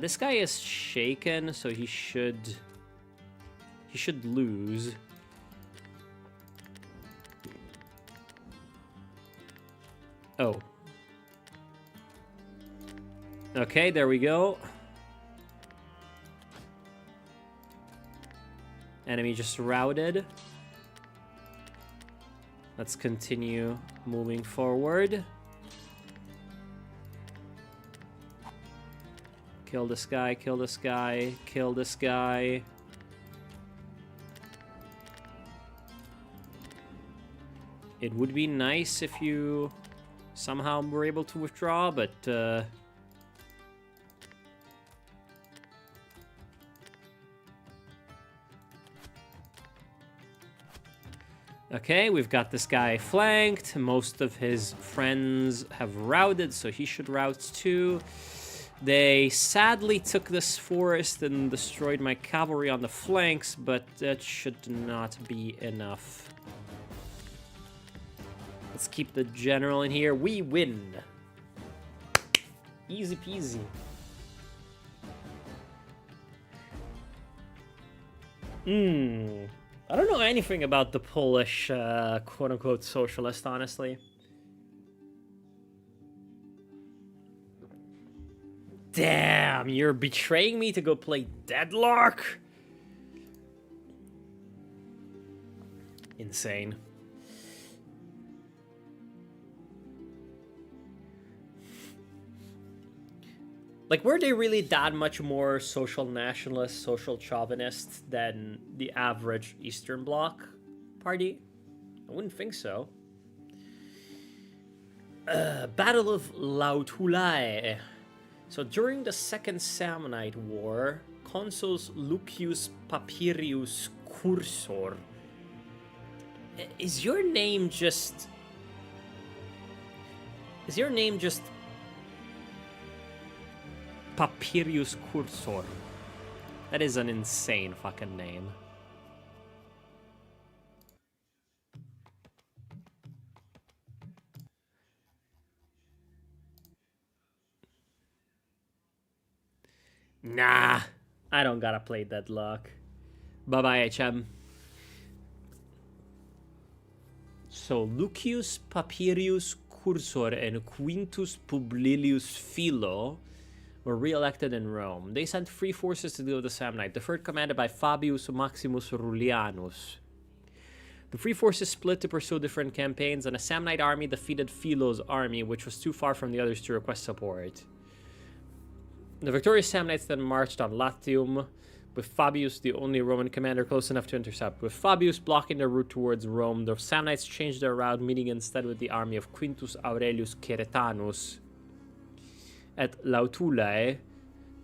This guy is shaken, so he should lose. Oh. Okay, there we go. Enemy just routed. Let's continue moving forward. Kill this guy, kill this guy, kill this guy. It would be nice if you somehow were able to withdraw, but okay, we've got this guy flanked. Most of his friends have routed, so he should rout too. They sadly took this forest and destroyed my cavalry on the flanks, but that should not be enough. Let's keep the general in here. We win. Easy peasy. I don't know anything about the Polish, quote-unquote, socialist, honestly. Damn, you're betraying me to go play Deadlock? Insane. Like, were they really that much more social nationalist, social chauvinist than the average Eastern Bloc party? I wouldn't think so. Battle of Lautulae. So during the Second Samnite War, consuls Lucius Papirius Cursor. Is your name just Papirius Cursor? That is an insane fucking name. Nah, I don't gotta play Deadlock. Bye-bye, HM. So, Lucius Papirius Cursor and Quintus Publilius Philo were re-elected in Rome. They sent 3 forces to deal with the Samnite. The third commanded by Fabius Maximus Rullianus. The 3 forces split to pursue different campaigns, and a Samnite army defeated Philo's army, which was too far from the others to request support. The victorious Samnites then marched on Latium, with Fabius the only Roman commander close enough to intercept. With Fabius blocking their route towards Rome, the Samnites changed their route, meeting instead with the army of Quintus Aurelius Queretanus at Lautulae,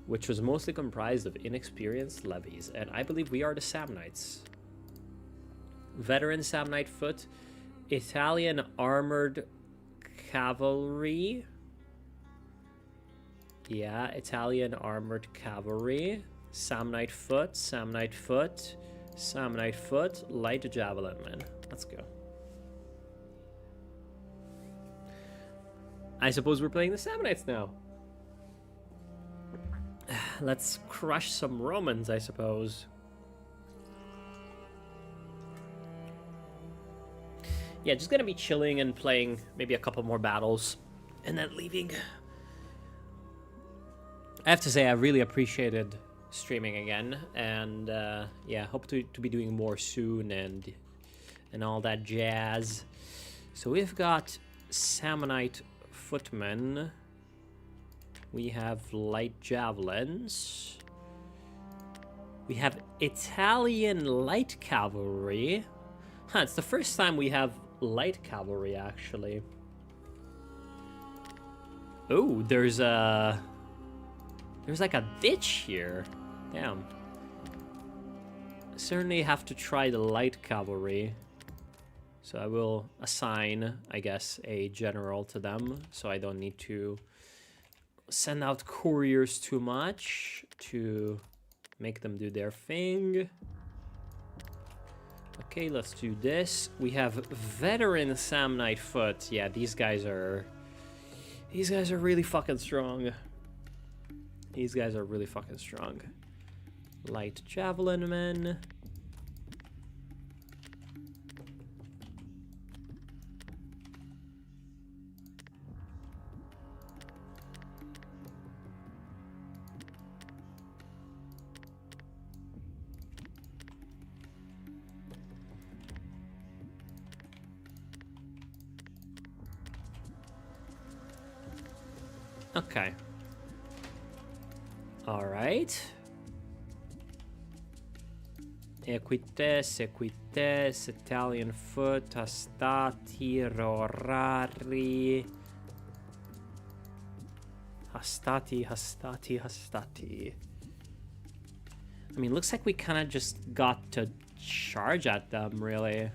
which was mostly comprised of inexperienced levies. And I believe we are the Samnites. Veteran Samnite foot, Italian armored cavalry. Yeah, Italian armored cavalry. Samnite foot, Samnite foot, Samnite foot, light javelin, man. Let's go. I suppose we're playing the Samnites now. Let's crush some Romans, I suppose. Yeah, just gonna be chilling and playing maybe a couple more battles and then leaving. I have to say, I really appreciated streaming again, and yeah, hope to be doing more soon and all that jazz. So we've got Samnite footmen. We have light javelins. We have Italian light cavalry. Huh, it's the first time we have light cavalry, actually. Oh, there's like a ditch here. Damn. Certainly have to try the light cavalry. So I will assign, I guess, a general to them, so I don't need to send out couriers too much to Make them do their thing. Okay, let's do this. We have veteran Sam Knightfoot. Yeah, these guys are really fucking strong. These guys are really fucking strong. Light javelin men. Okay. All right. Equites, equites, Italian foot, hastati, rorari. Hastati, hastati, hastati. I mean, looks like we kind of just got to charge at them, really.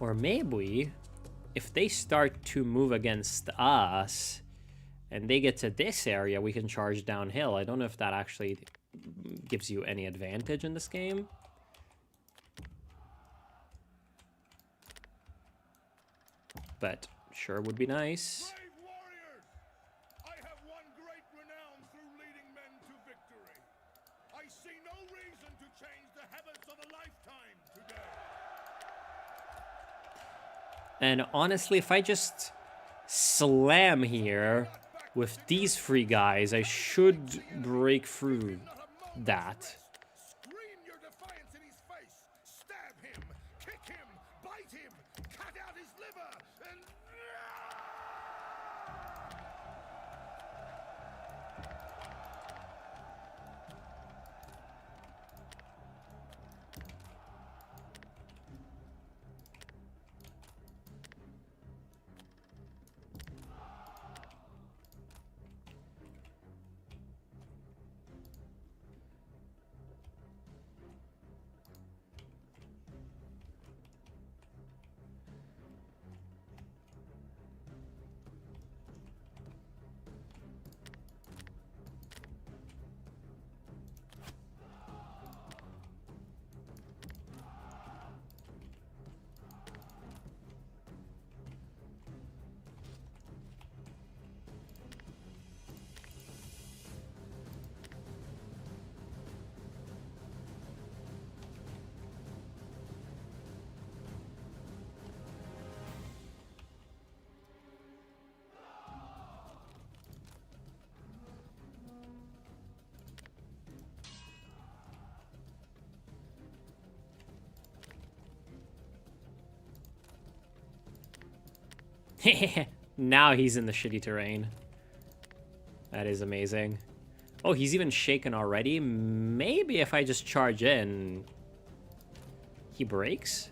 Or maybe, if they start to move against us, and they get to this area, we can charge downhill. I don't know if that actually gives you any advantage in this game. But sure would be nice. Brave warriors! I have won great renown through leading men to victory. I see no reason to change the habits of a lifetime today. And honestly, if I just slam here with these three guys, I should break through that. Scream your defiance in his face. Stab him, kick him, bite him, cut out his liver, and... Now he's in the shitty terrain. That is amazing. Oh, he's even shaken already. Maybe if I just charge in, he breaks?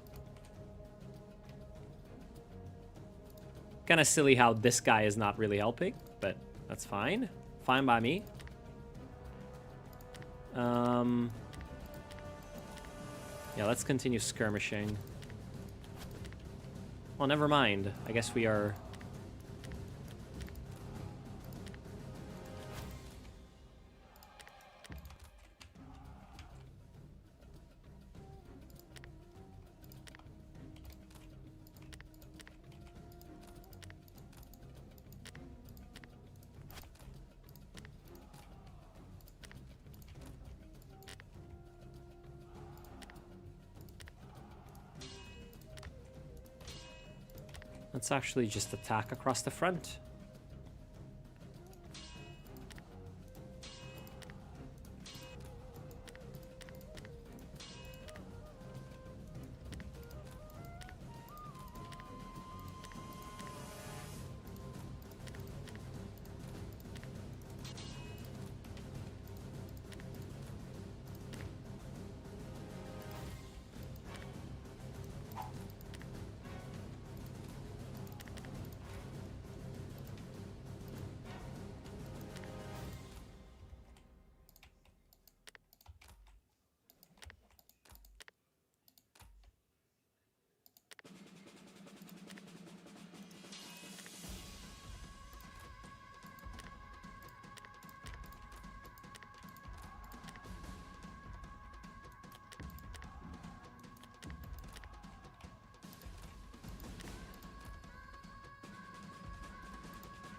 Kind of silly how this guy is not really helping, but that's fine. Fine by me. Yeah, let's continue skirmishing. Well, never mind. I guess we are... Let's actually just attack across the front.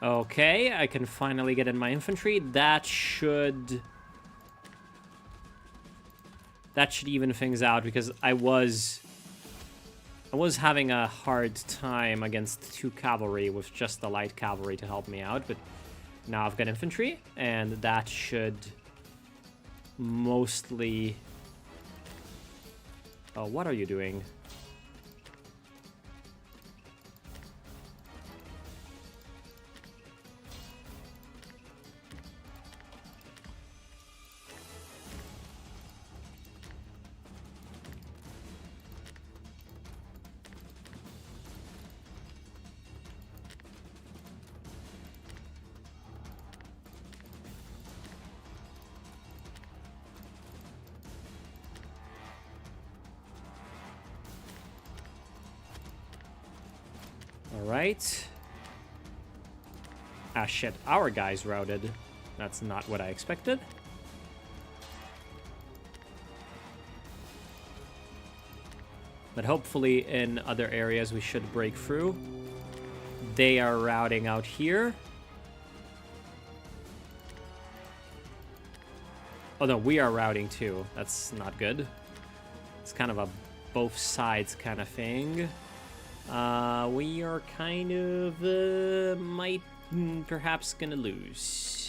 Okay, I can finally get in my infantry. That should even things out, because I was having a hard time against 2 cavalry with just the light cavalry to help me out, but now I've got infantry, and that should mostly... Oh, what are you doing? Alright. Ah, shit. Our guy's routed. That's not what I expected. But hopefully in other areas we should break through. They are routing out here. Oh no, we are routing too. That's not good. It's kind of a both sides kind of thing. We are kind of, might perhaps gonna lose.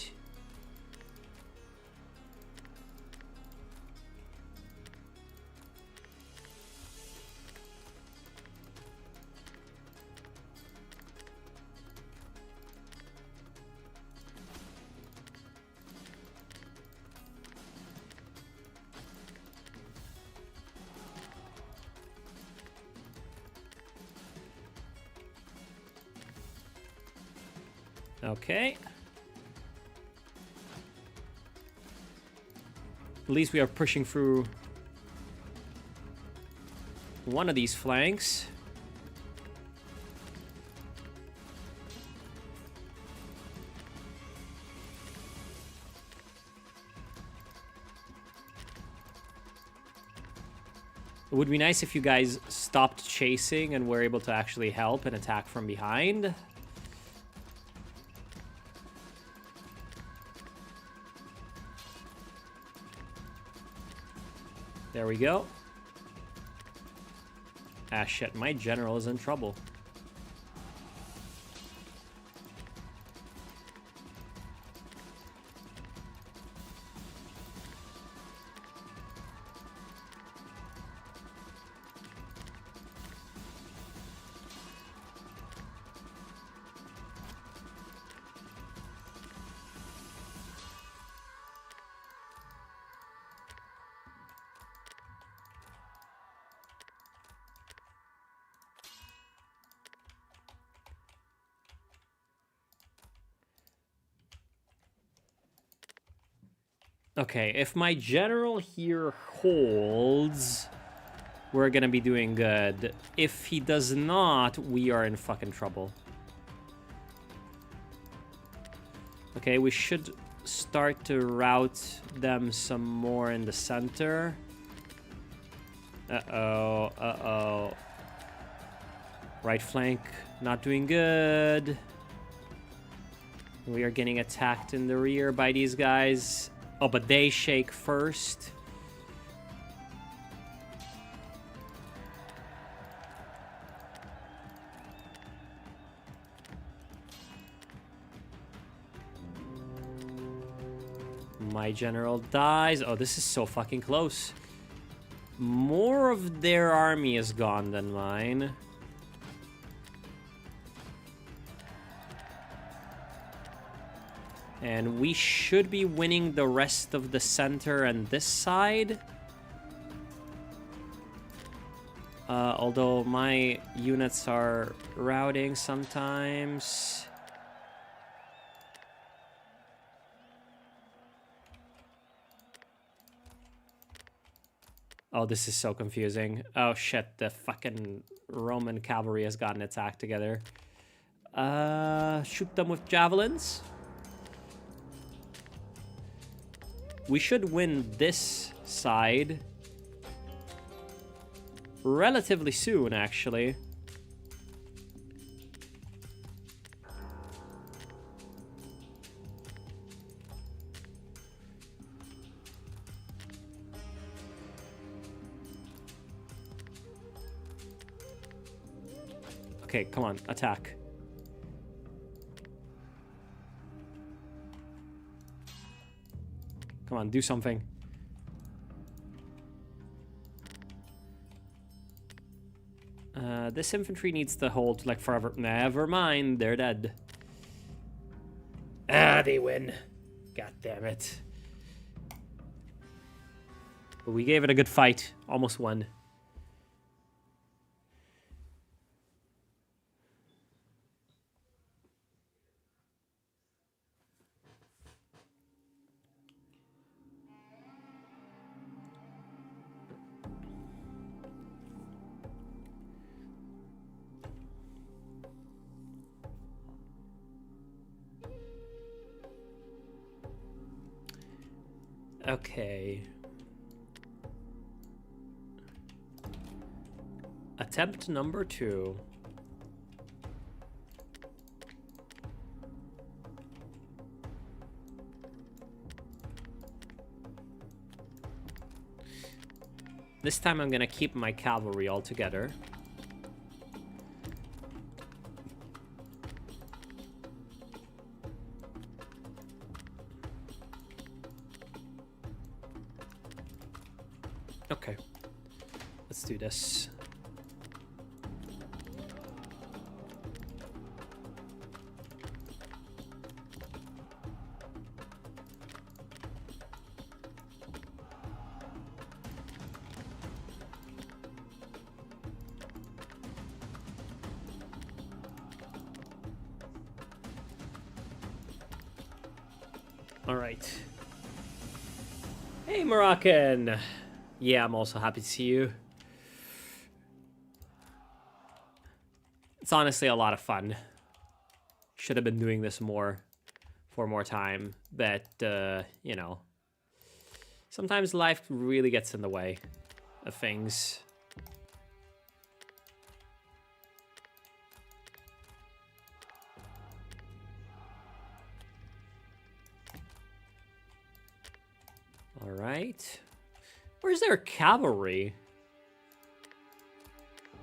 Okay. At least we are pushing through one of these flanks. It would be nice if you guys stopped chasing and were able to actually help and attack from behind. There we go. Ah, shit. My general is in trouble. Okay, if my general here holds, we're gonna be doing good. If he does not, we are in fucking trouble. Okay, we should start to route them some more in the center. Uh-oh, uh-oh. Right flank, not doing good. We are getting attacked in the rear by these guys. Oh, but they shake first. My general dies. Oh, this is so fucking close. More of their army is gone than mine. And we should be winning the rest of the center and this side. Although my units are routing sometimes. Oh, this is so confusing. Oh shit, the fucking Roman cavalry has gotten its act together. Shoot them with javelins. We should win this side relatively soon, actually. Okay, come on, attack. Come on, do something. This infantry needs to hold like forever. Never mind, they're dead. Ah, they win. God damn it. But we gave it a good fight. Almost won. Okay. Attempt number 2. This time I'm gonna keep my cavalry all together. Okay. Let's do this. All right. Hey, Moroccan. Yeah, I'm also happy to see you. It's honestly a lot of fun. Should have been doing this more for more time, but, you know, sometimes life really gets in the way of things. All right. Where's their cavalry?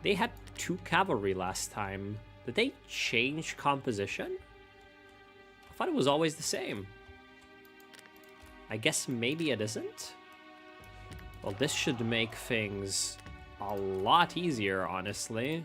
They had 2 cavalry last time. Did they change composition? I thought it was always the same. I guess maybe it isn't? Well, this should make things a lot easier, honestly.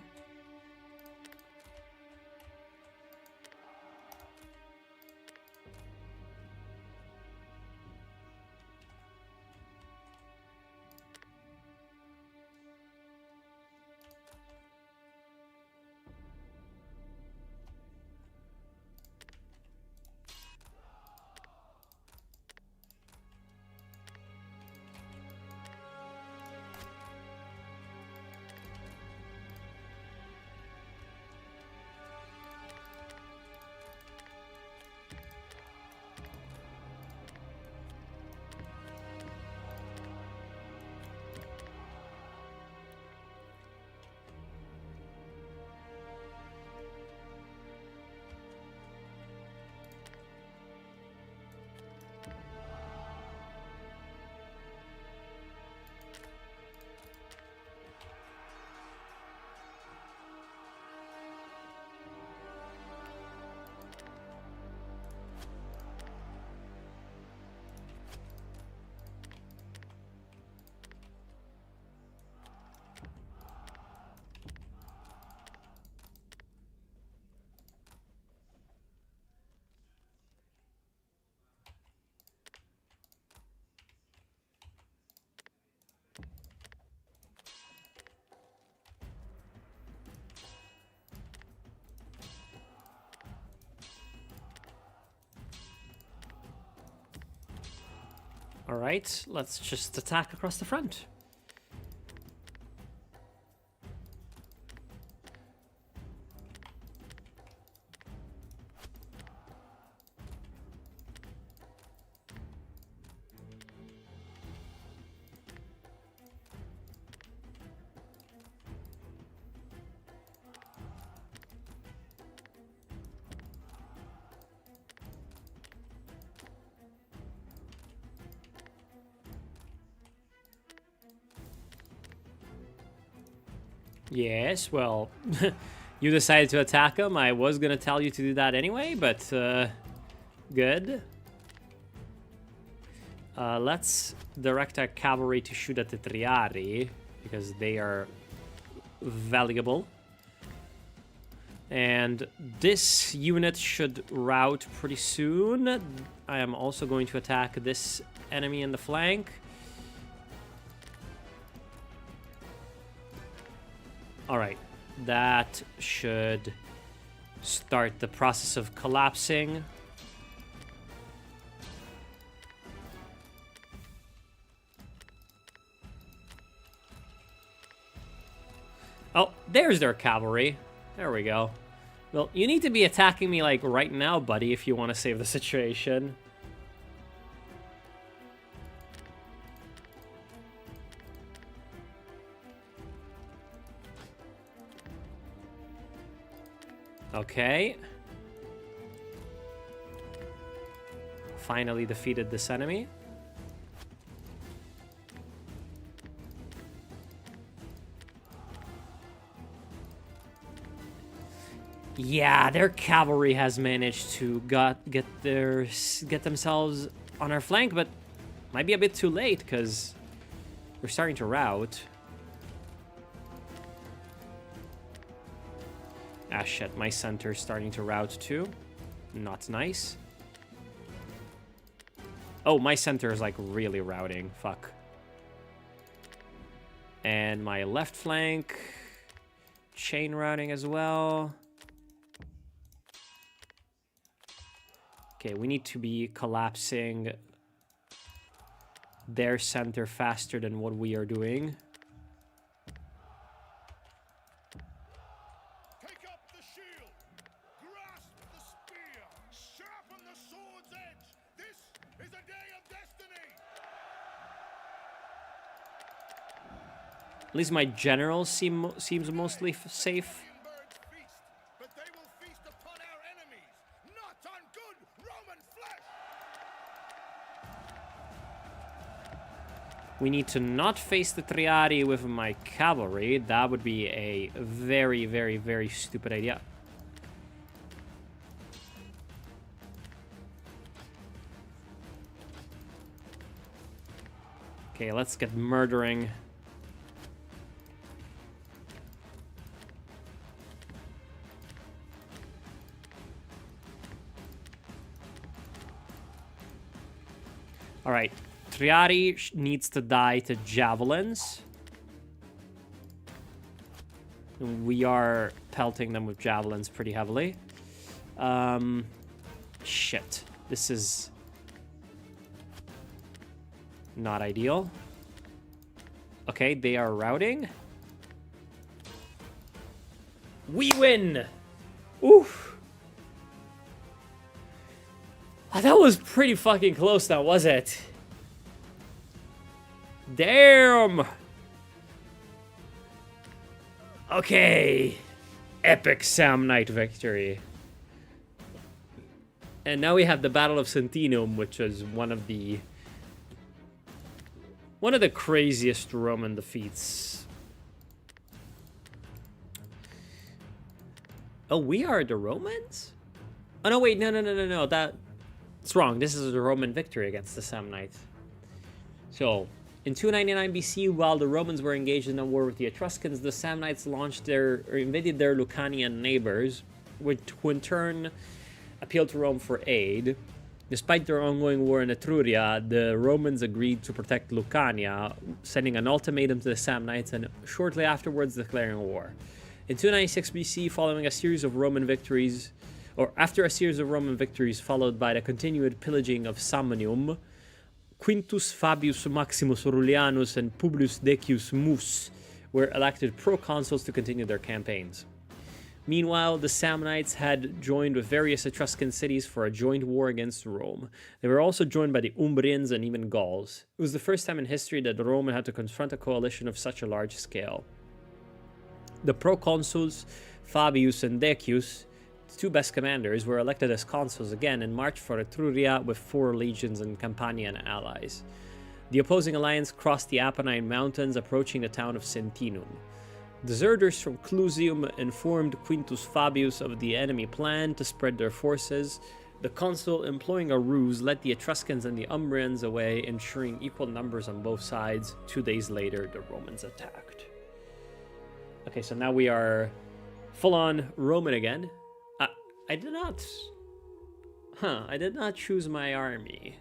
All right, let's just attack across the front. Yes, well, You decided to attack him. I was gonna tell you to do that anyway, but good. Let's direct our cavalry to shoot at the Triari, because they are valuable. And this unit should rout pretty soon. I am also going to attack this enemy in the flank. Alright, that should start the process of collapsing. Oh, there's their cavalry. There we go. Well, you need to be attacking me, like, right now, buddy, if you want to save the situation. Okay. Finally defeated this enemy. Yeah, their cavalry has managed to get themselves on our flank, but might be a bit too late because we're starting to rout. Ah shit, my center's starting to rout too. Not nice. Oh, my center is like really routing. Fuck. And my left flank chain routing as well. Okay, we need to be collapsing their center faster than what we are doing. Take up the shield. Grasp the spear. Sharpen the sword's edge. This is a day of destiny. At least my generals seems mostly safe. Birds feast, but they will feast upon our enemies, not on good Roman flesh. We need to not face the Triari with my cavalry. That would be a very, very, very stupid idea. Okay, let's get murdering. All right, Triari needs to die to javelins. We are pelting them with javelins pretty heavily. Shit. This is not ideal. Okay, they are routing. We win! Oof. Oh, that was pretty fucking close now, was it? Damn! Okay. Epic Samnite victory. And now we have the Battle of Sentinum, which is one of the craziest Roman defeats. Oh, we are the Romans? Oh, no, wait, no. That's wrong. This is a Roman victory against the Samnites. So, in 299 BC, while the Romans were engaged in a war with the Etruscans, the Samnites invaded their Lucanian neighbors, who in turn appealed to Rome for aid. Despite their ongoing war in Etruria, the Romans agreed to protect Lucania, sending an ultimatum to the Samnites and shortly afterwards declaring war. In 296 BC, after a series of Roman victories followed by the continued pillaging of Samnium, Quintus Fabius Maximus Aurelianus and Publius Decius Mus were elected proconsuls to continue their campaigns. Meanwhile, the Samnites had joined with various Etruscan cities for a joint war against Rome. They were also joined by the Umbrians and even Gauls. It was the first time in history that Rome had to confront a coalition of such a large scale. The proconsuls, Fabius and Decius, the two best commanders, were elected as consuls again and marched for Etruria with 4 legions and Campanian allies. The opposing alliance crossed the Apennine Mountains, approaching the town of Sentinum. Deserters from Clusium informed Quintus Fabius of the enemy plan to spread their forces. The consul, employing a ruse, led the Etruscans and the Umbrians away, ensuring equal numbers on both sides. 2 days later, the Romans attacked. Okay, so now we are full-on Roman again. I did not... I did not choose my army,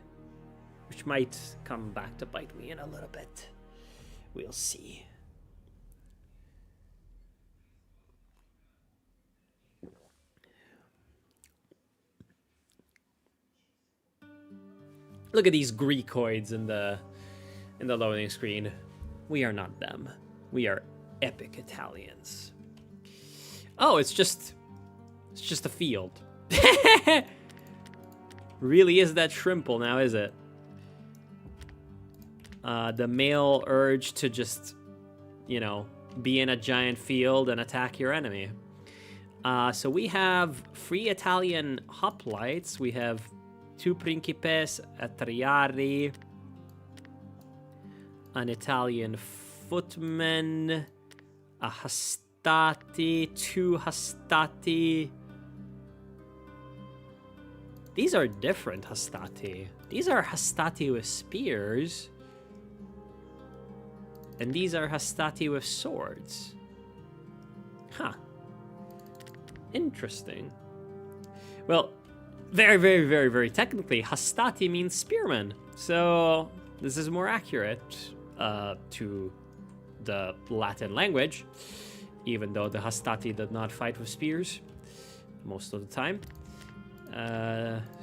which might come back to bite me in a little bit. We'll see. Look at these Greekoids in the loading screen. We are not them. We are epic Italians. Oh, it's just a field. Really is that shrimple now, is it? The male urge to just, you know, be in a giant field and attack your enemy. So we have 3 Italian hoplites. We have 2 principes, a triari, an Italian footman, a hastati, 2 hastati. These are different hastati. These are hastati with spears. And these are hastati with swords. Huh. Interesting. Well, very, very, very, very technically, hastati means spearman. So this is more accurate to the Latin language, even though the hastati did not fight with spears most of the time.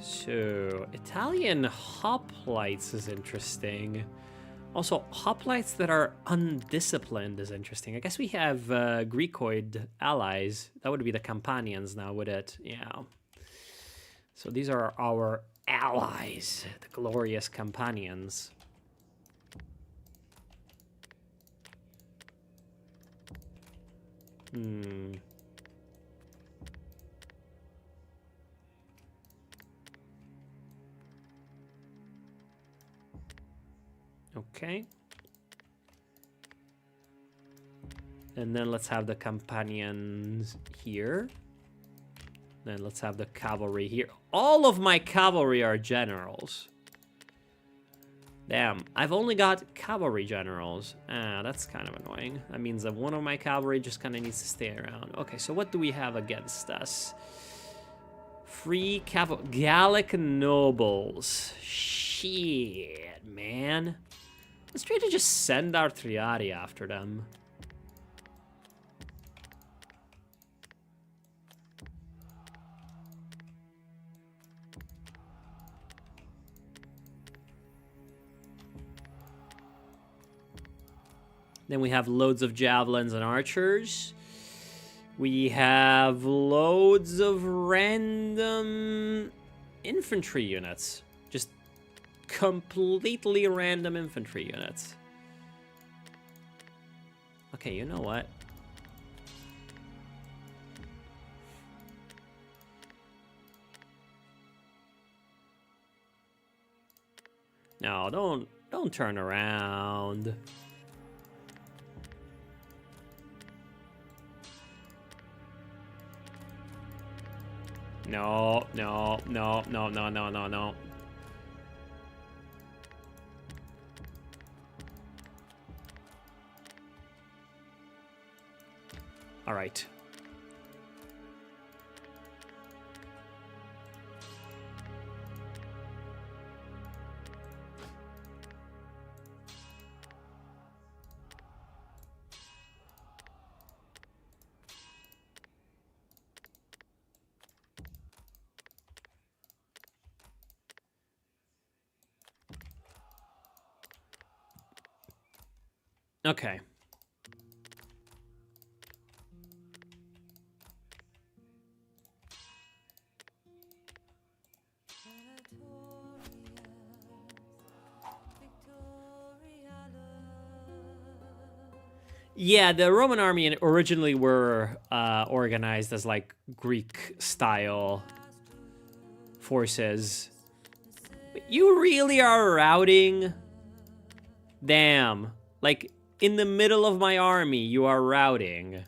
So Italian hoplites is interesting. Also, hoplites that are undisciplined is interesting. I guess we have Greekoid allies. That would be the Campanians now, would it? Yeah. So these are our allies, the glorious Campanians. Okay. And then let's have the companions here. Then let's have the cavalry here. All of my cavalry are generals. Damn, I've only got cavalry generals. That's kind of annoying. That means that one of my cavalry just kind of needs to stay around. Okay, so what do we have against us? Free Gallic nobles. Shit, man. Let's try to just send our Triari after them. Then we have loads of javelins and archers. We have loads of random infantry units. Just completely random infantry units. Okay, you know what? No, don't turn around. No. All right. Okay. Yeah, the Roman army originally were organized as like Greek-style forces. But you really are routing? Damn. Like, in the middle of my army you are routing.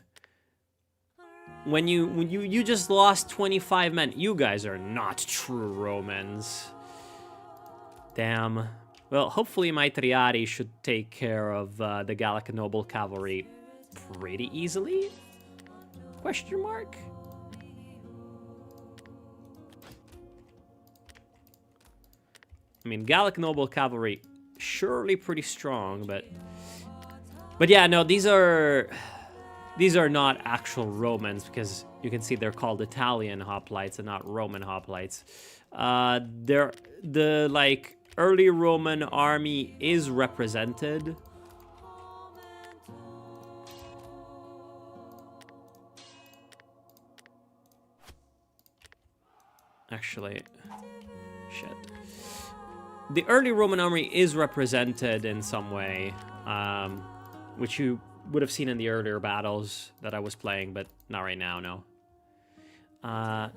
When you just lost 25 men. You guys are not true Romans. Damn. Well, hopefully my Triari should take care of the Gallic Noble Cavalry pretty easily? Question mark? I mean, Gallic Noble Cavalry, surely pretty strong, but yeah, no, these are not actual Romans, because you can see they're called Italian hoplites and not Roman hoplites. The like early Roman army is represented. Actually, shit. The early Roman army is represented in some way, which you would have seen in the earlier battles that I was playing, but not right now, no.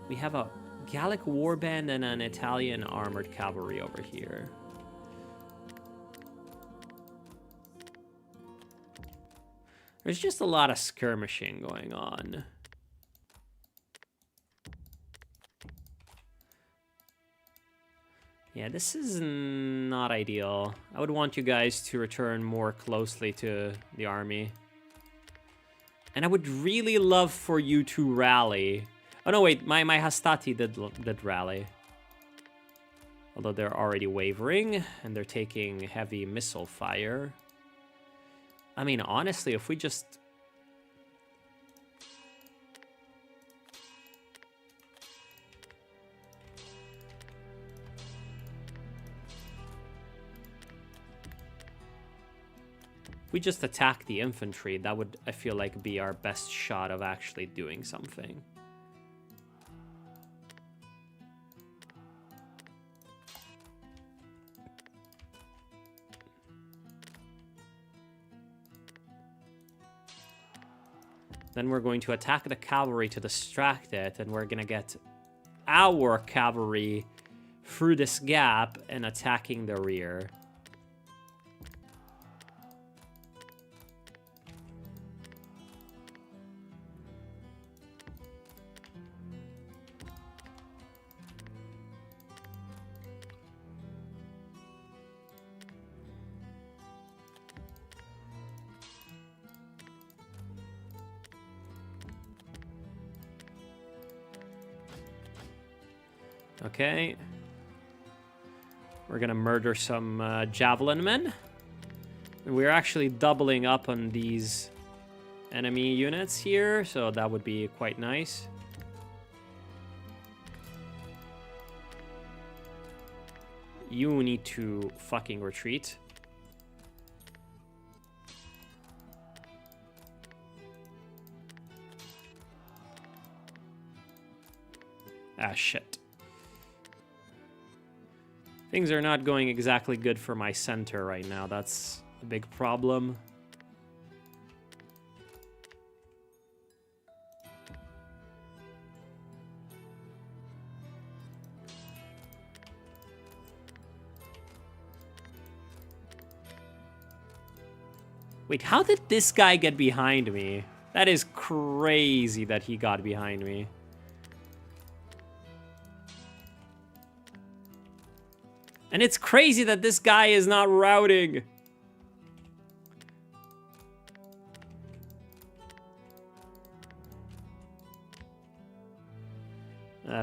We have a Gallic warband and an Italian armored cavalry over here. There's just a lot of skirmishing going on. Yeah, this is not ideal. I would want you guys to return more closely to the army. And I would really love for you to rally. Oh no, wait, my Hastati did rally. Although they're already wavering, and they're taking heavy missile fire. I mean, honestly, if we just... If we just attack the infantry, that would, I feel like, be our best shot of actually doing something. Then we're going to attack the cavalry to distract it, and we're gonna get our cavalry through this gap and attacking the rear. Okay. We're gonna murder some javelin men. And we're actually doubling up on these enemy units here, so that would be quite nice. You need to fucking retreat. Ah, shit. Things are not going exactly good for my center right now. That's a big problem. Wait, how did this guy get behind me? That is crazy that he got behind me. And it's crazy that this guy is not routing.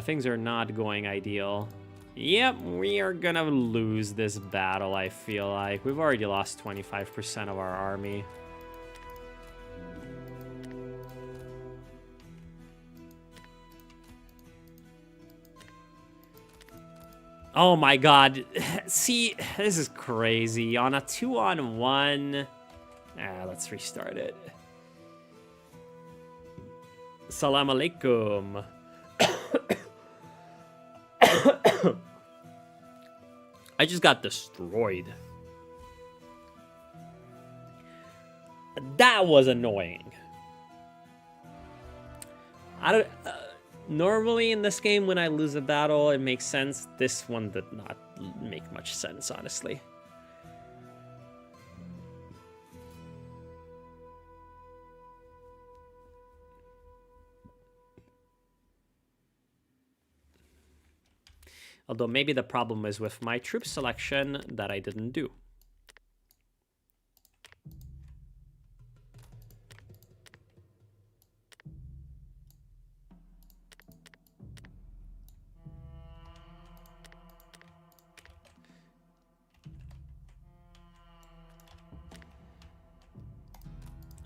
Things are not going ideal. Yep, we are gonna lose this battle, I feel like. We've already lost 25% of our army. Oh my god. See, this is crazy. On a 2-on-1... let's restart it. Salam alaikum. I just got destroyed. That was annoying. I don't... normally in this game, when I lose a battle, it makes sense. This one did not make much sense, honestly. Although maybe the problem is with my troop selection that I didn't do.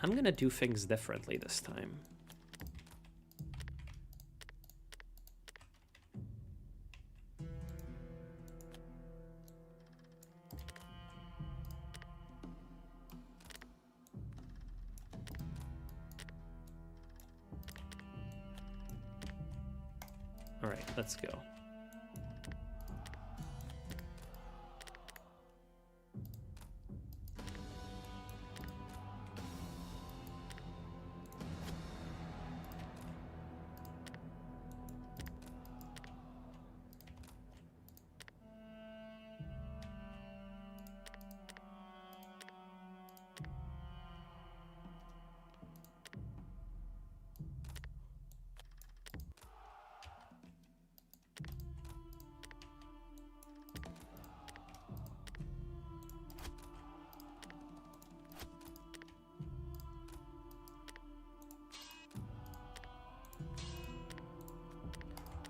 I'm gonna do things differently this time. All right, let's go.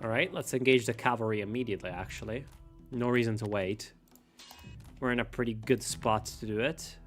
All right, let's engage the cavalry immediately, actually. No reason to wait. We're in a pretty good spot to do it.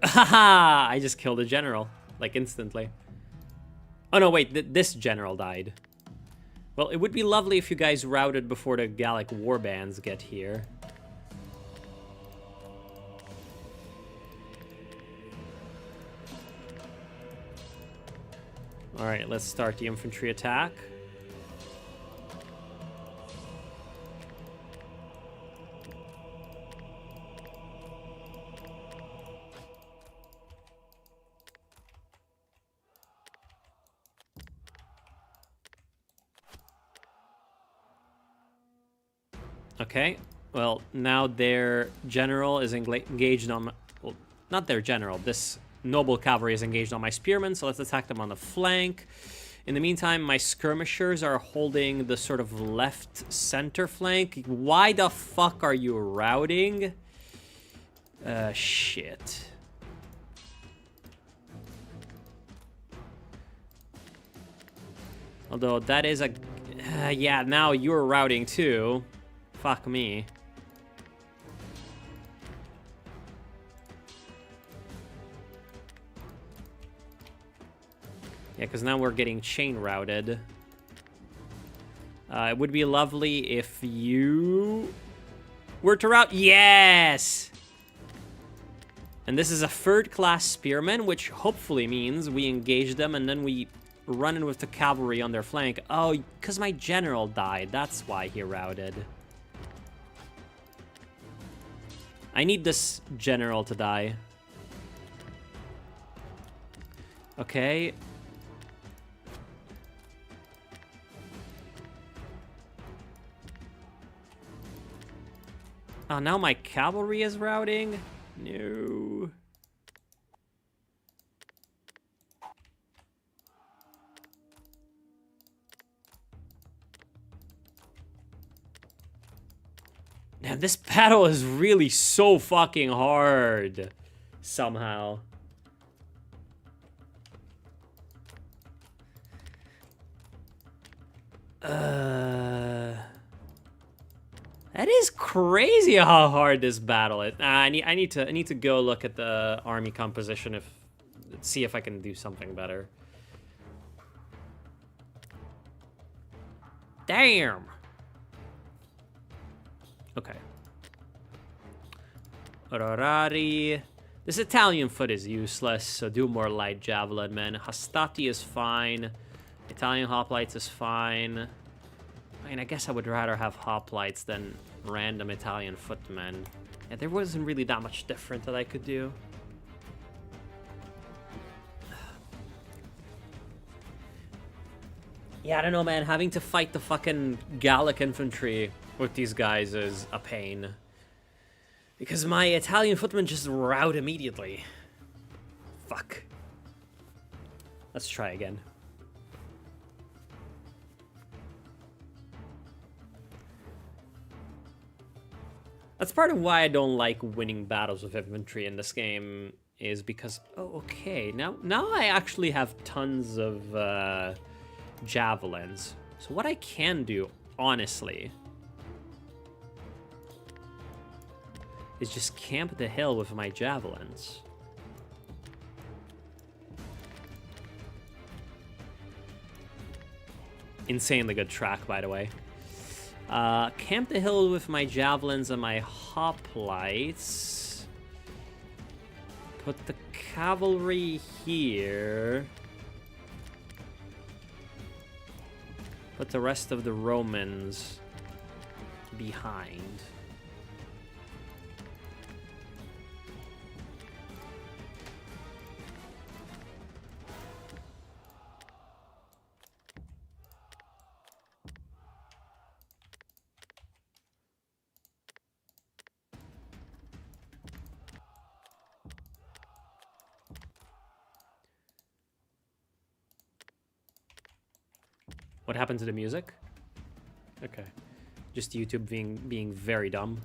Haha! I just killed a general, like instantly. Oh no, wait, this general died. Well, it would be lovely if you guys routed before the Gallic warbands get here. Alright, let's start the infantry attack. Okay, well, now their general is engaged on my... Well, not their general. This noble cavalry is engaged on my spearmen, so let's attack them on the flank. In the meantime, my skirmishers are holding the sort of left-center flank. Why the fuck are you routing? Shit. Although that is a... yeah, now you're routing too. Fuck me. Yeah, because now we're getting chain routed. It would be lovely if you were to route. Yes! And this is a third-class spearman, which hopefully means we engage them and then we run in with the cavalry on their flank. Oh, because my general died. That's why he routed. I need this general to die. Okay. Oh, now my cavalry is routing? No. Man, this battle is really so fucking hard. Somehow. That is crazy how hard this battle is. I need to go look at the army composition see if I can do something better. Damn. Okay. Orari. This Italian foot is useless, so do more light javelin, man. Hastati is fine. Italian hoplites is fine. I mean, I guess I would rather have hoplites than random Italian footmen. Yeah, there wasn't really that much different that I could do. Yeah, I don't know, man. Having to fight the fucking Gallic infantry with these guys is a pain. Because my Italian footmen just rout immediately. Fuck. Let's try again. That's part of why I don't like winning battles with infantry in this game, is because... Oh, okay. Now I actually have tons of javelins. So what I can do, honestly, is just camp the hill with my javelins. Insanely good track, by the way. Camp the hill with my javelins and my hoplites. Put the cavalry here. Put the rest of the Romans behind. What happened to the music? Okay. Just YouTube being very dumb.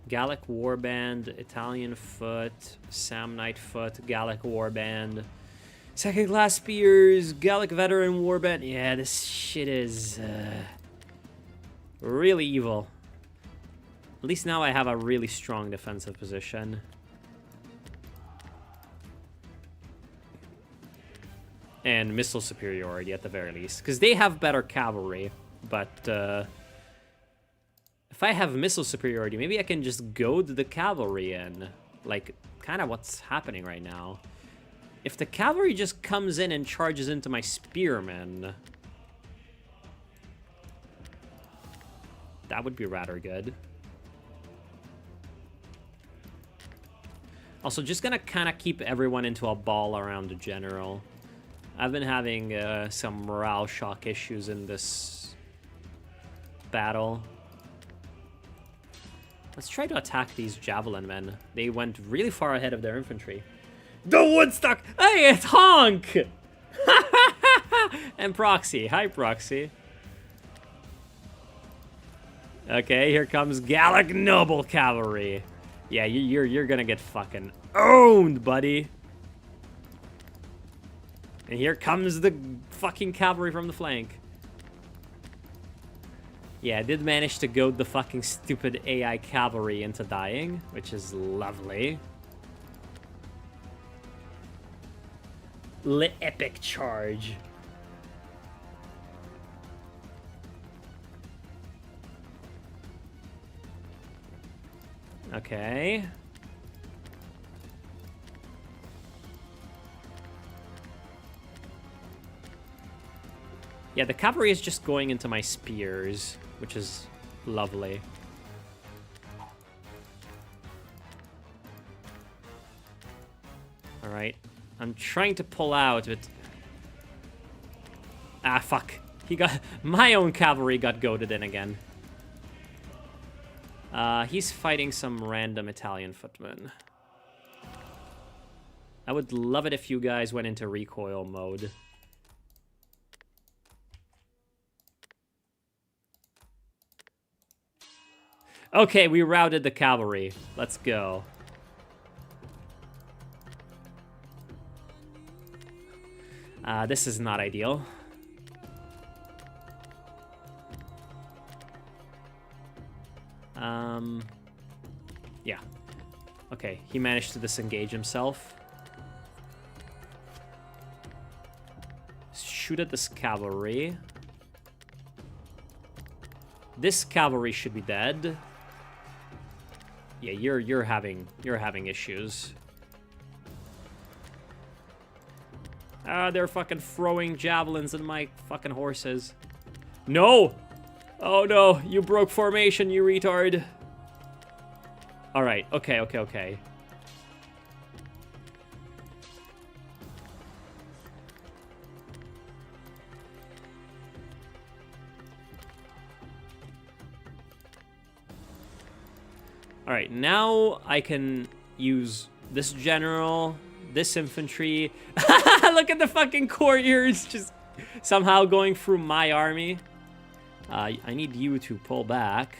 Gallic Warband, Italian Foot, Samnite Foot, Gallic Warband. Second class spears, Gallic veteran warband. Yeah, this shit is really evil. At least now I have a really strong defensive position. And missile superiority at the very least. Because they have better cavalry. But if I have missile superiority, maybe I can just goad the cavalry in. Like, kind of what's happening right now. If the cavalry just comes in and charges into my spearmen, that would be rather good. Also, just gonna kind of keep everyone into a ball around the general. I've been having some morale shock issues in this battle. Let's try to attack these javelin men. They went really far ahead of their infantry. The Woodstock! Hey, it's Honk! And Proxy. Hi, Proxy. Okay, here comes Gallic Noble Cavalry. Yeah, you're gonna get fucking owned, buddy. And here comes the fucking cavalry from the flank. Yeah, I did manage to goad the fucking stupid AI cavalry into dying, which is lovely. Epic charge. Okay. Yeah, the cavalry is just going into my spears, which is lovely. All right. I'm trying to pull out, but... Ah, fuck. My own cavalry got goaded in again. He's fighting some random Italian footmen. I would love it if you guys went into recoil mode. Okay, we routed the cavalry. Let's go. This is not ideal. Yeah. Okay, he managed to disengage himself. shoot at this cavalry. This cavalry should be dead. Yeah, you're having issues. Ah, they're fucking throwing javelins at my fucking horses. No! Oh no, you broke formation, you retard. Alright, okay. Alright, now I can use this general, this infantry. Look at the fucking couriers just somehow going through my army. I need you to pull back.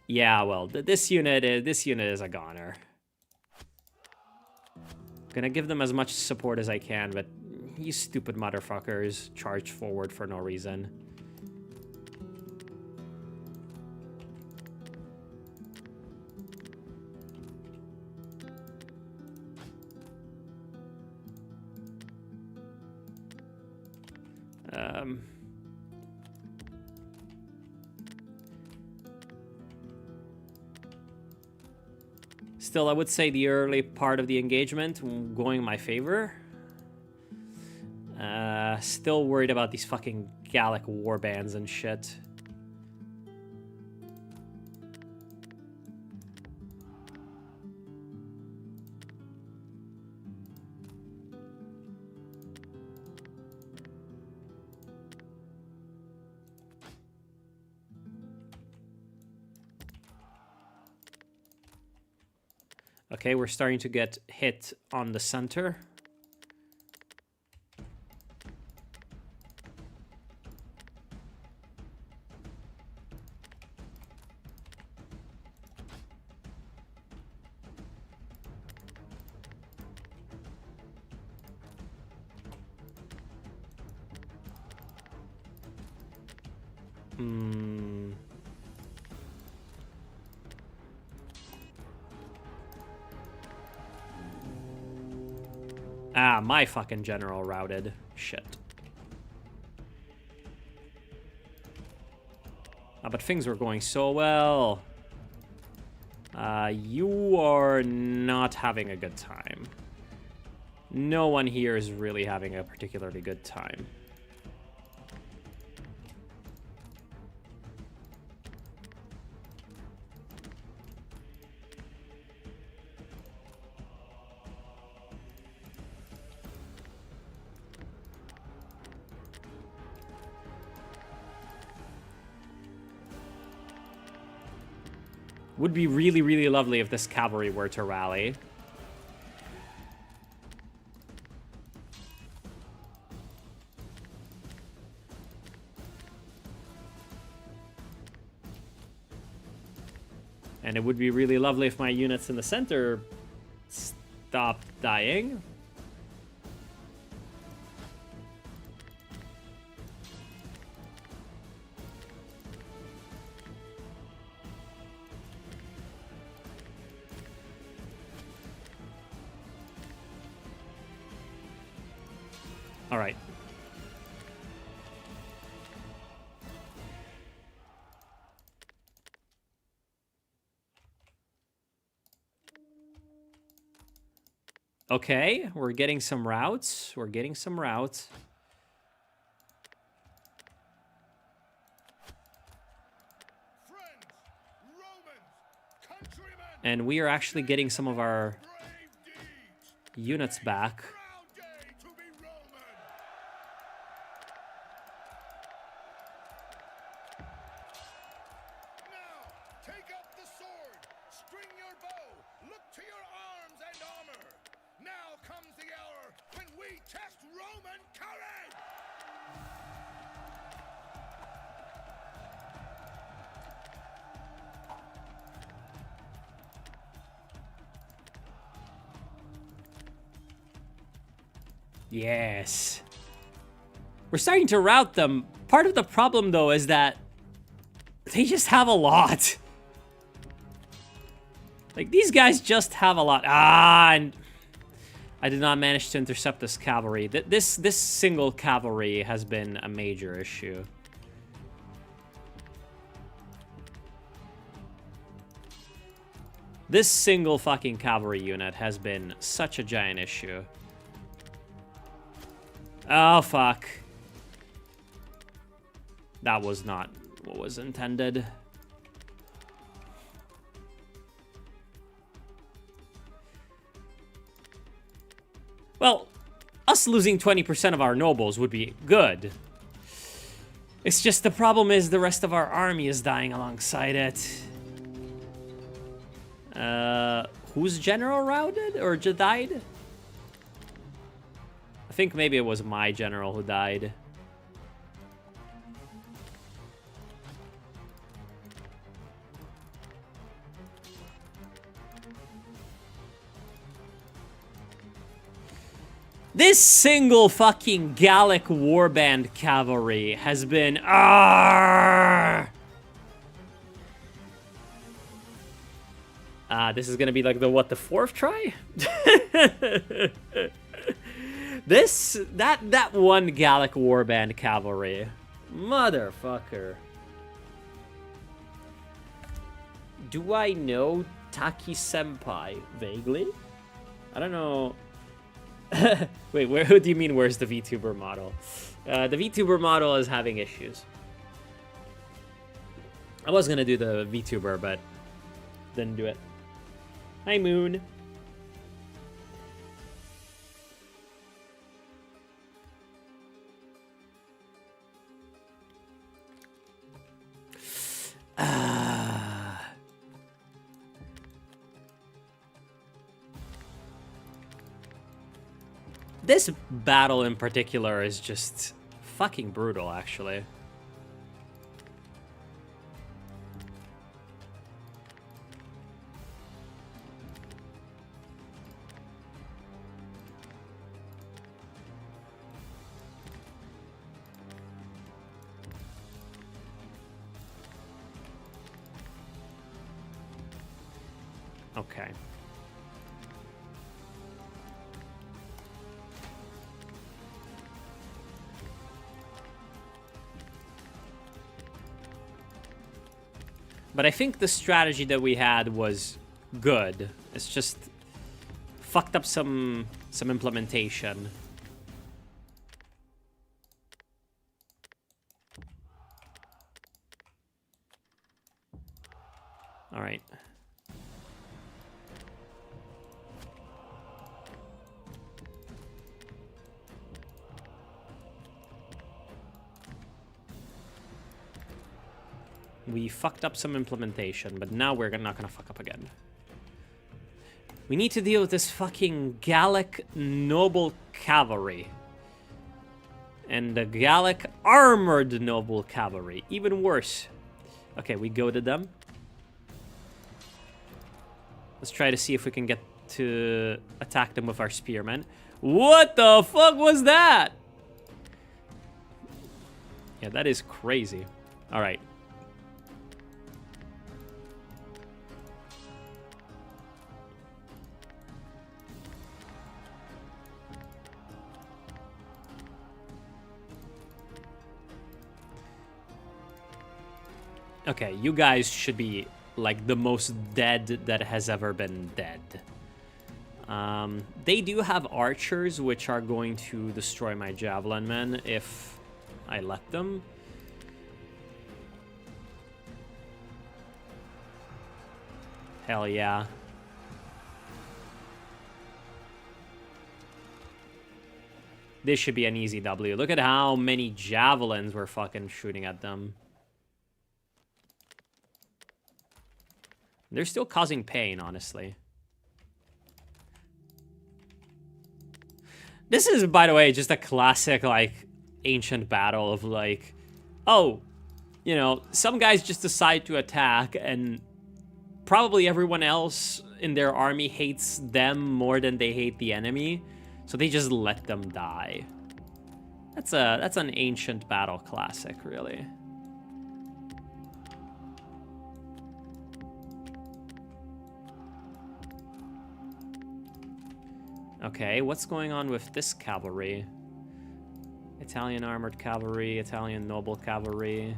Yeah, well, this unit is a goner. Gonna give them as much support as I can, but you stupid motherfuckers charge forward for no reason. Still, I would say the early part of the engagement going in my favor. Still worried about these fucking Gallic warbands and shit. Okay, we're starting to get hit on the center. Ah, my fucking general routed. Shit. But things were going so well. You are not having a good time. No one here is really having a particularly good time. Would be really, really lovely if this cavalry were to rally. And it would be really lovely if my units in the center stopped dying. All right. Okay, we're getting some routes. We're getting some routes. Friends, Romans, countrymen, And we are actually getting some of our brave deeds. units back. Proud day to be Roman. Now, take up the sword, string your bow, look to your arms and armor. Now comes the hour when we test Roman courage. Yes. We're starting to rout them. Part of the problem, though, is that they just have a lot. Like, these guys just have a lot. Ah, and I did not manage to intercept this cavalry. This single cavalry has been a major issue. This single fucking cavalry unit has been such a giant issue. Oh, fuck. That was not what was intended. Well, us losing 20% of our nobles would be good. It's just the problem is the rest of our army is dying alongside it. Whose general routed or just died? I think maybe it was my general who died. This single fucking Gallic warband cavalry has been... this is gonna be like the, what, the fourth try? That one Gallic warband cavalry. Motherfucker. Do I know Taki Senpai? Vaguely? I don't know. Wait, who do you mean where's the VTuber model? The VTuber model is having issues. I was gonna do the VTuber, but didn't do it. Hi, Moon. This battle in particular is just fucking brutal, actually. Okay. But I think the strategy that we had was good. It's just fucked up some implementation. All right. We fucked up some implementation, but now we're not gonna fuck up again. We need to deal with this fucking Gallic noble cavalry. And the Gallic armored noble cavalry. Even worse. Okay, we goaded them. Let's try to see if we can get to attack them with our spearmen. What the fuck was that? Yeah, that is crazy. All right. Okay, you guys should be like the most dead that has ever been dead. They do have archers, which are going to destroy my javelin men if I let them. Hell yeah. This should be an easy W. Look at how many javelins we're fucking shooting at them. They're still causing pain, honestly. This is, by the way, just a classic, like, ancient battle of, like, oh, you know, some guys just decide to attack, and probably everyone else in their army hates them more than they hate the enemy, so they just let them die. That's an ancient battle classic, really. Okay, what's going on with this cavalry? Italian armored cavalry, Italian noble cavalry.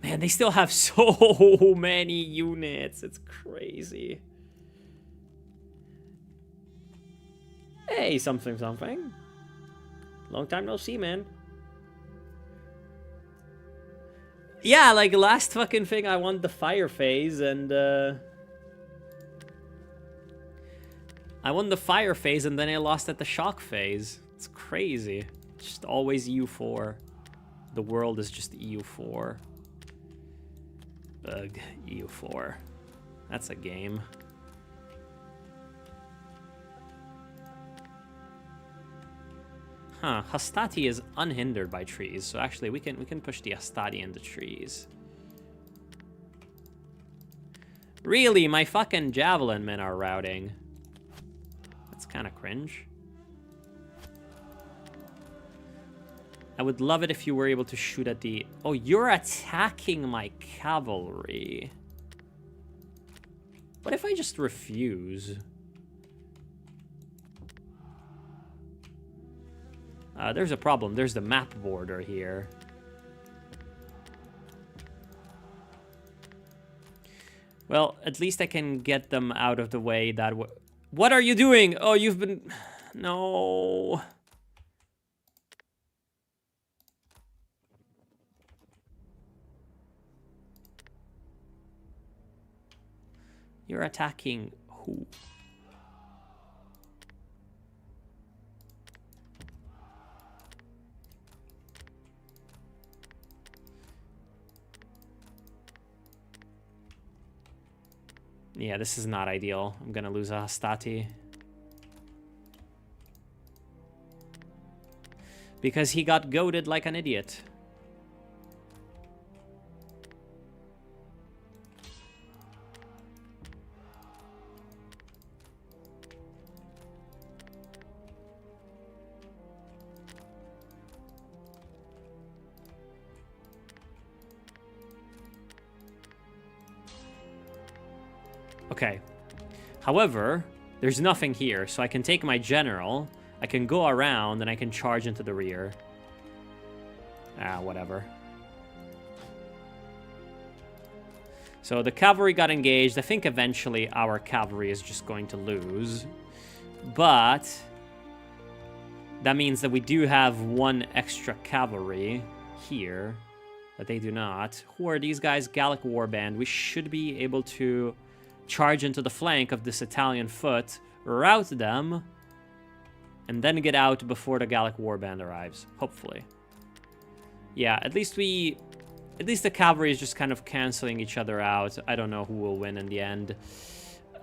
Man, they still have so many units. It's crazy. Hey, something, something. Long time no see, man. Yeah, like last fucking thing, I won the fire phase, and I won the fire phase, and then I lost at the shock phase. It's crazy. Just always EU4. The world is just EU4. Ugh, EU4. That's a game. Huh, Hastati is unhindered by trees, so actually we can push the Hastati into trees. Really, my fucking javelin men are routing. That's kind of cringe. I would love it if you were able to shoot at the... Oh, you're attacking my cavalry. What if I just refuse? There's a problem. There's the map border here. Well, at least I can get them out of the way that... What are you doing? Oh, you've been... No... You're attacking who? Yeah, this is not ideal. I'm gonna lose a Hastati. Because he got goaded like an idiot. Okay. However, there's nothing here, so I can take my general, I can go around, and I can charge into the rear. Ah, whatever. So the cavalry got engaged. I think eventually our cavalry is just going to lose. But that means that we do have one extra cavalry here that they do not. Who are these guys? Gallic Warband. We should be able to charge into the flank of this Italian foot, rout them, and then get out before the Gallic Warband arrives, hopefully. Yeah, at least the cavalry is just kind of canceling each other out. I don't know who will win in the end.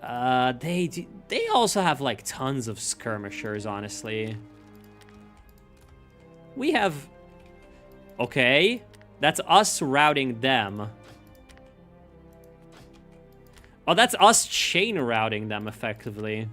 They also have like tons of skirmishers, honestly. We have... Okay, that's us routing them. Oh, that's us chain routing them, effectively.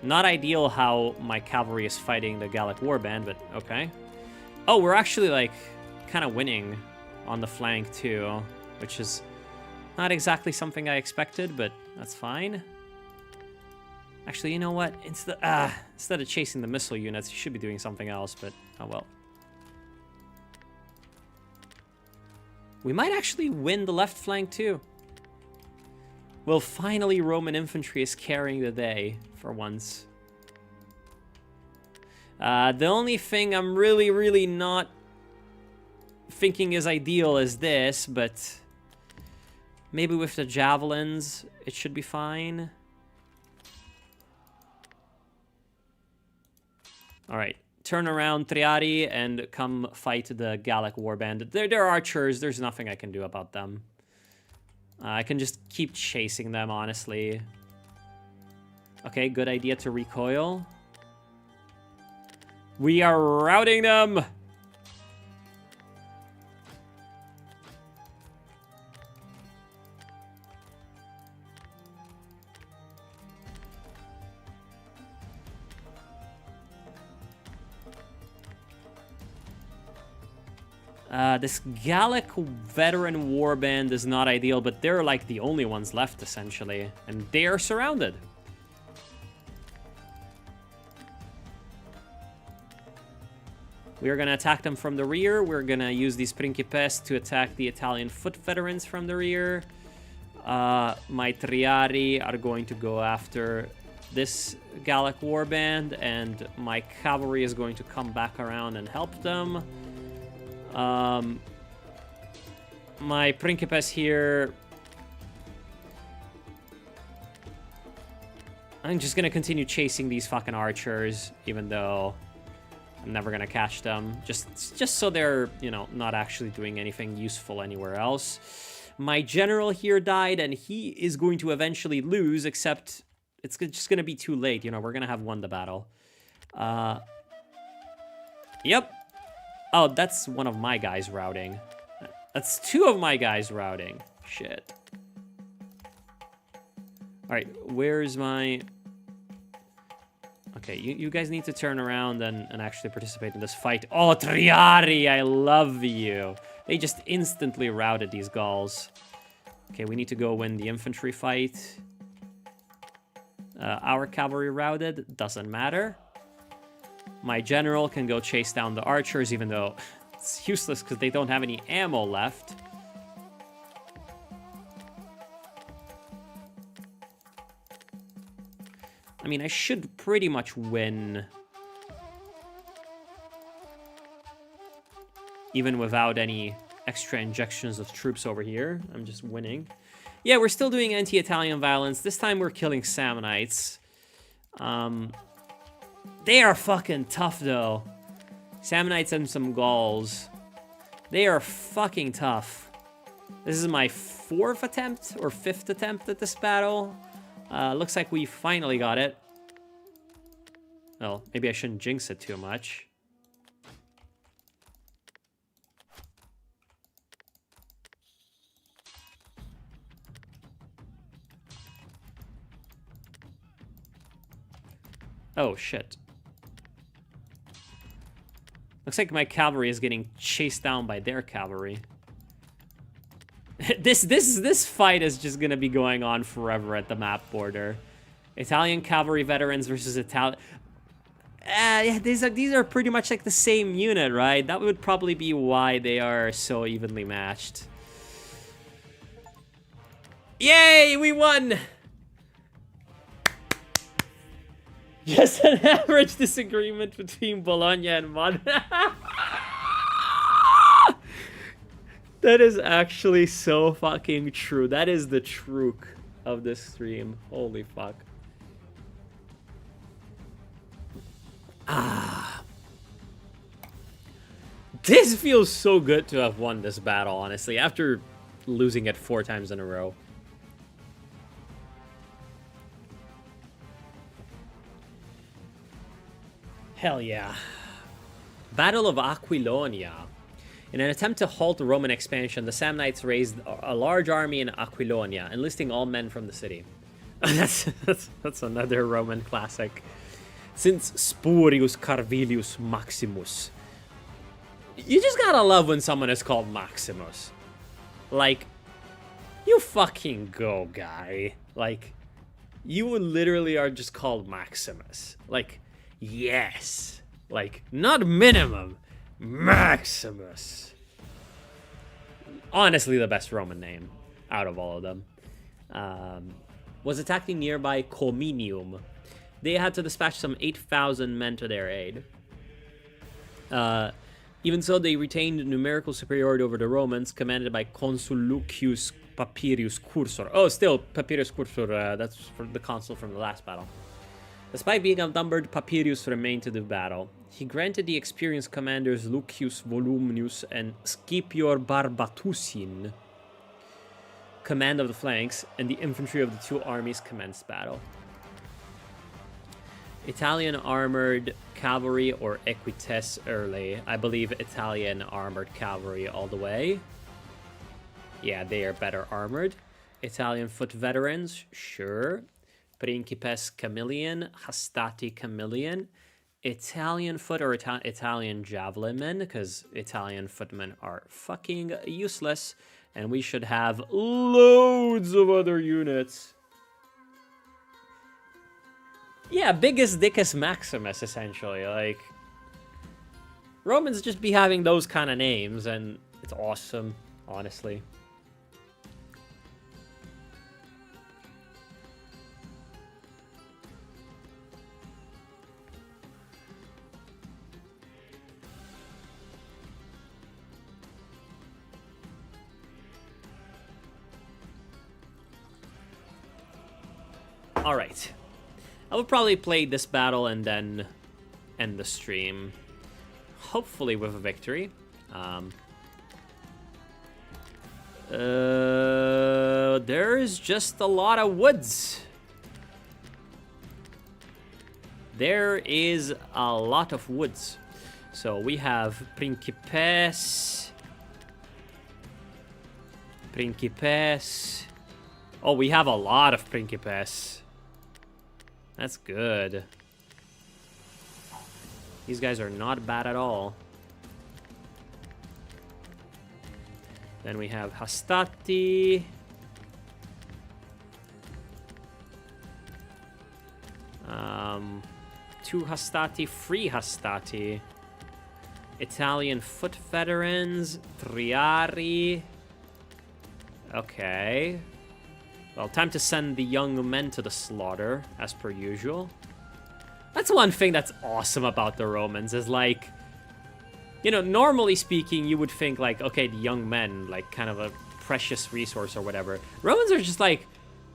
Not ideal how my cavalry is fighting the Gallic Warband, but okay. Oh, we're actually, like, kind of winning on the flank, too, which is... not exactly something I expected, but that's fine. Actually, you know what? Instead of chasing the missile units, you should be doing something else, but oh well. We might actually win the left flank, too. Well, finally, Roman infantry is carrying the day, for once. The only thing I'm really not thinking is ideal is this, but... maybe with the javelins, it should be fine. Alright, turn around Triari and come fight the Gallic Warband. They're archers, there's nothing I can do about them. I can just keep chasing them, honestly. Okay, good idea to recoil. We are routing them! This Gallic veteran warband is not ideal, but they're like the only ones left, essentially. And they are surrounded. We are going to attack them from the rear. We're going to use these Principes to attack the Italian foot veterans from the rear. My Triari are going to go after this Gallic warband, and my cavalry is going to come back around and help them. My Principes here... I'm just going to continue chasing these fucking archers, even though... I'm never gonna catch them, just so they're, you know, not actually doing anything useful anywhere else. My general here died, and he is going to eventually lose, except it's just gonna be too late. You know, we're gonna have won the battle. Yep. Oh, that's one of my guys routing. That's two of my guys routing. Shit. All right, where's my... Okay, you guys need to turn around and actually participate in this fight. Oh, Triari, I love you. They just instantly routed these Gauls. Okay, we need to go win the infantry fight. Our cavalry routed, doesn't matter. My general can go chase down the archers, even though it's useless because they don't have any ammo left. I mean, I should pretty much win. Even without any extra injections of troops over here. I'm just winning. Yeah, we're still doing anti-Italian violence. This time we're killing Samnites. They are fucking tough, though. Samnites and some Gauls. They are fucking tough. This is my 4th attempt or 5th attempt at this battle. Looks like we finally got it. Well, maybe I shouldn't jinx it too much. Oh, shit. Looks like my cavalry is getting chased down by their cavalry. This fight is just gonna be going on forever at the map border. Italian cavalry veterans versus Italian... yeah, these are pretty much like the same unit, right? That would probably be why they are so evenly matched. Yay, we won! Just an average disagreement between Bologna and Modena. That is actually so fucking true. That is the truth of this stream. Holy fuck. This feels so good to have won this battle, honestly, after losing it 4 times in a row. Hell yeah. Battle of Aquilonia. In an attempt to halt the Roman expansion, the Samnites raised a large army in Aquilonia, enlisting all men from the city. that's another Roman classic. Since Spurius Carvilius Maximus. You just gotta love when someone is called Maximus. Like, you fucking go, guy. Like, you literally are just called Maximus. Like, yes. Like, not minimum. Maximus. Honestly, the best Roman name out of all of them. Was attacking nearby Cominium. They had to dispatch some 8,000 men to their aid. Even so, they retained numerical superiority over the Romans, commanded by Consul Lucius Papirius Cursor. Oh, still, Papirius Cursor, that's for the consul from the last battle. Despite being outnumbered, Papirius remained to the battle. He granted the experienced commanders Lucius Volumnius and Scipior Barbatusin command of the flanks, and the infantry of the 2 armies commenced battle. Italian armored cavalry or equites early. I believe Italian armored cavalry all the way. Yeah, they are better armored. Italian foot veterans, sure. Principes Camillian, Hastati Camillian. Italian foot or Italian javelin men, because Italian footmen are fucking useless, and we should have loads of other units. Yeah, biggest dickest Maximus, essentially. Like, Romans just be having those kind of names, and it's awesome, honestly. All right. I will probably play this battle and then end the stream. Hopefully with a victory. There's just a lot of woods. There is a lot of woods. So we have Principes. Oh, we have a lot of Principes. That's good. These guys are not bad at all. Then we have Hastati. Two Hastati, three Hastati. Italian foot veterans, Triari. Okay. Well, time to send the young men to the slaughter, as per usual. That's one thing that's awesome about the Romans, is like, you know, normally speaking, you would think like, okay, the young men, like kind of a precious resource or whatever. Romans are just like,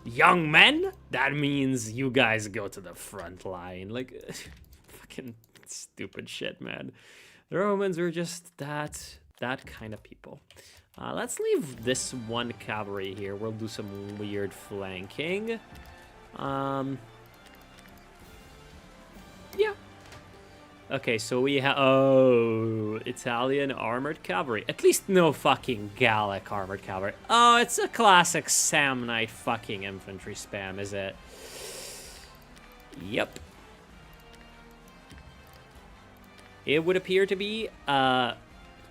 young men? That means you guys go to the front line. Like, fucking stupid shit, man. The Romans are just that kind of people. Let's leave this one cavalry here. We'll do some weird flanking. Yeah. Okay, so we have... Oh, Italian armored cavalry. At least no fucking Gallic armored cavalry. Oh, it's a classic Samnite fucking infantry spam, is it? Yep. It would appear to be a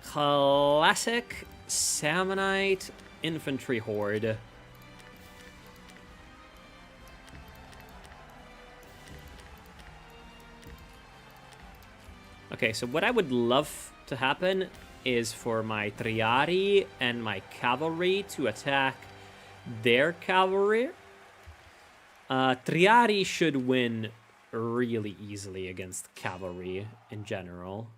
classic Samnite infantry horde. Okay, so what I would love to happen is for my Triari and my cavalry to attack their cavalry. Triari should win really easily against cavalry in general.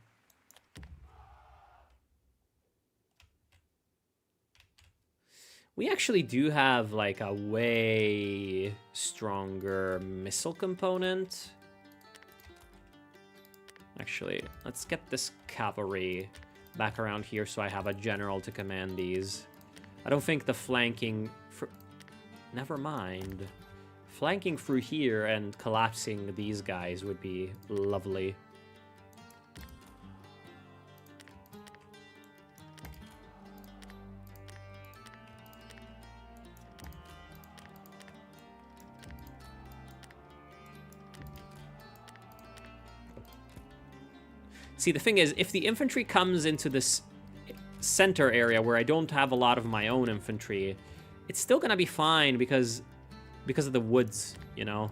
We actually do have like a way stronger missile component. Actually, let's get this cavalry back around here so I have a general to command these. I don't think the flanking... Never mind. Flanking through here and collapsing these guys would be lovely. See, the thing is, if the infantry comes into this center area where I don't have a lot of my own infantry, it's still gonna be fine because of the woods, you know?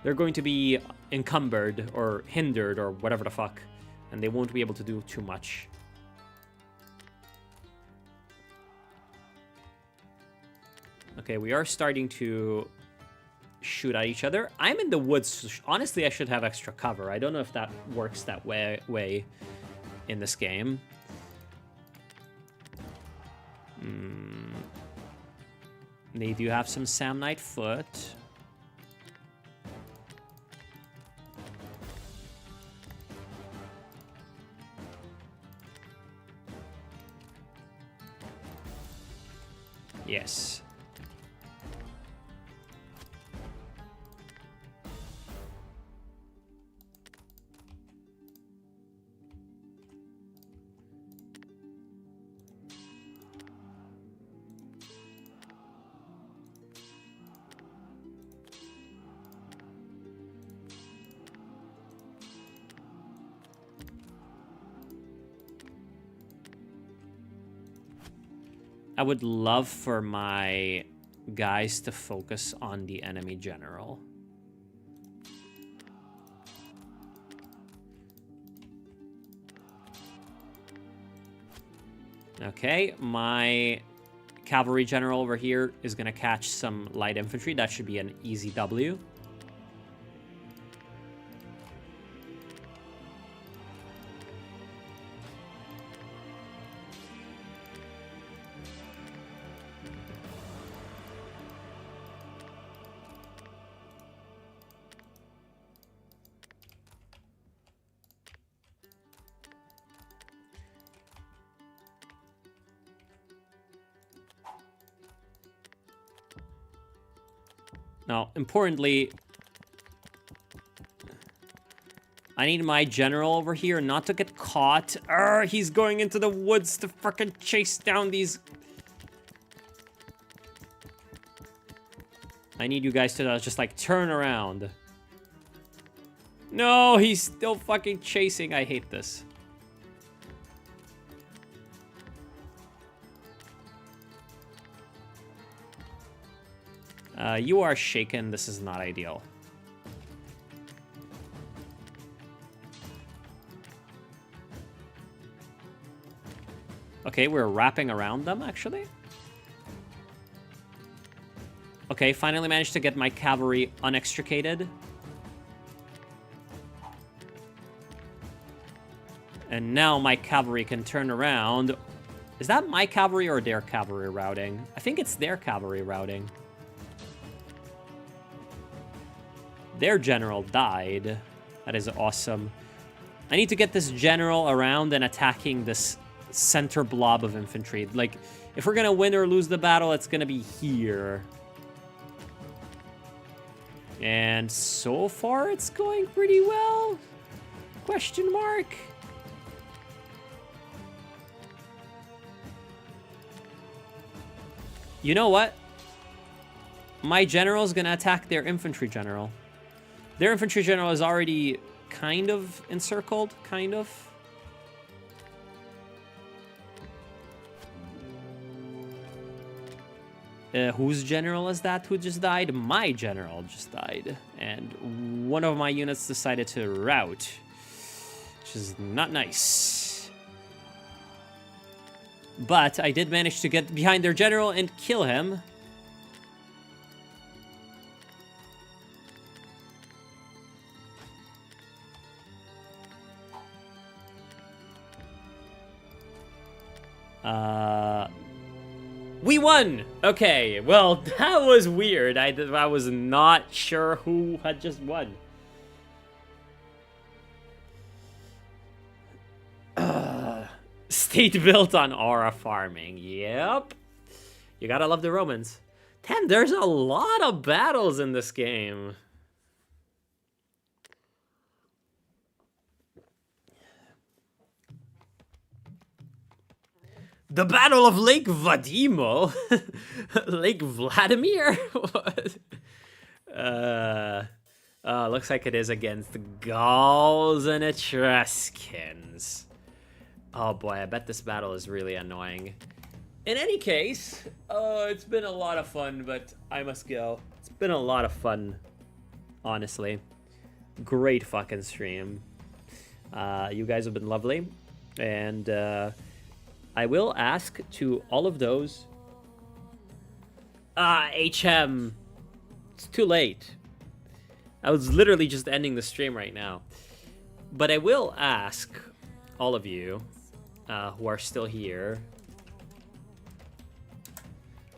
They're going to be encumbered or hindered or whatever the fuck, and they won't be able to do too much. Okay, we are starting to shoot at each other. I'm in the woods. Honestly, I should have extra cover. I don't know if that works that way in this game. They do have some Samnite foot. Yes. I would love for my guys to focus on the enemy general. Okay, my cavalry general over here is going to catch some light infantry. That should be an easy W. Now, importantly, I need my general over here not to get caught. He's going into the woods to frickin' chase down these... I need you guys to just, like, turn around. No, he's still fucking chasing. I hate this. You are shaken. This is not ideal. Okay, we're wrapping around them, actually. Okay, finally managed to get my cavalry unextricated. And now my cavalry can turn around. Is that my cavalry or their cavalry routing? I think it's their cavalry routing. Their general died. That is awesome. I need to get this general around and attacking this center blob of infantry. Like, if we're gonna win or lose the battle, it's gonna be here. And so far, it's going pretty well. Question mark. You know what? My general's gonna attack their infantry general. Their infantry general is already kind of encircled, kind of. Whose general is that who just died? My general just died. And one of my units decided to rout, which is not nice. But I did manage to get behind their general and kill him. We won! Okay, well, that was weird. I was not sure who had just won. State built on aura farming. Yep. You gotta love the Romans. Damn, there's a lot of battles in this game. The Battle of Lake Vadimo? Lake Vladimir? What? Looks like it is against the Gauls and Etruscans. Oh boy, I bet this battle is really annoying. In any case, it's been a lot of fun, but I must go. It's been a lot of fun, honestly. Great fucking stream. You guys have been lovely, and I will ask to all of those... HM. It's too late. I was literally just ending the stream right now. But I will ask all of you who are still here.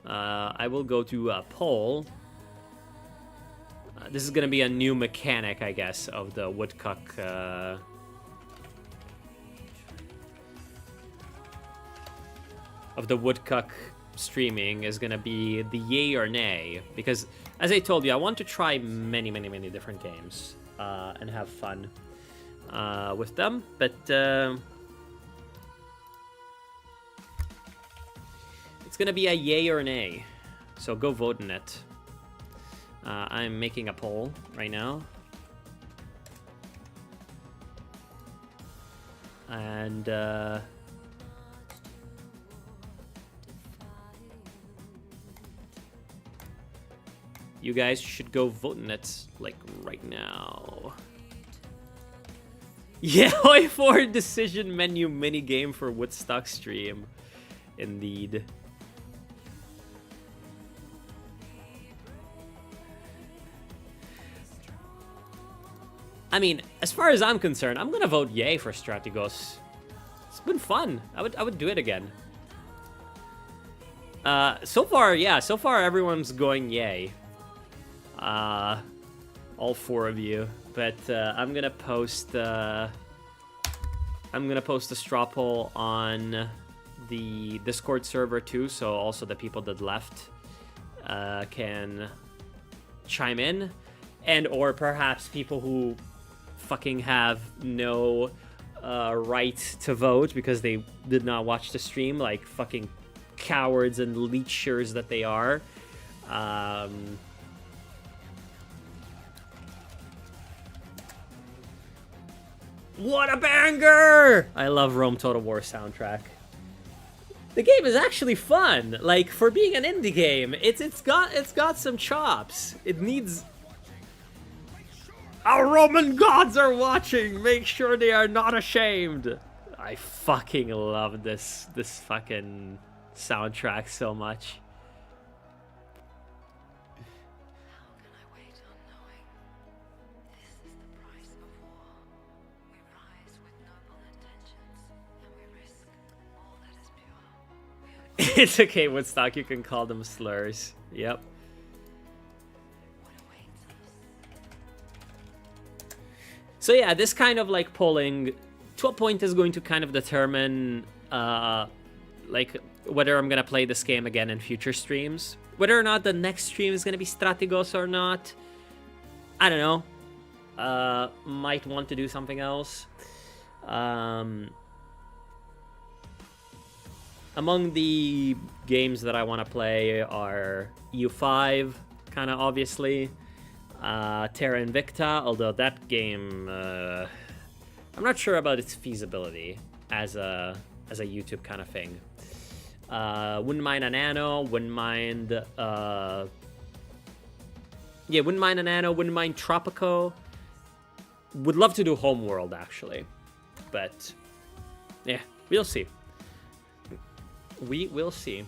I will go to a poll. This is going to be a new mechanic, I guess, of the Woodcock... of the Woodcock streaming is gonna be the yay or nay, because as I told you, I want to try many different games and have fun with them, but it's gonna be a yay or nay, so go vote in it. I'm making a poll right now, and You guys should go vote in it, like, right now. Yeah, wait for a decision menu mini game for Woodstock stream. Indeed. I mean, as far as I'm concerned, I'm gonna vote yay for Strategos. It's been fun. I would do it again. So far, yeah, so far everyone's going yay. All 4 of you. But I'm gonna post a straw poll on the Discord server too, so also the people that left can chime in, and or perhaps people who fucking have no right to vote because they did not watch the stream, like fucking cowards and leechers that they are. What a banger! I love Rome Total War soundtrack. The game is actually fun. Like, for being an indie game, it's got some chops. It needs. Our Roman gods are watching. Make sure they are not ashamed. I fucking love this fucking soundtrack so much. It's okay, Woodstock, you can call them slurs. Yep. So yeah, this kind of like polling to a point is going to kind of determine like whether I'm gonna play this game again in future streams. Whether or not the next stream is gonna be Strategos or not, I don't know. Might want to do something else. Among the games that I want to play are EU5, kind of obviously, Terra Invicta, although that game, I'm not sure about its feasibility as a YouTube kind of thing. Wouldn't mind an Anno, wouldn't mind, wouldn't mind an Anno, wouldn't mind Tropico. Would love to do Homeworld, actually, but yeah, we'll see. We will see.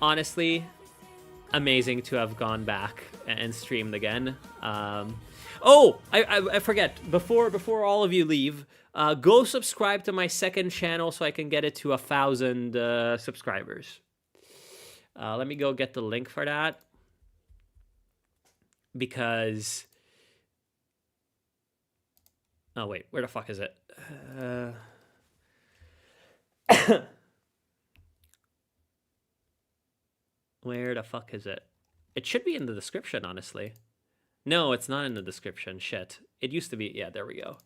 Honestly, amazing to have gone back and streamed again. Oh, I forget. Before all of you leave, go subscribe to my second channel so I can get it to 1,000 subscribers. Let me go get the link for that. Because... Oh, wait. Where the fuck is it? Where the fuck is it? It should be in the description, honestly. No, it's not in the description. Shit. It used to be. Yeah, there we go.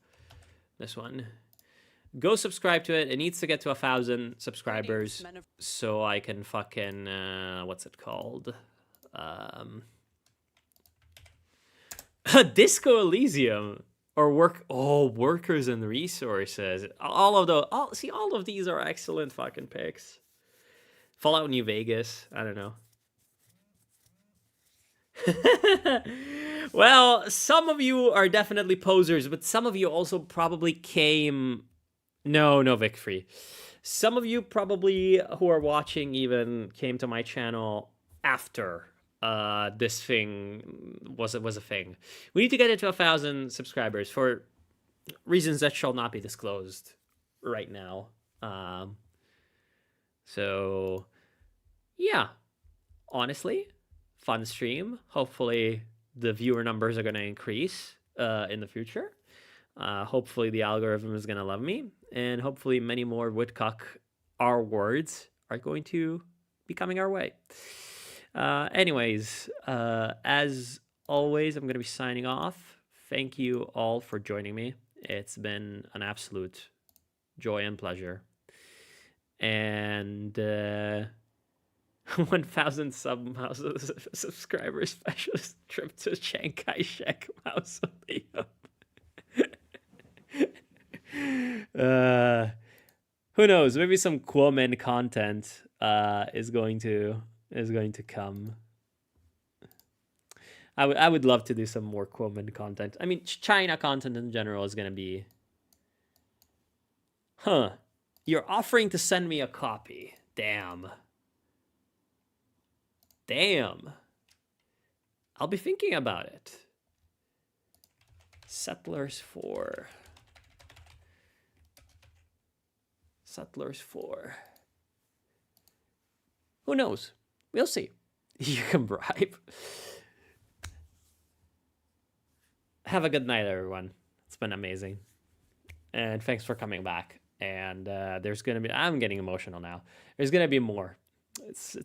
This one. Go subscribe to it. It needs to get to 1,000 subscribers so I can fucking... what's it called? Disco Elysium. Or Workers and Resources. All of these are excellent fucking picks. Fallout New Vegas. I don't know. Well, some of you are definitely posers, but some of you also probably came... No, Vic Free. Some of you probably who are watching even came to my channel after this thing was a thing. We need to get it to 1,000 subscribers for reasons that shall not be disclosed right now. So yeah, honestly, fun stream. Hopefully the viewer numbers are going to increase in the future. Hopefully the algorithm is going to love me, and hopefully many more Woodcock R words are going to be coming our way. Anyways, as always, I'm going to be signing off. Thank you all for joining me. It's been an absolute joy and pleasure. And 1,000 subscriber specialist trip to Chiang Kai-shek Mausoleum. Who knows? Maybe some Kuomen content is going to come I would love to do some more Quoman content. I mean, China content in general is gonna be. Huh. You're offering to send me a copy. Damn. Damn. I'll be thinking about it. Settlers 4. Settlers 4. Who knows? We'll see. You can bribe. Have a good night, everyone. It's been amazing. And thanks for coming back. And there's going to be... I'm getting emotional now. There's going to be more. It's